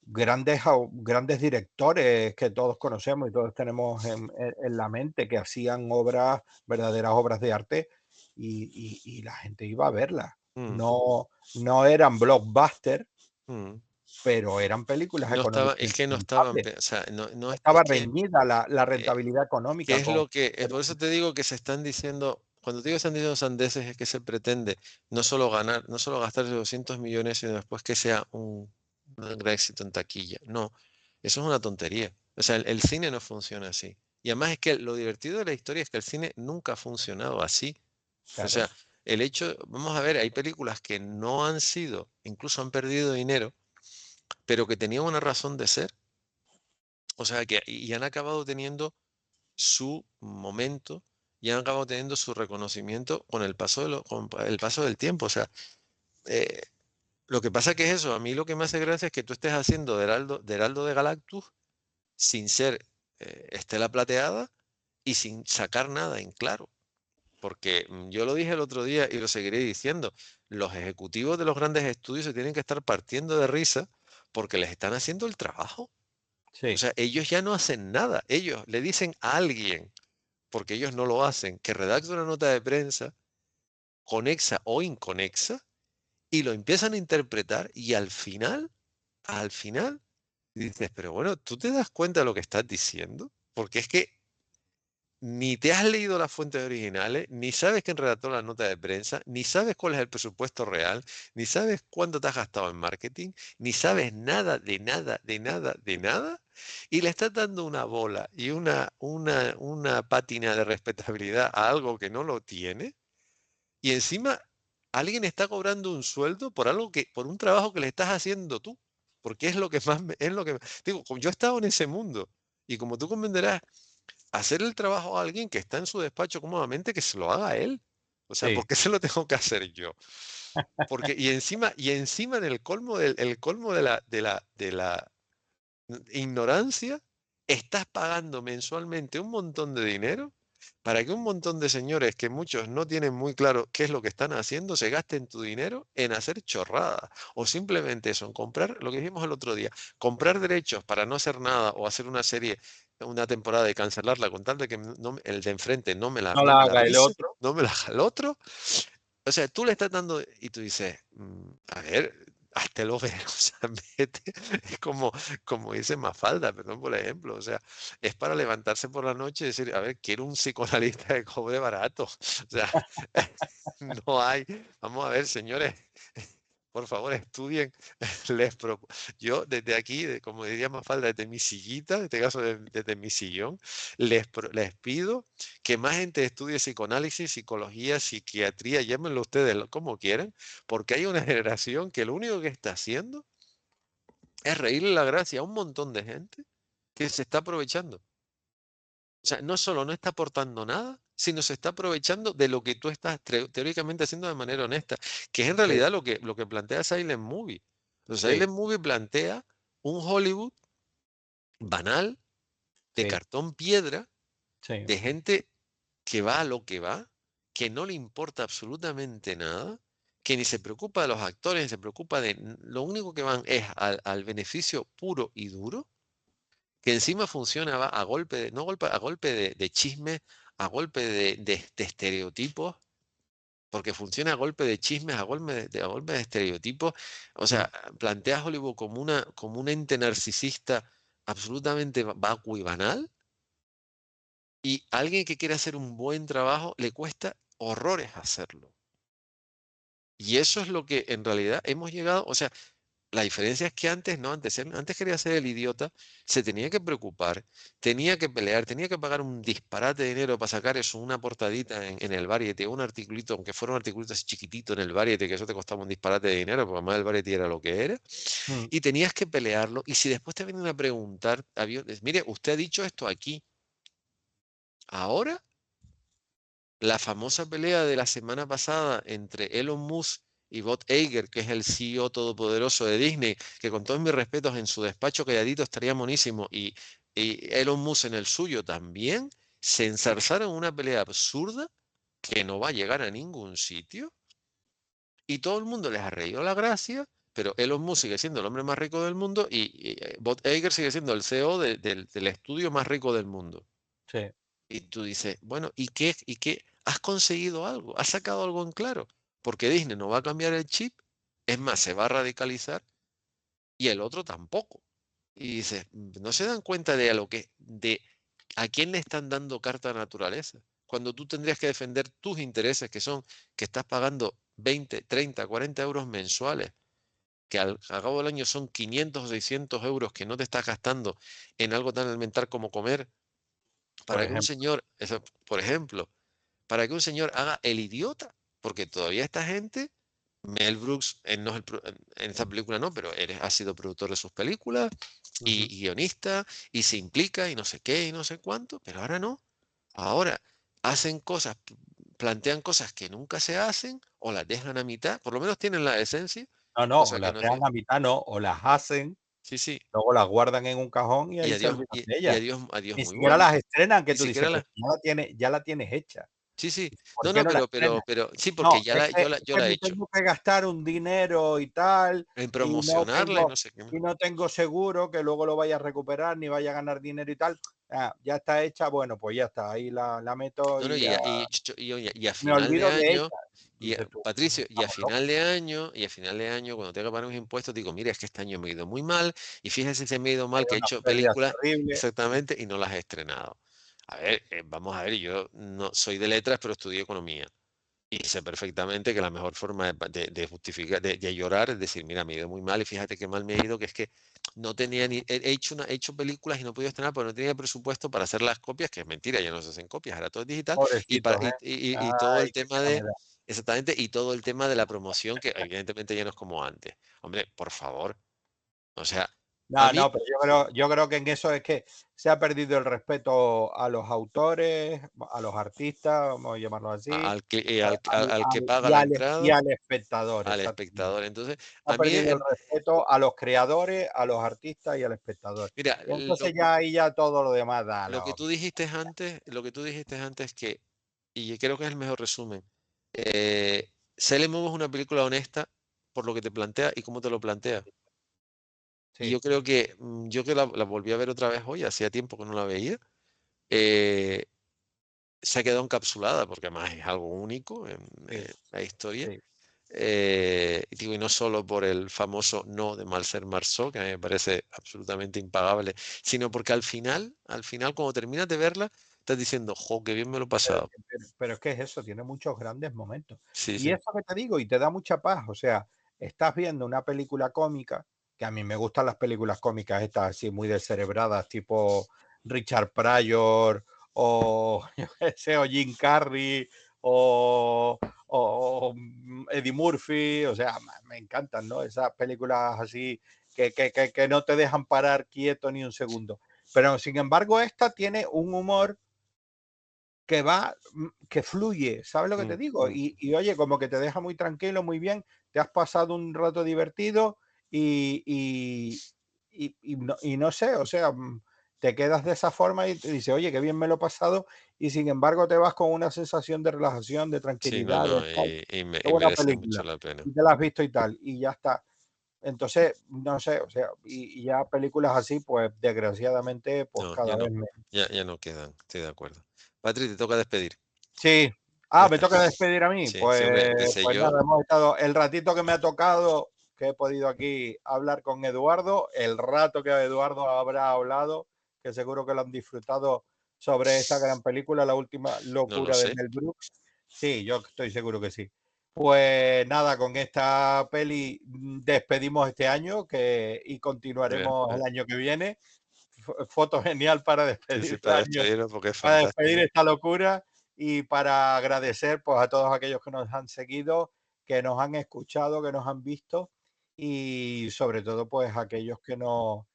Grandes directores que todos conocemos y todos tenemos en la mente que hacían obras, verdaderas obras de arte y la gente iba a verlas. mm, No eran blockbusters, mm, pero eran películas no estaba, es económicamente que no estaban, rentables. o sea, no es Estaba que, reñida la eh, rentabilidad que económica es con... lo que, por eso te digo que se están diciendo, cuando te digo están diciendo sandeces es que se pretende no solo ganar, no solo gastarse 200 millones, sino después que sea un gran éxito en taquilla. No, eso es una tontería. O sea, el cine no funciona así. Y además es que lo divertido de la historia es que el cine nunca ha funcionado así. O Claro, sea, el hecho, vamos a ver, hay películas que no han sido, incluso han perdido dinero, pero que tenían una razón de ser. O sea, que y han acabado teniendo su momento y han acabado teniendo su reconocimiento con el paso con el paso del tiempo. O sea, eh, lo que pasa que es eso, a mí lo que me hace gracia es que tú estés haciendo de Heraldo de Galactus sin ser Estela Plateada y sin sacar nada en claro. Porque yo lo dije el otro día y lo seguiré diciendo, los ejecutivos de los grandes estudios se tienen que estar partiendo de risa porque les están haciendo el trabajo. O sí, sea, ellos ya no hacen nada, ellos le dicen a alguien, porque ellos no lo hacen, que redacte una nota de prensa conexa o inconexa y lo empiezan a interpretar y al final, dices, pero bueno, ¿tú te das cuenta de lo que estás diciendo? Porque es que ni te has leído las fuentes originales, ni sabes quién redactó la nota de prensa, ni sabes cuál es el presupuesto real, ni sabes cuánto te has gastado en marketing, ni sabes nada de nada, de nada, de nada, y le estás dando una bola y una pátina de respetabilidad a algo que no lo tiene, y encima alguien está cobrando un sueldo por algo que, por un trabajo que le estás haciendo tú, porque es lo que más, es lo que, digo, como yo he estado en ese mundo, y como tú comprenderás, hacer el trabajo a alguien que está en su despacho cómodamente, que se lo haga él. O sea, ¿por Sí, qué se lo tengo que hacer yo? Porque, y encima en el colmo el colmo de la ignorancia, estás pagando mensualmente un montón de dinero para que un montón de señores que muchos no tienen muy claro qué es lo que están haciendo, se gasten tu dinero en hacer chorradas. O simplemente eso, en comprar, lo que dijimos el otro día, comprar derechos para no hacer nada o hacer una serie, una temporada y cancelarla con tal de que el de enfrente no me la, no no la me la haga el avise, otro. no me la haga el otro. O sea, tú le estás dando y tú dices, a ver, háztelo ver, o sea, vete. Es como dice Mafalda, perdón por el ejemplo, o sea, es para levantarse por la noche y decir, a ver, quiero un psicoanalista que cobre barato. O sea, no hay. Vamos a ver, señores, por favor, estudien. Yo desde aquí, como diría Mafalda, desde mi sillita, en este caso desde mi sillón, les pido que más gente estudie psicoanálisis, psicología, psiquiatría, llámenlo ustedes como quieran, porque hay una generación que lo único que está haciendo es reírle la gracia a un montón de gente que se está aprovechando. O sea, no solo no está aportando nada, sino se está aprovechando de lo que tú estás teóricamente haciendo de manera honesta, que es en Sí, realidad lo que plantea Silent Movie. O sea, sí, Silent Movie plantea un Hollywood banal, de sí, cartón piedra, sí. de gente que va a lo que va, que no le importa absolutamente nada, que ni se preocupa de los actores, ni se preocupa de... Lo único que van es al beneficio puro y duro, que encima funciona va a golpe de, no golpe, a golpe de chisme, a golpe de estereotipos, porque funciona a golpe de chismes, a golpe de estereotipos. O Mm. sea, plantea a Hollywood como un ente narcisista absolutamente vacuo y banal, y alguien que quiere hacer un buen trabajo le cuesta horrores hacerlo. Y eso es lo que en realidad hemos llegado, o sea, la diferencia es que antes no, antes quería ser el idiota, se tenía que preocupar, tenía que pelear, tenía que pagar un disparate de dinero para sacar eso, una portadita en el Variety, un articulito, aunque fuera un articulito así chiquitito en el Variety, que eso te costaba un disparate de dinero, porque además el Variety era lo que era, Mm. y tenías que pelearlo, y si después te vienen a preguntar, mire, usted ha dicho esto aquí, ahora la famosa pelea de la semana pasada entre Elon Musk y Bob Iger, que es el CEO todopoderoso de Disney, que con todos mis respetos en su despacho calladito estaría monísimo, y Elon Musk en el suyo también, se ensarzaron en una pelea absurda que no va a llegar a ningún sitio, y todo el mundo les ha reído la gracia, pero Elon Musk sigue siendo el hombre más rico del mundo y Bob Iger sigue siendo el CEO del estudio más rico del mundo. Sí. Y tú dices, bueno, ¿y qué? ¿Y qué? ¿Has conseguido algo? ¿Has sacado algo en claro? Porque Disney no va a cambiar el chip, es más, se va a radicalizar y el otro tampoco. Y dices, no se dan cuenta de de a quién le están dando carta naturaleza. Cuando tú tendrías que defender tus intereses, que son que estás pagando 20, 30, 40 euros mensuales, que al cabo del año son 500 o 600 euros que no te estás gastando en algo tan elemental como comer, Por para que un ejemplo. señor, por ejemplo, para que un señor haga el idiota, porque todavía esta gente, Mel Brooks, él no es en esta película no, pero él ha sido productor de sus películas y Ujú. guionista y se implica y no sé qué y no sé cuánto, pero ahora no. Ahora hacen cosas, plantean cosas que nunca se hacen o las dejan a mitad, por lo menos tienen la esencia, No, no, o cosa que las no dejan tiene. a mitad, no, o las hacen, Sí, sí. luego las guardan en un cajón y Y ahí se adiós, olvidan y, de y ellas. adiós Ni muy siquiera buenas. las estrenan, que Ni tú dices, siquiera pero las. ya la tienes hecha. Sí, sí. ¿Por No, qué no, no la pero, estrenas? sí, No, porque es yo que la he me hecho. tengo que gastar un dinero y tal, En y promocionarla y no sé qué. no tengo seguro que luego lo vaya a recuperar, ni vaya a ganar dinero y tal. Ah, ya está hecha, bueno, pues ya está, ahí la meto No, no, y ya y a me final de olvido de año, ella. Dices tú, Patricio, estamos locos. y a final de año, cuando tenga que pagar mis impuestos, digo, mira, es que este año me ha ido muy mal, y fíjese si me ha ido mal, Hay que he unas hecho pérdidas películas terribles. exactamente y no las he estrenado. A ver, vamos a ver, yo no soy de letras, pero estudié economía. Y sé perfectamente que la mejor forma de justificar, de llorar es decir, mira, me ha ido muy mal y fíjate qué mal me ha ido, que es que no tenía ni, he hecho películas y no podía estrenar porque no tenía presupuesto para hacer las copias, que es mentira, ya no se hacen copias, ahora todo es digital, y, Pobrecitos, ¿eh? y todo Ay, el qué tema pena me de, da. exactamente, y todo el tema de la promoción, que evidentemente ya no es como antes. Hombre, por favor, o sea, a No, mí, no, pero yo creo que en eso es que se ha perdido el respeto a los autores, a los artistas, vamos a llamarlo así, al que, al que y paga la al, y entrada, al espectador, al exactamente. espectador, entonces, Ha a mí, perdido el respeto a los creadores, a los artistas y al espectador. mira, Y entonces ya ahí ya todo lo demás da lo que tú dijiste antes, que, y yo creo que es el mejor resumen, Sailor Moon es una película honesta por lo que te plantea y cómo te lo plantea. Y yo sí, creo que, yo que la volví a ver otra vez hoy, hacía tiempo que no la veía, eh, se ha quedado encapsulada, porque además es algo único en sí, la historia. sí. Y digo, y no solo por el famoso no de Marcel Marceau, que a mí me parece absolutamente impagable, sino porque al final, cuando terminas de verla, estás diciendo, jo, qué bien me lo he Pero, pasado. pero es que es eso, tiene muchos grandes momentos. Sí, Y sí. eso que te digo, y te da mucha paz. O sea, estás viendo una película cómica, que a mí me gustan las películas cómicas estas así muy descerebradas, tipo Richard Pryor o, yo qué sé, o Jim Carrey o Eddie Murphy. O sea, me encantan, ¿no? Esas películas así que no te dejan parar quieto ni un segundo. Pero sin embargo, esta tiene un humor que va, que fluye, ¿sabes lo que te Mm, digo? mm, Y oye, como que te deja muy tranquilo, muy bien, te has pasado un rato divertido y, y no sé, o sea, te quedas de esa forma y te dices, oye, qué bien me lo he pasado, y sin embargo te vas con una sensación de relajación, de sí, no, tranquilidad, de no, tal, qué y buena merece mucho película, la pena. y te la has visto y tal, y ya está. Entonces, no sé, o sea, y ya películas así, pues desgraciadamente, pues No, cada ya vez no, menos. ya no quedan, estoy de acuerdo. Patri, te toca despedir. Sí. Ya Ah, me está. toca despedir a mí. Sí, sí, hombre, Pues, empecé pues yo. nada, hemos estado el ratito que me ha tocado, que he podido aquí hablar con Eduardo, el rato que Eduardo habrá hablado, que seguro que lo han disfrutado sobre esta gran película, La última No lo locura de sé. Mel Brooks. Sí, yo estoy seguro que sí. Pues nada, con esta peli despedimos este año y Mira, continuaremos el año que viene. Foto genial para sí, despedir sí, el para año, despedirnos porque es para despedir fantástico. esta locura y para agradecer, pues, a todos aquellos que nos han seguido, que nos han escuchado, que nos han visto, y sobre todo, pues, aquellos que nos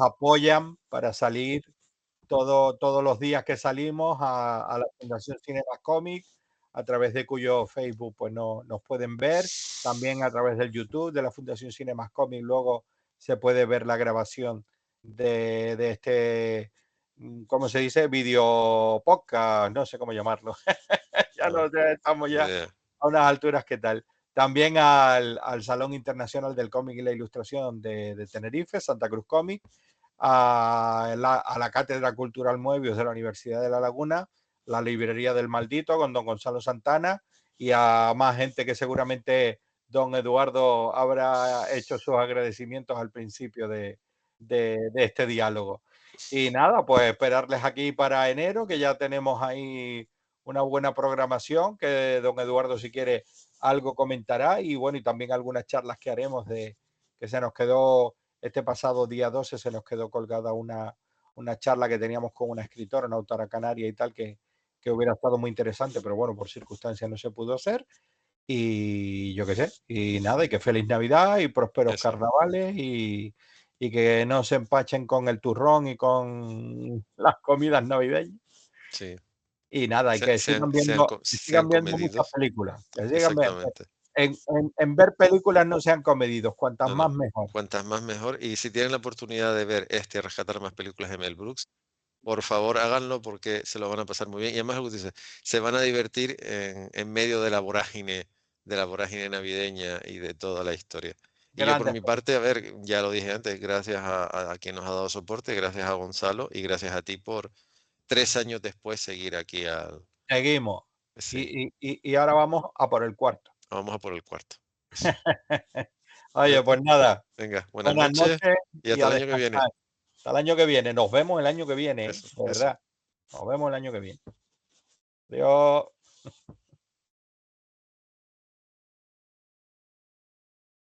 apoyan para salir todos los días que salimos a la Fundación Cinemas Cómic, a través de cuyo Facebook, pues, nos pueden ver. También a través del YouTube de la Fundación Cinemas Cómic, luego se puede ver la grabación de este, ¿cómo se dice? Video podcast, no sé cómo llamarlo. Ya No, no, ya estamos ni ya idea. a unas alturas, ¿qué tal? También al Salón Internacional del Cómic y la Ilustración de Tenerife, Santa Cruz Cómic, a la Cátedra Cultural Moebius de la Universidad de La Laguna, la Librería del Maldito con don Gonzalo Santana, y a más gente que seguramente don Eduardo habrá hecho sus agradecimientos al principio de este diálogo. Y nada, pues esperarles aquí para enero, que ya tenemos ahí una buena programación, que don Eduardo, si quiere, algo comentará, y bueno, y también algunas charlas que haremos de que se nos quedó este pasado día 12, se nos quedó colgada una charla que teníamos con una escritora, una autora canaria y tal, que hubiera estado muy interesante, pero bueno, por circunstancias no se pudo hacer. Y yo qué sé, y nada, y que feliz Navidad y prósperos Eso, carnavales, y que no se empachen con el turrón y con las comidas navideñas. sí. Y nada, y que sigan viendo, que Sean sigan viendo muchas comedidos. películas, que sigan viendo. Exactamente. En ver películas no sean comedidos, cuantas No, no. más mejor. Cuantas más mejor. Y si tienen la oportunidad de ver este, rescatar más películas de Mel Brooks, por favor háganlo porque se lo van a pasar muy bien. Y además, lo que dice, se van a divertir en medio de la vorágine navideña y de toda la historia. Y yo por Grandes mi parte, a películas. ver, ya lo dije antes, gracias a quien nos ha dado soporte, gracias a Gonzalo y gracias a ti por 3 años después seguir aquí al... Seguimos. Sí, Y ahora vamos a por el cuarto. vamos a por el cuarto. Eso. Ya Oye, está. pues nada, Venga, buenas buenas noches noches y y hasta a el año que viene. descansar. Hasta el año que viene. Nos vemos el año que viene, ¿eh? Eso, De eso. verdad. Nos vemos el año que viene. Adiós.